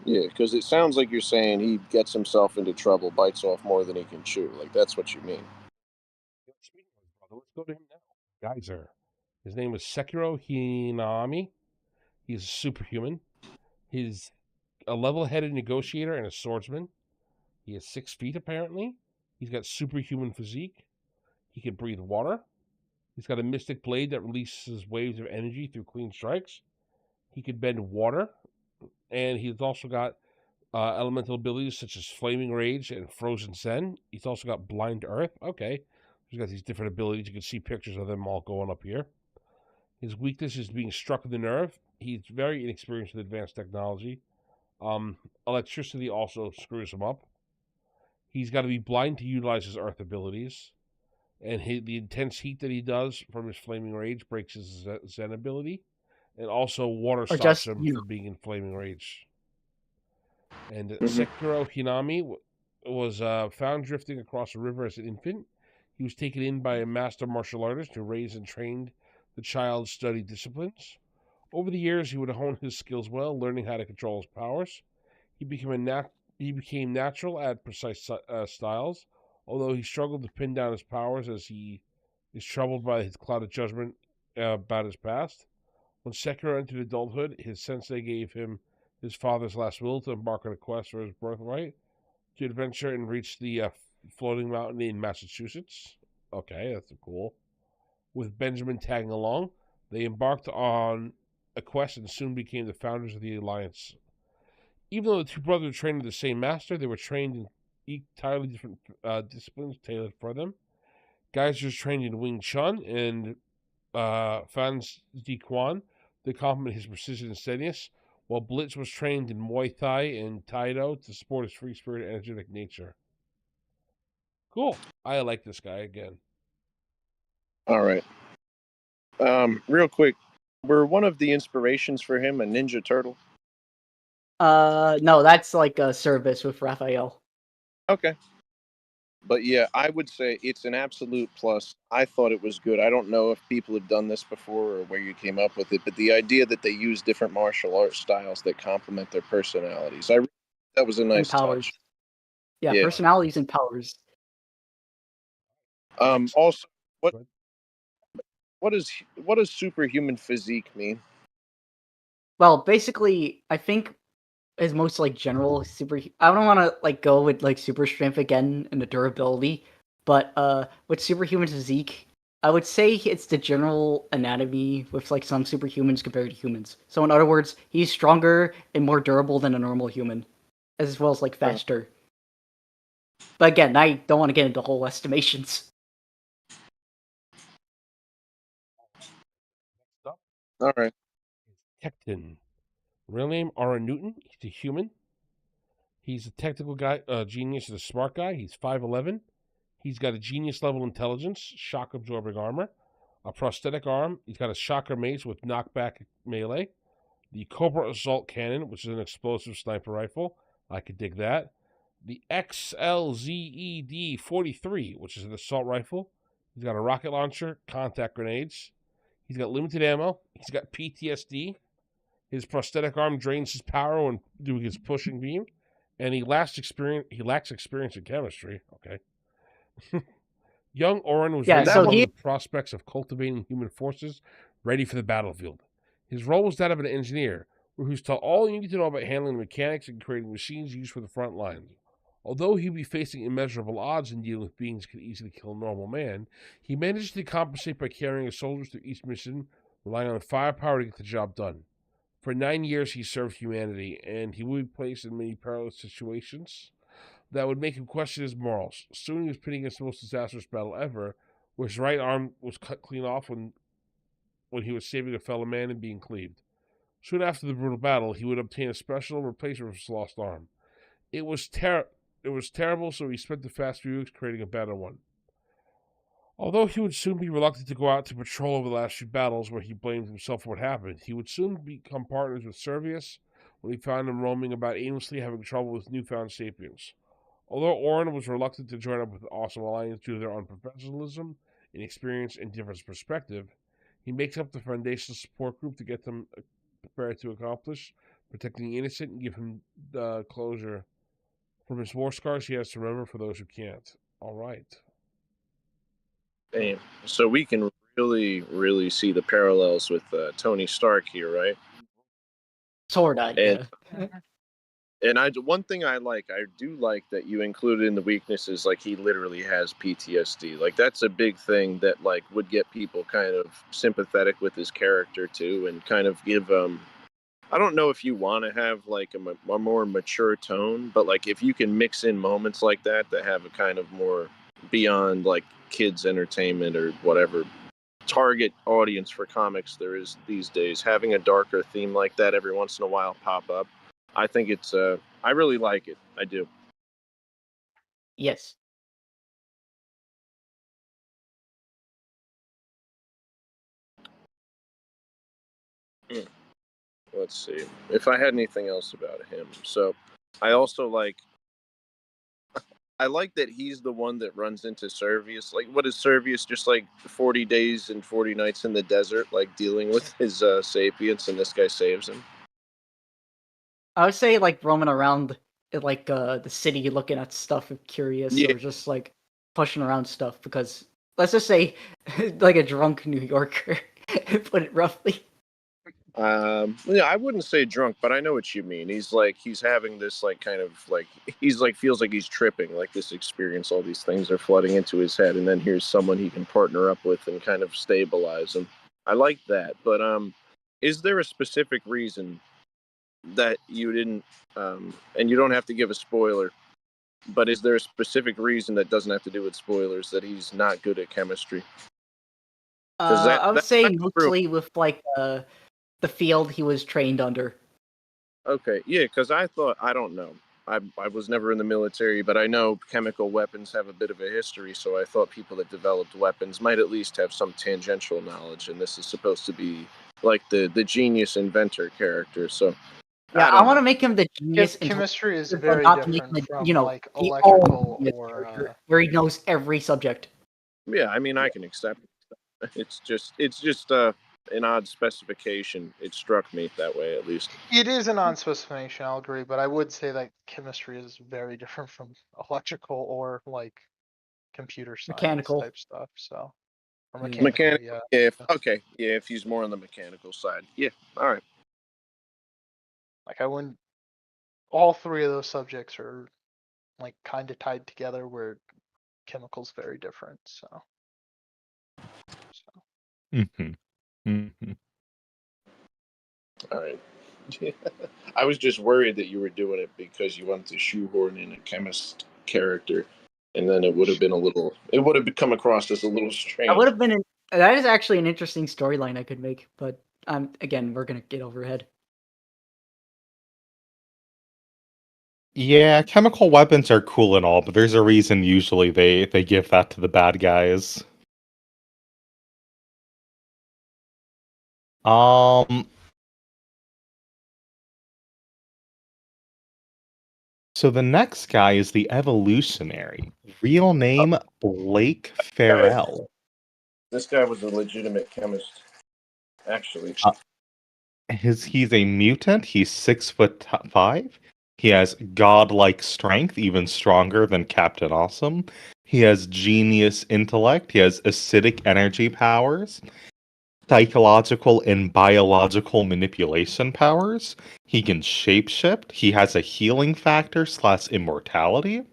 Yeah, because it sounds like you're saying he gets himself into trouble, bites off more than he can chew. Like that's what you mean. Speaking of his brother, let's go to him now. Geyser. His name is Sekiro Hinami. He's a superhuman. He's a level-headed negotiator and a swordsman. He is 6 feet apparently. He's got superhuman physique. He can breathe water. He's got a mystic blade that releases waves of energy through clean strikes. He can bend water, and he's also got elemental abilities such as Flaming Rage and Frozen Zen. He's also got Blind Earth. Okay, he's got these different abilities. You can see pictures of them all going up here. His weakness is being struck in the nerve. He's very inexperienced with advanced technology. Electricity also screws him up. He's got to be blind to utilize his Earth abilities. And the intense heat that he does from his Flaming Rage breaks his Zen ability. And also, water Or stops just, him from being in Flaming Rage. And Mhm. Sekiro Hinami was found drifting across a river as an infant. He was taken in by a master martial artist who raised and trained the child's study disciplines. Over the years, he would hone his skills well, learning how to control his powers. He became natural at precise styles, although he struggled to pin down his powers as he is troubled by his clouded judgment about his past. When Sekiro entered adulthood, his sensei gave him his father's last will to embark on a quest for his birthright, to adventure and reach the floating mountain in Massachusetts. Okay, that's cool. With Benjamin tagging along, they embarked on a quest and soon became the founders of the Alliance. Even though the two brothers were trained with the same master, they were trained in entirely different disciplines tailored for them. Geyser's trained in Wing Chun and Fan Di Quan to complement his precision and steadiness, while Blitz was trained in Muay Thai and Taido to support his free spirit and energetic nature. Cool. I like this guy again. All right. Real quick, were one of the inspirations for him a Ninja Turtle? No, that's like a service with Raphael. Okay. But yeah, I would say it's an absolute plus. I thought it was good. I don't know if people have done this before or where you came up with it, but the idea that they use different martial arts styles that complement their personalities, that was a And nice powers. touch. Yeah, Yeah. personalities and powers. Also, what does superhuman physique mean? Well, basically, I think his most like general super. I don't want to like go with like super strength again and the durability, but with superhuman physique, I would say it's the general anatomy with like some superhumans compared to humans. So in other words, he's stronger and more durable than a normal human, as well as like faster. But again, I don't want to get into whole estimations. All right. Tecton. Real name, Aaron Newton. He's a human. He's a technical guy, genius, and a smart guy. He's 5'11". He's got a genius level intelligence, shock absorbing armor, a prosthetic arm. He's got a shocker mace with knockback melee, the Cobra Assault Cannon, which is an explosive sniper rifle. I could dig that. The XLZED 43, which is an assault rifle. He's got a rocket launcher, contact grenades. He's got limited ammo. He's got PTSD. His prosthetic arm drains his power when doing his pushing beam, and he lacks experience in chemistry. Okay. Young Oren was Yeah, raised so among he the prospects of cultivating human forces ready for the battlefield. His role was that of an engineer, who was taught all you need to know about handling mechanics and creating machines used for the front lines. Although he would be facing immeasurable odds in dealing with beings that could easily kill a normal man, he managed to compensate by carrying his soldiers through each mission, relying on firepower to get the job done. For 9 years, he served humanity, and he would be placed in many perilous situations that would make him question his morals. Soon he was pitting against the most disastrous battle ever, where his right arm was cut clean off when he was saving a fellow man and being cleaved. Soon after the brutal battle, he would obtain a special replacement for his lost arm. It was terrible, so he spent the past few weeks creating a better one. Although he would soon be reluctant to go out to patrol over the last few battles where he blamed himself for what happened, he would soon become partners with Servius when he found him roaming about aimlessly having trouble with newfound sapiens. Although Oren was reluctant to join up with the Awesome Alliance due to their unprofessionalism, inexperience, and different perspective, he makes up the foundational support group to get them prepared to accomplish protecting the innocent and give him the closure from his war scars he has to remember for those who can't. All right. Damn. So we can really, really see the parallels with Tony Stark here, right? Sorta, yeah. And one thing I do like that you included in the weaknesses, like he literally has PTSD. Like that's a big thing that like would get people kind of sympathetic with his character too, and kind of give I don't know if you want to have like a more mature tone, but like if you can mix in moments like that have a kind of more beyond like kids entertainment or whatever target audience for comics there is these days, having a darker theme like that every once in a while pop up, I think it's I really like it. I do. Yes. Let's see if I had anything else about him. So I also like that he's the one that runs into Servius. Like, what is Servius? Just like 40 days and 40 nights in the desert, like dealing with his sapience, and this guy saves him. I would say like roaming around like the city looking at stuff curious Yeah. or just like pushing around stuff because let's just say like a drunk New Yorker put it roughly. Yeah, I wouldn't say drunk, but I know what you mean. He's having this like kind of like he's like feels like he's tripping, like this experience, all these things are flooding into his head, and then here's someone he can partner up with and kind of stabilize him. I like that, but is there a specific reason that you didn't and you don't have to give a spoiler, but is there a specific reason that doesn't have to do with spoilers that he's not good at chemistry? Because I would say that's true. mostly with like the field he was trained under. Okay, yeah, because I don't know. I was never in the military, but I know chemical weapons have a bit of a history, so I thought people that developed weapons might at least have some tangential knowledge, and this is supposed to be like the genius inventor character, so Yeah, I I don't want know. to make him the genius Chemistry is but very not to make him, different from you know, like the all electrical genius or character where he knows every subject. Yeah, I mean, I can accept it. It's just an odd specification. It struck me that way, at least. it is a non-specification, I'll agree, but I would say that chemistry is very different from electrical or like computer science Mechanical. type stuff. So, or Yeah. mechanical, Mechanical, yeah. yeah. If he's more on the mechanical side, yeah. All right. Like I wouldn't. All three of those subjects are like kind of tied together, where chemical's very different. So. Mm-hmm. Mm-hmm. All right. I was just worried that you were doing it because you wanted to shoehorn in a chemist character, and then it would have come across as a little That would strange. have been that is actually an interesting storyline I could make, but again, we're gonna get overhead. Yeah, chemical weapons are cool and all, but there's a reason usually they give that to the bad guys. Um, so the next guy is the evolutionary. Real name Blake Farrell. This guy was a legitimate chemist, actually. He's a mutant. He's 6'5". He has godlike strength, even stronger than Captain Awesome. He has genius intellect. He has acidic energy powers, psychological and biological manipulation powers. He can shapeshift. He has a healing factor / immortality.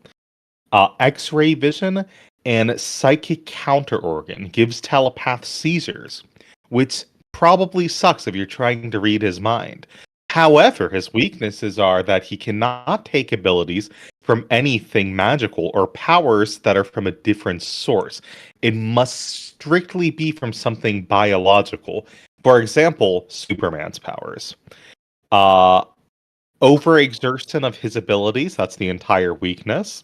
X-ray vision and psychic counter organ gives telepath seizures, which probably sucks if you're trying to read his mind. However, his weaknesses are that he cannot take abilities from anything magical or powers that are from a different source. It must strictly be from something biological. For example, Superman's powers. Overexertion of his abilities, that's the entire weakness.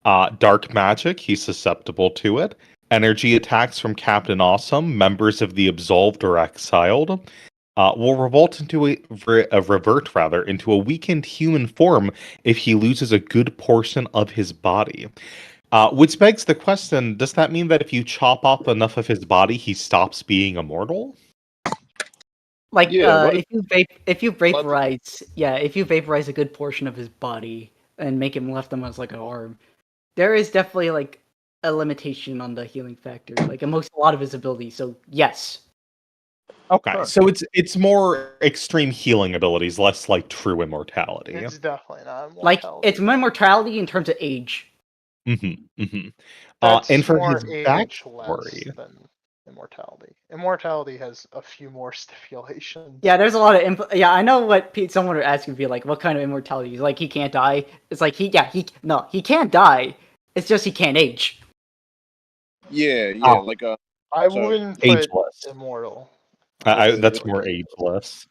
Dark magic, he's susceptible to it. Energy attacks from Captain Awesome, members of the Absolved or Exiled, will revert into a weakened human form if he loses a good portion of his body. Which begs the question: does that mean that if you chop off enough of his body, he stops being immortal? Like Yeah, if you vaporize a good portion of his body and make him left him as like an arm, there is definitely like a limitation on the healing factor, like amongst a lot of his abilities. So yes. Okay, Huh. so it's more extreme healing abilities, less like true immortality. It's definitely not immortality. Like it's immortality in terms of age. Mm-hmm, mm-hmm. That's And for more his age less backstory, than immortality. Immortality has a few more stipulations. Yeah, there's a lot of yeah. I know what someone would ask me, like, what kind of immortality? He's like, he can't die. It's like he can't die. It's just he can't age. yeah, Oh. like I so- wouldn't put ageless. immortal. That's more ageless.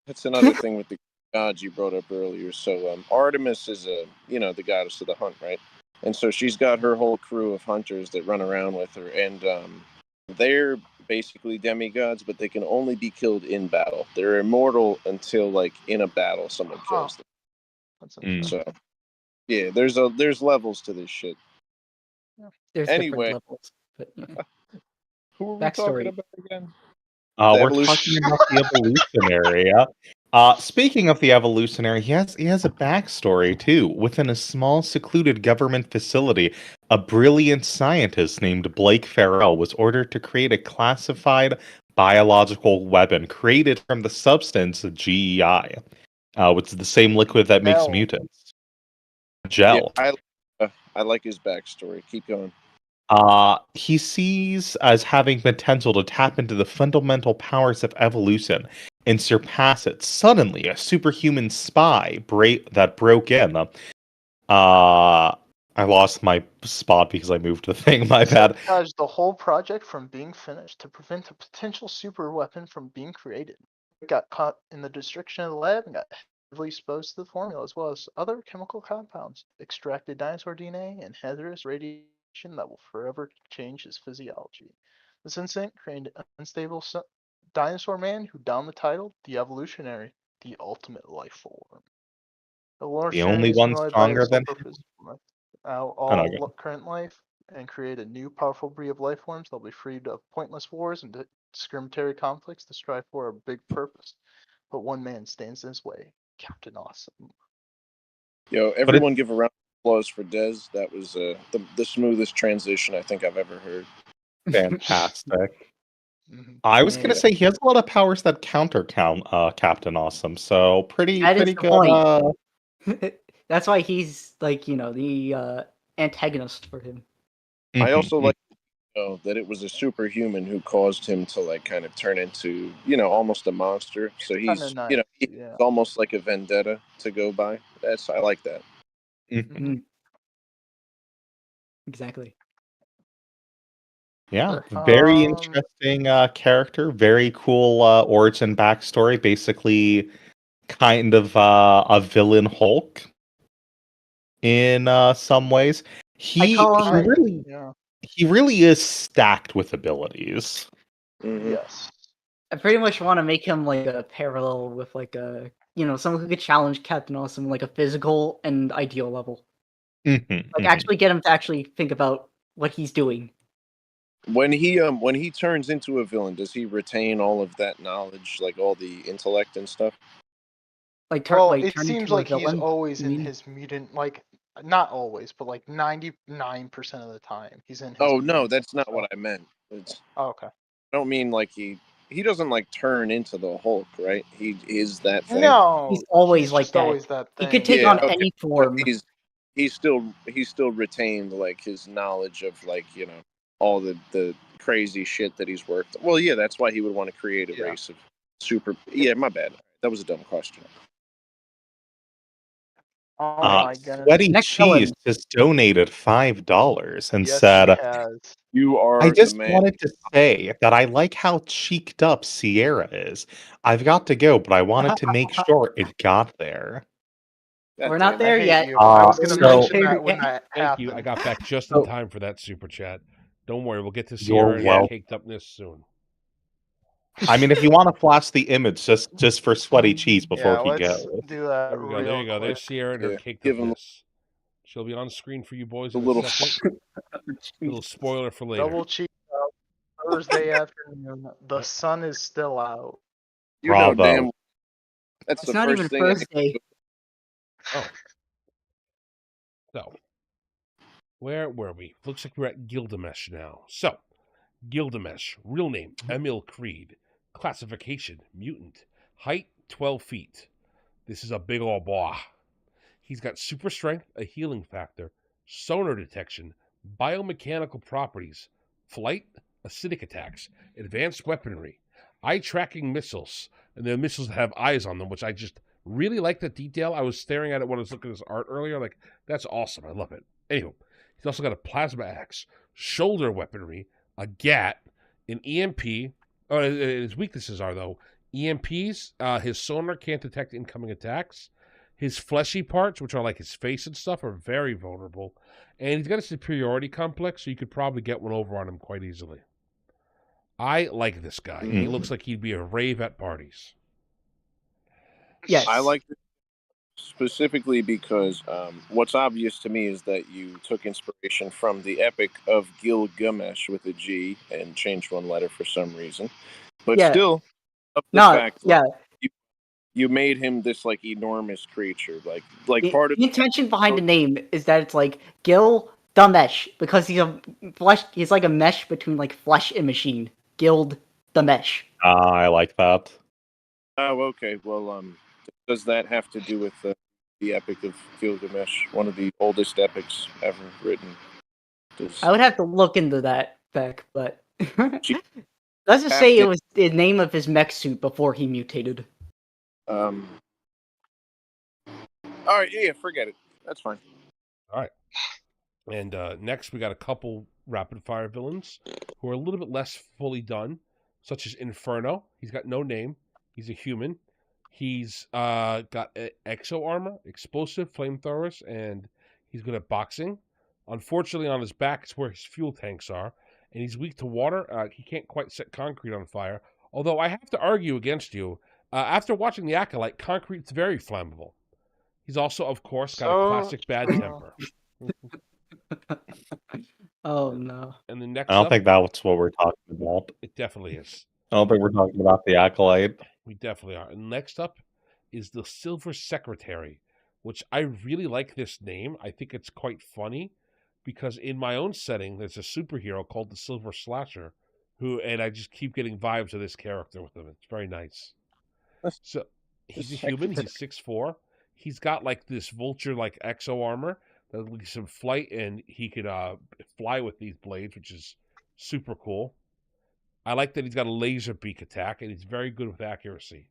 That's another thing with the gods you brought up earlier. So Artemis is the goddess of the hunt, right? And so she's got her whole crew of hunters that run around with her, and they're basically demigods, but they can only be killed in battle. They're immortal until like in a battle someone kills them. That's interesting. So yeah, there's levels to this shit. There's Anyway. different levels, but yeah. Who are we Backstory. talking about again? We're evolution. talking about the evolutionary. Speaking of the evolutionary, he has a backstory too. Within a small, secluded government facility, a brilliant scientist named Blake Farrell was ordered to create a classified biological weapon created from the substance of GEI, which is the same liquid that makes Gel. mutants. Yeah, Gel. I like his backstory. Keep going. He sees as having potential to tap into the fundamental powers of evolution and surpass it. Suddenly, a superhuman spy that broke in. I lost my spot because I moved the thing. My bad. Sabotaged the whole project from being finished to prevent a potential super weapon from being created. It got caught in the destruction of the lab and got heavily exposed to the formula as well as other chemical compounds, extracted dinosaur DNA, and hazardous radiation that will forever change his physiology. This incident created an unstable dinosaur man who donned the title The Evolutionary, the ultimate life form. The The only is one annoyed by stronger his than purpose Oh, no, all go. current life and create a new powerful breed of life forms that'll be freed of pointless wars and discriminatory conflicts to strive for a big purpose. But one man stands in his way, Captain Awesome. Yo, But everyone give a round of applause for Dez. That was the smoothest transition I think I've ever heard. fantastic. Mhm. I was gonna Yeah. say he has a lot of powers that counter Captain Awesome, so pretty That is the good. point. That's why he's like, the antagonist for him. I Mhm, also like that it was a superhuman who caused him to like kind of turn into almost a monster. So Kinda he's nice, it's yeah. almost like a vendetta to go by. I like that. mhm. Exactly. Yeah, very interesting character. Very cool origin backstory. Basically, kind of a villain Hulk in some ways. I call him Yeah. He really is stacked with abilities. Mhm. Yes. I pretty much want to make him like a parallel with like someone who could challenge Captain Awesome like a physical and ideal level. Mhm, Like mhm. actually get him to actually think about what he's doing. When he turns into a villain, does he retain all of that knowledge, like all the intellect and stuff? Like Well, it turn seems into a like he's villain. always you in mean? his mutant, like not always, but like 99% of the time he's in his Oh no, mutant that's form, not so- what I meant. Oh, okay. I don't mean like he doesn't like turn into the Hulk, right? He is that thing. No, He's always like just that. always that He thing. could take Yeah, on okay. any But form. he's still retained like his knowledge of like all the crazy shit that he's worked. Well, yeah, that's why he would want to create a Yeah. race of super. Yeah, my bad. That was a dumb question. Oh my goodness. Sweaty Next Cheese villain. just donated $5 and Yes, said, he has. You are I the just man. wanted to say that I like how cheeked up Sierra is. I've got to go, but I wanted to make sure it got there. God We're damn not it. I there hate yet. you. I was So- gonna We're not mention there that when yet. that Thank happened. you. I got back just in So- time for that super chat. Don't worry, we'll get to You're Sierra and welcome. caked upness soon. I mean, if you want to flash the image just for Sweaty Cheese before Yeah, he let's goes. do that There we go. real There you go. quick. There's Sierra and her Yeah, caked give him upness. She'll be on screen for you boys a in a little. second. Little spoiler for later. Double cheek out. Thursday afternoon. The sun is still out. You know Bravo. damn. That's It's the not first even thing. Thursday. Oh. So, where were we? Looks like we're at Gilgamesh now. So, Gilgamesh, real name, Emil Creed. Classification, mutant. Height, 12 feet. This is a big ol' boy. He's got super strength, a healing factor, sonar detection, biomechanical properties, flight, acidic attacks, advanced weaponry, eye tracking missiles, and the missiles have eyes on them, which I just really like that detail. I was staring at it when I was looking at his art earlier. Like, that's awesome. I love it. Anyway, he's also got a plasma axe, shoulder weaponry, a GAT, an EMP. His weaknesses are, though, EMPs, his sonar can't detect incoming attacks. His fleshy parts, which are like his face and stuff, are very vulnerable. And he's got a superiority complex, so you could probably get one over on him quite easily. I like this guy. He looks like he'd be a rave at parties. Yes. I like this specifically because what's obvious to me is that you took inspiration from the Epic of Gilgamesh with a G and changed one letter for some reason. But Yeah. still, of the No, fact yeah. you made him this like enormous creature, like The, part of the intention behind the name is that it's like Gilgamesh because he's like a mesh between like flesh and machine. Guild the mesh. I like that. Oh, okay. Well, does that have to do with the Epic of Gilgamesh, one of the oldest epics ever written? I would have to look into that, Beck, but She- let's just say it Captain- was the name of his mech suit before he mutated. All right, yeah, forget it. That's fine. All right. And next, we got a couple rapid fire villains who are a little bit less fully done, such as Inferno. He's got no name. He's a human. He's got exo armor, explosive flamethrowers, and he's good at boxing. Unfortunately, on his back is where his fuel tanks are, and he's weak to water. He can't quite set concrete on fire. Although I have to argue against you. After watching The Acolyte, concrete's very flammable. He's also, of course, got a classic bad temper. Oh no. And the next I don't up, think that's what we're talking about. it definitely is. I don't think we're talking about the Acolyte. We definitely are. And next up is the Silver Secretary, which I really like this name. I think it's quite funny because in my own setting, there's a superhero called the Silver Slasher, and I just keep getting vibes of this character with him. It's very nice. So he's a human. He's 6'4". He's got like this vulture-like exo armor that gives him flight, and he could fly with these blades, which is super cool. I like that he's got a laser beak attack, and he's very good with accuracy.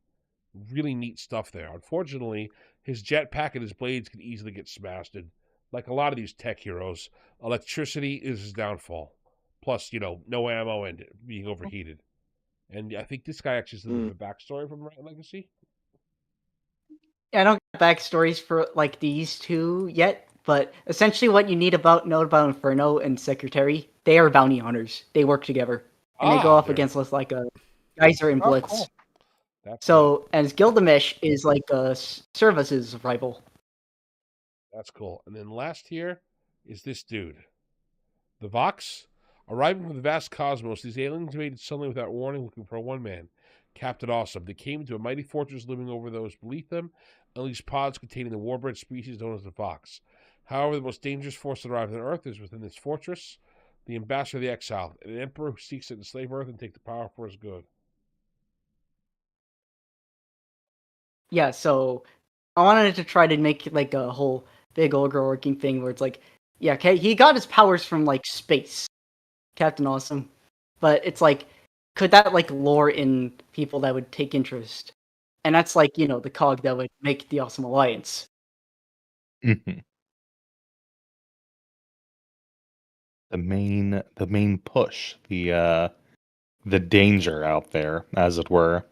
Really neat stuff there. Unfortunately, his jetpack and his blades can easily get smashed, and like a lot of these tech heroes, electricity is his downfall. Plus, no ammo and being overheated. And I think this guy actually has a bit of a backstory from Legacy. I don't get backstories for like these two yet, but essentially what you know about Inferno and Secretary, they are bounty hunters. They work together. And they go off against like a Geyser and Blitz. Cool. So, as Gilgamesh is like a Service's rival. That's cool. And then last here is this dude. The Vox. Arriving from the vast cosmos, these aliens invaded suddenly without warning, looking for one man, Captain Awesome. They came to a mighty fortress living over those beneath them, unleashed pods containing the warbred species known as the Vox. However, the most dangerous force that arrived on Earth is within this fortress, the Ambassador of the Exile, an emperor who seeks to enslave Earth and take the power for his good. Yeah, so I wanted to try to make like a whole big overarching thing where it's like, yeah, okay, he got his powers from like space, Captain Awesome, but it's like, could that like lure in people that would take interest? And that's like, the cog that would make the Awesome Alliance. Mm-hmm. The main push, the danger out there, as it were.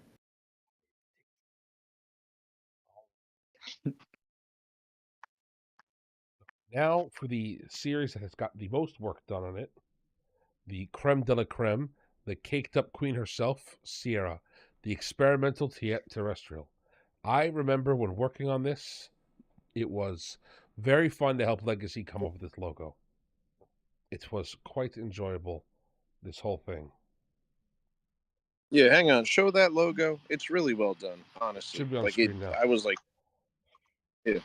Now for the series that has got the most work done on it, the creme de la creme, the caked-up queen herself, Sierra, the experimental terrestrial. I remember when working on this, it was very fun to help Legacy come up with this logo. It was quite enjoyable, this whole thing. Yeah, hang on. Show that logo. It's really well done, honestly. Should be on screen now. I was like, yeah.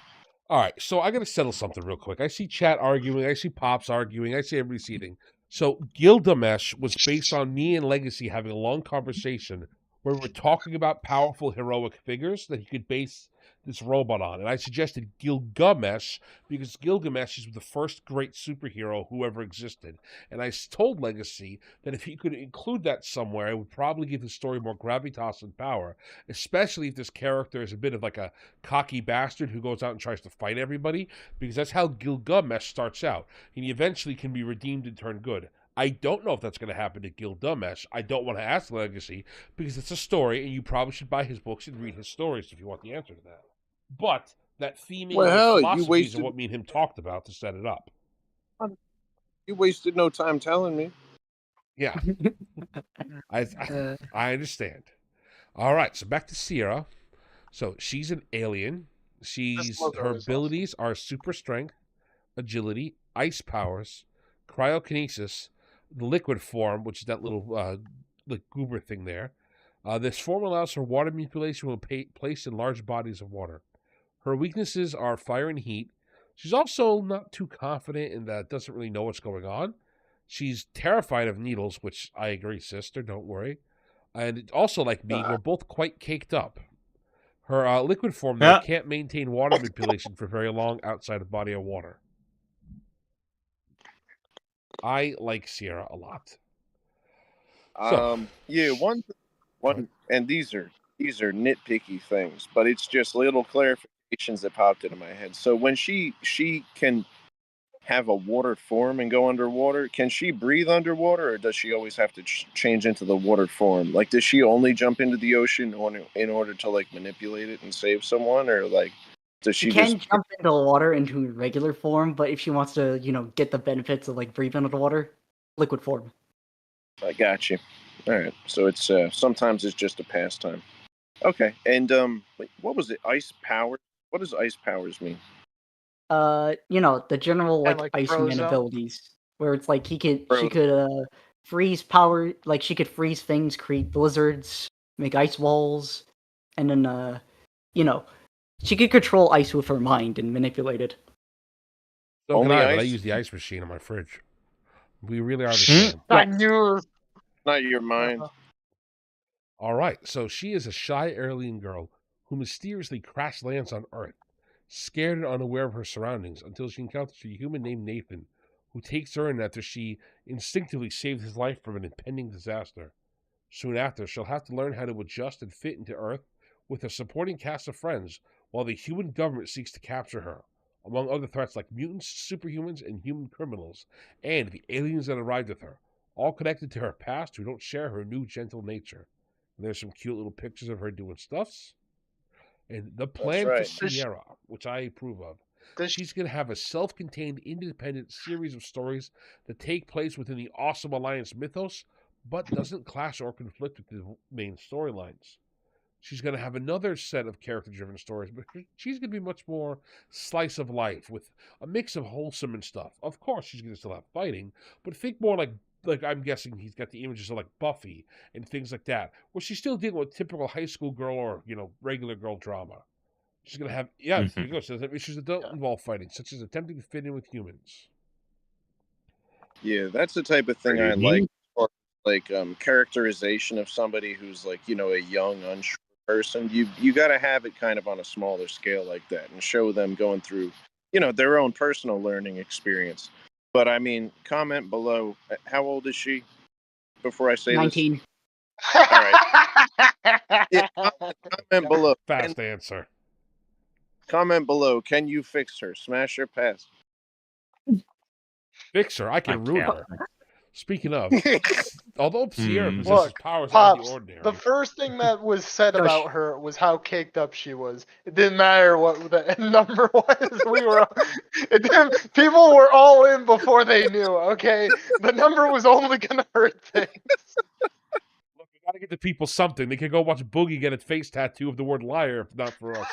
All right, so I got to settle something real quick. I see chat arguing. I see Pops arguing. I see everybody seating. So Gilgamesh was based on me and Legacy having a long conversation where we're talking about powerful heroic figures that he could base this robot on. And I suggested Gilgamesh because Gilgamesh is the first great superhero who ever existed. And I told Legacy that if he could include that somewhere, it would probably give the story more gravitas and power, especially if this character is a bit of like a cocky bastard who goes out and tries to fight everybody, because that's how Gilgamesh starts out. And he eventually can be redeemed and turn good. I don't know if that's going to happen to Gilgamesh. I don't want to ask Legacy because it's a story, and you probably should buy his books and read his stories if you want the answer to that. But that theming and philosophies are what me and him talked about to set it up. You wasted no time telling me. Yeah. I understand. All right, so back to Sierra. So she's an alien. Her abilities are super strength, agility, ice powers, cryokinesis, the liquid form, which is that little goober thing there. This form allows for water manipulation when placed in large bodies of water. Her weaknesses are fire and heat. She's also not too confident and doesn't really know what's going on. She's terrified of needles, which I agree, sister, don't worry. And also, like me, we're both quite caked up. Her liquid form, though, Yeah. can't maintain water manipulation for very long outside of body of water. I like Sierra a lot. So, Yeah, one, and these are nitpicky things, but it's just little clarifications that popped into my head. So when she can have a water form and go underwater, can she breathe underwater, or does she always have to change into the water form? Like, does she only jump into the ocean in order to like manipulate it and save someone, or like does She she can just? jump into the water into regular form, but if she wants to, get the benefits of like breathing underwater, liquid form. I got you. All right, so it's sometimes it's just a pastime. Okay, and wait, what was it? Ice power. What does ice powers mean? The general And like like Iceman frozen. abilities, where it's like she Frozen. could freeze power, like she could freeze things, create blizzards, make ice walls, and then she could control ice with her mind and manipulate it. so can Only I, but I ice? use the ice machine on my fridge. We really are the Hmm? same. I Yes. knew. Not your mind. All right, so she is a shy alien girl who mysteriously crash lands on Earth, scared and unaware of her surroundings until she encounters a human named Nathan, who takes her in after she instinctively saved his life from an impending disaster. Soon after, she'll have to learn how to adjust and fit into Earth with a supporting cast of friends while the human government seeks to capture her, among other threats like mutants, superhumans, and human criminals, and the aliens that arrived with her, all connected to her past who don't share her new gentle nature. And there's some cute little pictures of her doing stuffs. And the That's plan for right. Sierra, which I approve of, Does she's going to have a self contained, independent series of stories that take place within the Awesome Alliance mythos, but doesn't clash or conflict with the main storylines. She's going to have another set of character driven stories, but she's going to be much more slice of life with a mix of wholesome and stuff. Of course, she's going to still have fighting, but think more like I'm guessing he's got the images of like Buffy and things like that, where she's still dealing with typical high school girl or regular girl drama. She's going to have there you go. She doesn't have issues that don't involve fighting, such as attempting to fit in with humans. Yeah, that's the type of thing I like. Or like characterization of somebody who's like a young, unsure person. You got to have it kind of on a smaller scale like that, and show them going through their own personal learning experience. But I mean, comment below. How old is she? Before I say 19. this, all right. Yeah, comment below. Fast answer. Comment below. Can you fix her? Smash her pass. Fix her. I can ruin can't. her. Speaking of, although Sierra Hmm. possesses Look, powers out of the Pops, ordinary, the first thing that was said No, about her was how caked up she was. It didn't matter what the number was. It didn't. People were all in before they knew. Okay, the number was only gonna hurt things. look, we gotta get the people something. They can go watch Boogie get a face tattoo of the word liar, if not for us.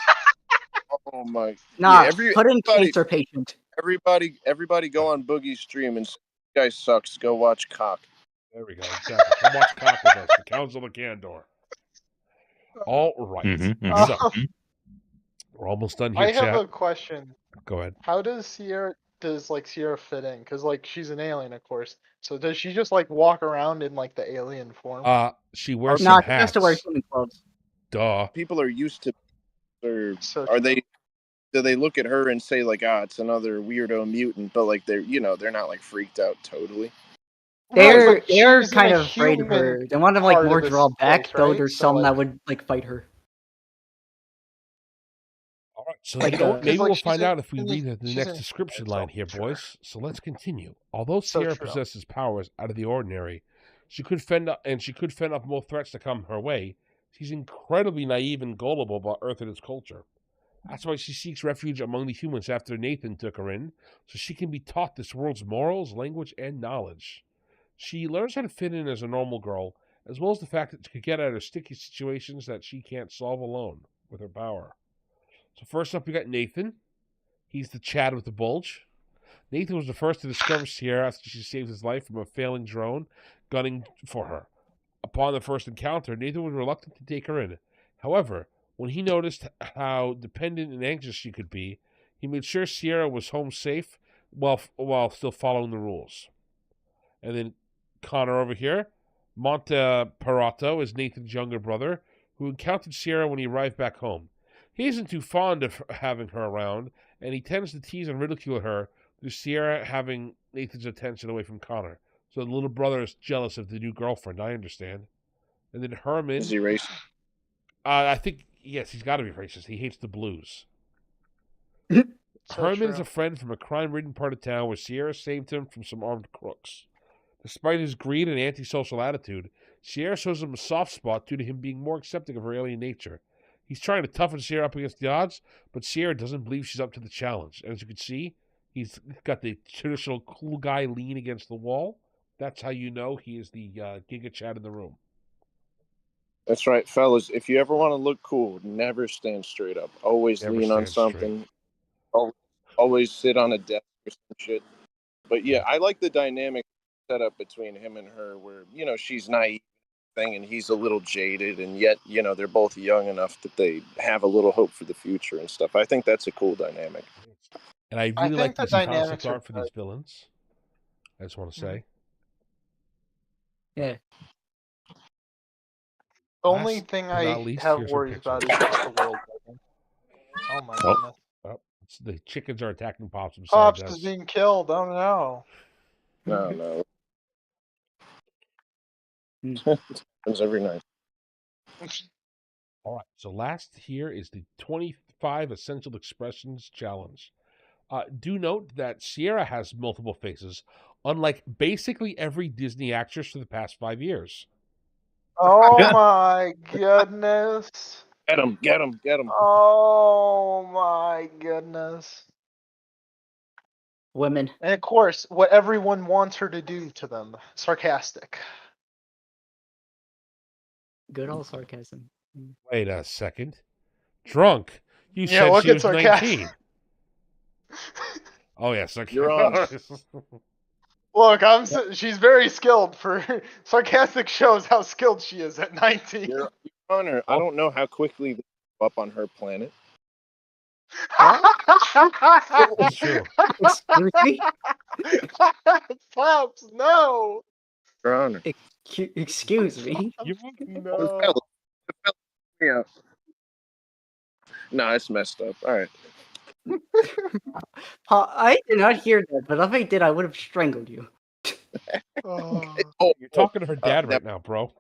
Oh my! Nah, Yeah, put in cancer patient. everybody, go on Boogie's stream and say, "This guy sucks." Go watch COC. There we go. Exactly. Come watch Cock with us. The Council of Candor. All right. Mhm, So we're almost done here, I have chat. a question. Go ahead. How does Sierra fit in? Because like she's an alien, of course. So does she just like walk around in like the alien form? She wears Nah, some she has to wear hats. human clothes. Duh. People are used to, or So are they? Do they look at her and say like, "Ah, it's another weirdo mutant," but like they're not like freaked out totally. right, They're but they're she's in kind a of afraid of human her. They want to like part more of this draw back, place, though right? there's So some that like, would like fight her. All right. So Like, maybe like we'll she's find in, out if we in read the she's next in description human, line so here, sure. boys. So let's continue. Although So Sierra true. possesses powers out of the ordinary, she could fend off more threats that come her way. She's incredibly naive and gullible about Earth and its culture. That's why she seeks refuge among the humans after Nathan took her in, so she can be taught this world's morals, language, and knowledge. She learns how to fit in as a normal girl, as well as the fact that she can get out of sticky situations that she can't solve alone with her power. So first up, we got Nathan. He's the Chad with the bulge. Nathan was the first to discover Sierra after she saved his life from a failing drone gunning for her. Upon the first encounter, Nathan was reluctant to take her in. However, when he noticed how dependent and anxious she could be, he made sure Sierra was home safe while still following the rules. And then Connor over here, Monteparato is Nathan's younger brother, who encountered Sierra when he arrived back home. He isn't too fond of having her around, and he tends to tease and ridicule her through Sierra having Nathan's attention away from Connor. So the little brother is jealous of the new girlfriend, I understand. And then Herman, Is he racist? I think, yes, he's got to be racist. He hates the blues. So Herman true. is a friend from a crime-ridden part of town where Sierra saved him from some armed crooks. Despite his greed and antisocial attitude, Sierra shows him a soft spot due to him being more accepting of her alien nature. He's trying to toughen Sierra up against the odds, but Sierra doesn't believe she's up to the challenge. And as you can see, he's got the traditional cool guy lean against the wall. That's how you know he is the Giga Chad in the room. That's right, fellas. If you ever want to look cool, never stand straight up. Always Never lean on stand something. Always sit on a desk or some shit. But yeah, I like the dynamic set up between him and her where, she's naive and he's a little jaded, and yet, they're both young enough that they have a little hope for the future and stuff. I think that's a cool dynamic. And I I really like think this the concept dynamics are art for these villains. I just want to say. Yeah. The only Last thing but I not least, have here's her worries picture. about is just the world building. Oh my Oh. goodness. The chickens are attacking Pops beside Pops us. is being killed. Oh no. No. Happens every night. All right, so last here is the 25 Essential Expressions Challenge. Do note that Sierra has multiple faces, unlike basically every Disney actress for the past 5 years. Oh my goodness. Get him. Oh my goodness. Women. And of course, what everyone wants her to do to them. Sarcastic. Good old sarcasm. Wait a second. Drunk. You Yeah, said look she at was sarcasm. 19. Oh, yes. Okay. You're on. Look, she's very skilled for sarcastic shows how skilled she is at 19. Your Honor, I don't know how quickly they go up on her planet. It's true. Excuse me? Pops, no. Your Honor. Excuse me? No. Yeah. No, it's messed up. All right. I did not hear that, but if I did, I would have strangled you. Oh. You're talking to her dad right now, bro.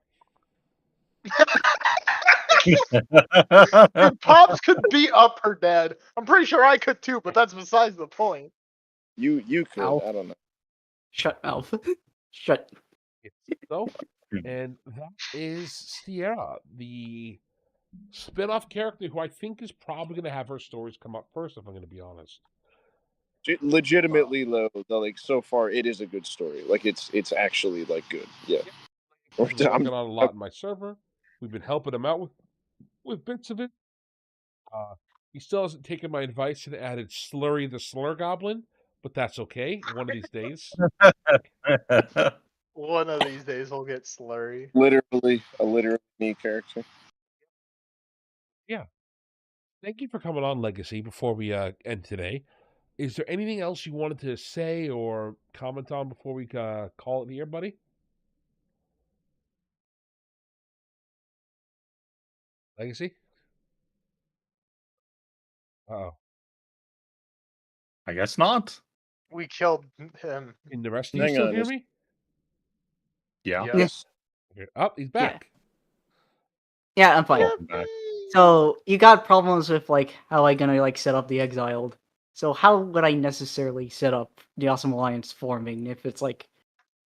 Dude, Pops could beat up her dad. I'm pretty sure I could too, but that's besides the point. You could. Ow. I don't know. Shut mouth. Shut. So, and that is Sierra, the spin-off character who I think is probably going to have her stories come up first, if I'm going to be honest. Legitimately, though, like so far, it is a good story. Like it's actually like good. Yeah. We've been working on a lot in my server. We've been helping him out with bits of it. He still hasn't taken my advice and added Slurry the Slur Goblin, but that's okay. One of these days. One of these days he'll get slurry. Literally a neat character. Yeah. Thank you for coming on, Legacy, before we end today. Is there anything else you wanted to say or comment on before we call it here, buddy? Legacy? Uh-oh. I guess not. We killed him. Can the rest of you Hang still on, hear me? Yeah. Yes. Oh, he's back. Yeah, I'm fine. Welcome back. So you got problems with like how I gonna like set up the exiled. So how would I necessarily set up the Awesome Alliance forming if it's like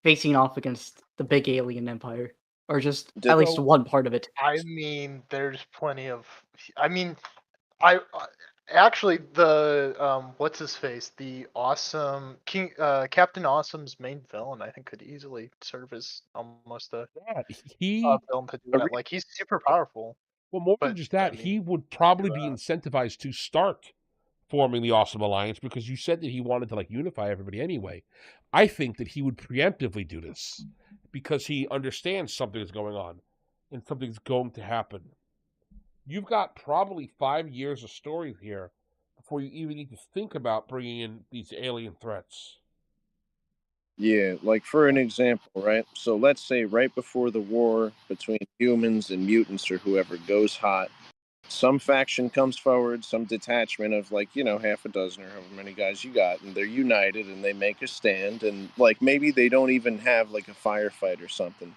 facing off against the big alien empire? Or just at least one part of it? I mean, there's plenty of. I mean, I actually the what's his face, the awesome King, Captain Awesome's main villain, I think could easily serve as almost a villain to do that. Like he's super powerful. Well, more But, than just that, I mean, he would probably be incentivized to start forming the Awesome Alliance because you said that he wanted to like unify everybody anyway. I think that he would preemptively do this because he understands something is going on and something's going to happen. You've got probably 5 years of story here before you even need to think about bringing in these alien threats. Yeah, like for an example, right? So let's say right before the war between humans and mutants or whoever goes hot, some faction comes forward, some detachment of like, half a dozen or however many guys you got, and they're united and they make a stand. And like maybe they don't even have like a firefight or something,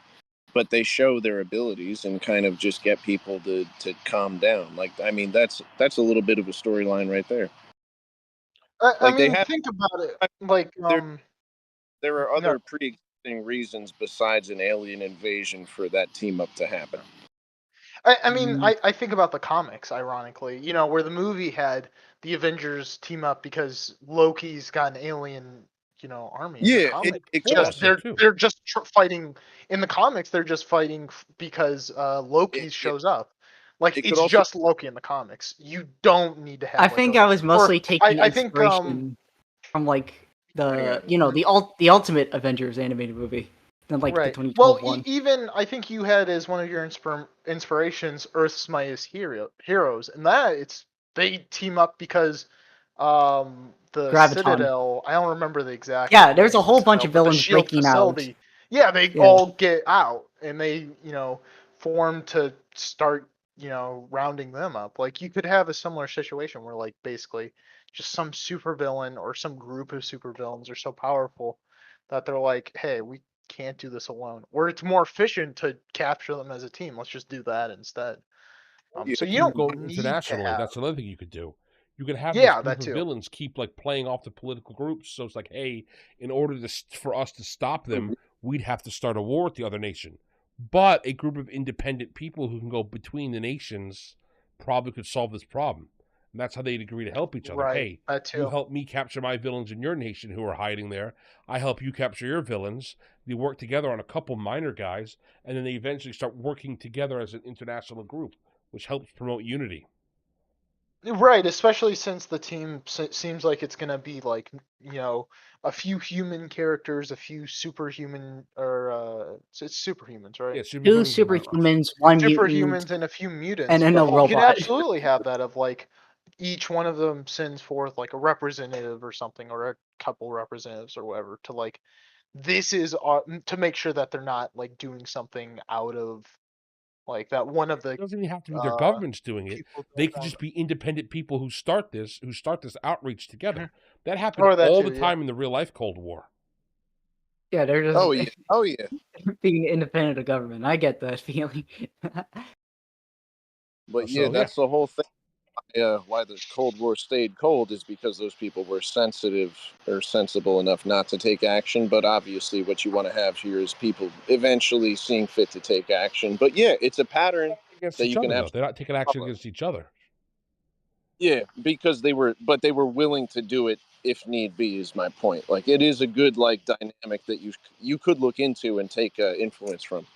but they show their abilities and kind of just get people to calm down. Like, I mean, that's a little bit of a storyline right there. I Like they mean, have, think about it. Like, there are no, other pre-existing reasons besides an alien invasion for that team up to happen. I mean, I think about the comics, ironically, where the movie had the Avengers team up because Loki's got an alien, army. In the Yeah, comics, it Thor just also too. they're just fighting. In the comics, they're just fighting because Loki it, shows up. Like, it could it's also just Loki in the comics. You don't need to have. I like think a, I was or mostly taking I think inspiration from like hang the on. the Ultimate Avengers animated movie, than like the right. 2012 Well, one. even I think you had as one of your inspirations Earth's Mightiest Heroes, and that they team up because the Graviton. Citadel. I don't remember the exact Yeah, there's name a of the whole bunch Citadel, of but the villains shield breaking out. facility. Yeah, they Yeah. all get out and they form to start rounding them up. Like, you could have a similar situation where like basically just some supervillain or some group of supervillains are so powerful that they're like, hey, we can't do this alone, or it's more efficient to capture them as a team. Let's just do that instead. Yeah, So If you you don't go need to internationally, have. that's another thing you could do. You could have this Yeah, group that of too. villains keep like playing off the political groups. So it's like, hey, in order for us to stop them, we'd have to start a war with the other nation. But a group of independent people who can go between the nations probably could solve this problem. And that's how they'd agree to help each other. Right, Hey, that you too. help me capture my villains in your nation who are hiding there. I help you capture your villains. They work together on a couple minor guys, and then they eventually start working together as an international group, which helps promote unity. Right, especially since the team seems like it's gonna be like a few human characters, a few superhuman, or it's superhumans, right? Yeah, Two superhumans and mutants. superhumans, one mutant, Superhumans and a few mutants, and then but a you can robot. absolutely have that of like each one of them sends forth like a representative or something, or a couple representatives or whatever, to like this is to make sure that they're not like doing something out of like that one of the It doesn't even have to be their governments doing it. people They don't could want. just be independent people who start this outreach together. That happened Or that all too, the yeah. time in the real life Cold War. Yeah, they're just Oh yeah, oh yeah. being independent of government. I get that feeling. But yeah, So yeah, that's the whole thing. Why the Cold War stayed cold is because those people were sensitive or sensible enough not to take action. But obviously, what you want to have here is people eventually seeing fit to take action. But yeah, it's a pattern against that each you can other though. absolutely They're not taking action follow. against each other. Yeah, because they were willing to do it if need be. Is my point. Like, it is a good like dynamic that you could look into and take influence from.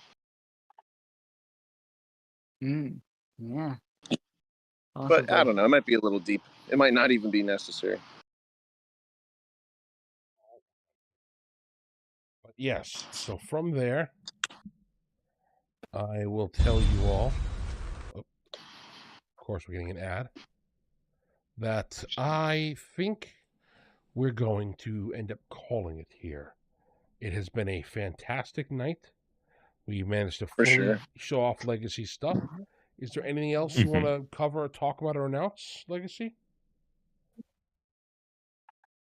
Yeah, But I possibly. don't know. It might be a little deep. It might not even be necessary. But yes, so from there, I will tell you all. Oh, of course, we're getting an ad. That I think we're going to end up calling it here. It has been a fantastic night. We managed to For fully sure. show off Legacy stuff. Is there anything else you want to cover or talk about or announce, Legacy?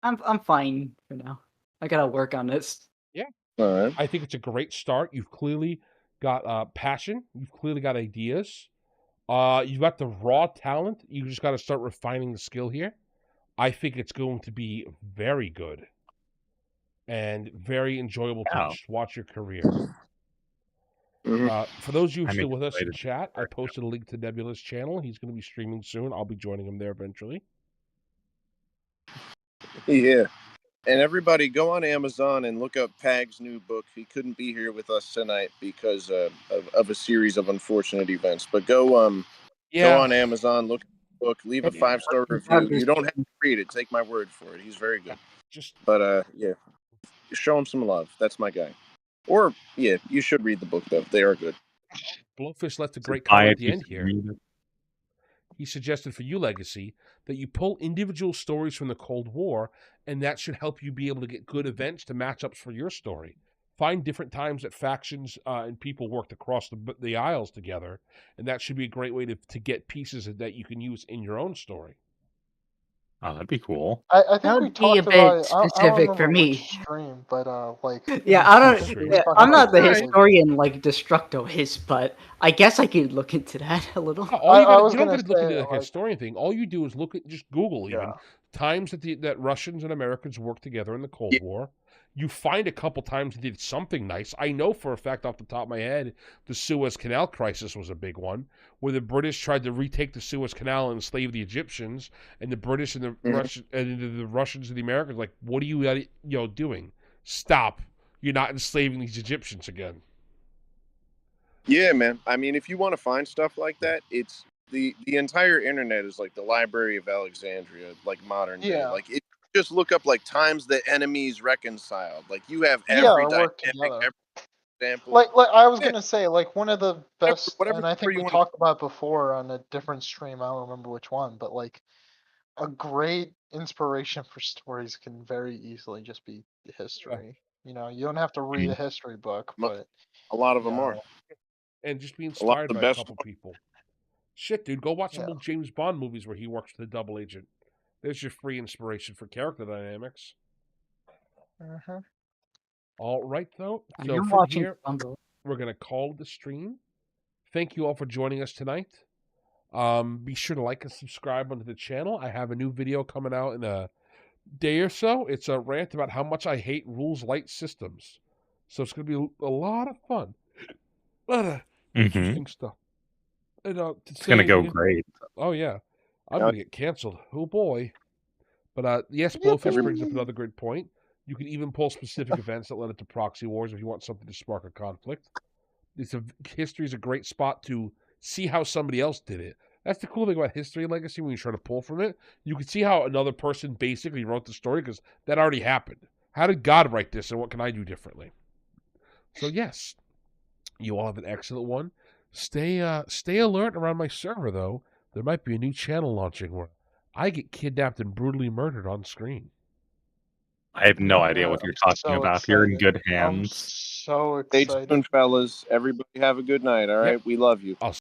I'm fine for now. I gotta work on this. Yeah. All right. I think it's a great start. You've clearly got passion. You've clearly got ideas. You've got the raw talent. You just got to start refining the skill here. I think it's going to be very good and very enjoyable to just watch your career. For those of you I'm still with us in excited. chat, I posted a link to Nebula's channel. He's going to be streaming soon. I'll be joining him there eventually. Yeah. And everybody go on Amazon and look up Pag's new book. He couldn't be here with us tonight because of a series of unfortunate events. But go on Amazon, look at the book, leave a 5-star review. You don't have to read it. Take my word for it. He's very good. But yeah, show him some love. That's my guy. Or yeah, you should read the book though. They are good. Blowfish left a great comment at the end here. he suggested for you, Legacy, that you pull individual stories from the Cold War, and that should help you be able to get good events to matchups for your story. Find different times that factions and people worked across the aisles together, and that should be a great way to get pieces that you can use in your own story. Oh, that'd be cool. I That think we would be a talked about bit it. I don't specific for remember which me. stream, but like Yeah, I Which don't. stream? Yeah, talking I'm about not the Alright. historian like Destructo is, but I guess I could look into that a little. All you I got was you don't gonna got to look say, into the like, historian thing. All you do is look at just Google even yeah. times that Russians and Americans worked together in the Cold Yeah. War. You find a couple times they did something nice. I know for a fact off the top of my head, the Suez Canal crisis was a big one, where the British tried to retake the Suez Canal and enslave the Egyptians, and the British and the Russians and the Americans like, what are you doing? Stop! You're not enslaving these Egyptians again. Yeah, man. I mean, if you want to find stuff like that, it's the entire internet is like the Library of Alexandria, like modern day. Yeah. Like, just look up like times the enemies reconciled. Like, you have Yeah, every or work dynamic, together. every example. Like I was Yeah. gonna say, like one of the best, whatever and I think story you we wanna- talked about before on a different stream. I don't remember which one, but like a great inspiration for stories can very easily just be history. You know, you don't have to read a history book, but A lot of you them are. know, And just be A lot of inspired the by a best couple people. Shit, dude, go watch some Yeah. old James Bond movies where he works with a double agent. There's your free inspiration for character dynamics. mhm. All right, though. I So am from watching here, Candor. we're going to call the stream. Thank you all for joining us tonight. Be sure to like and subscribe onto the channel. I have a new video coming out in a day or so. It's a rant about how much I hate rules light systems. So it's going to be a lot of fun. A lot of interesting stuff. And, It's gonna go great. Oh, yeah. I'm going to get canceled. Oh, boy. But yes, Yep. Blowfish brings up another great point. You can even pull specific events that led into proxy wars if you want something to spark a conflict. History is a great spot to see how somebody else did it. That's the cool thing about history and legacy when you try to pull from it. You can see how another person basically wrote the story because that already happened. How did God write this and what can I do differently? So yes, you all have an excellent one. Stay alert around my server though. There might be a new channel launching where I get kidnapped and brutally murdered on screen. I have no idea what I'm you're talking so about. You're in excited. good I'm hands. so Stay excited. tuned, fellas. Everybody have a good night, all right? Yep. We love you. I'll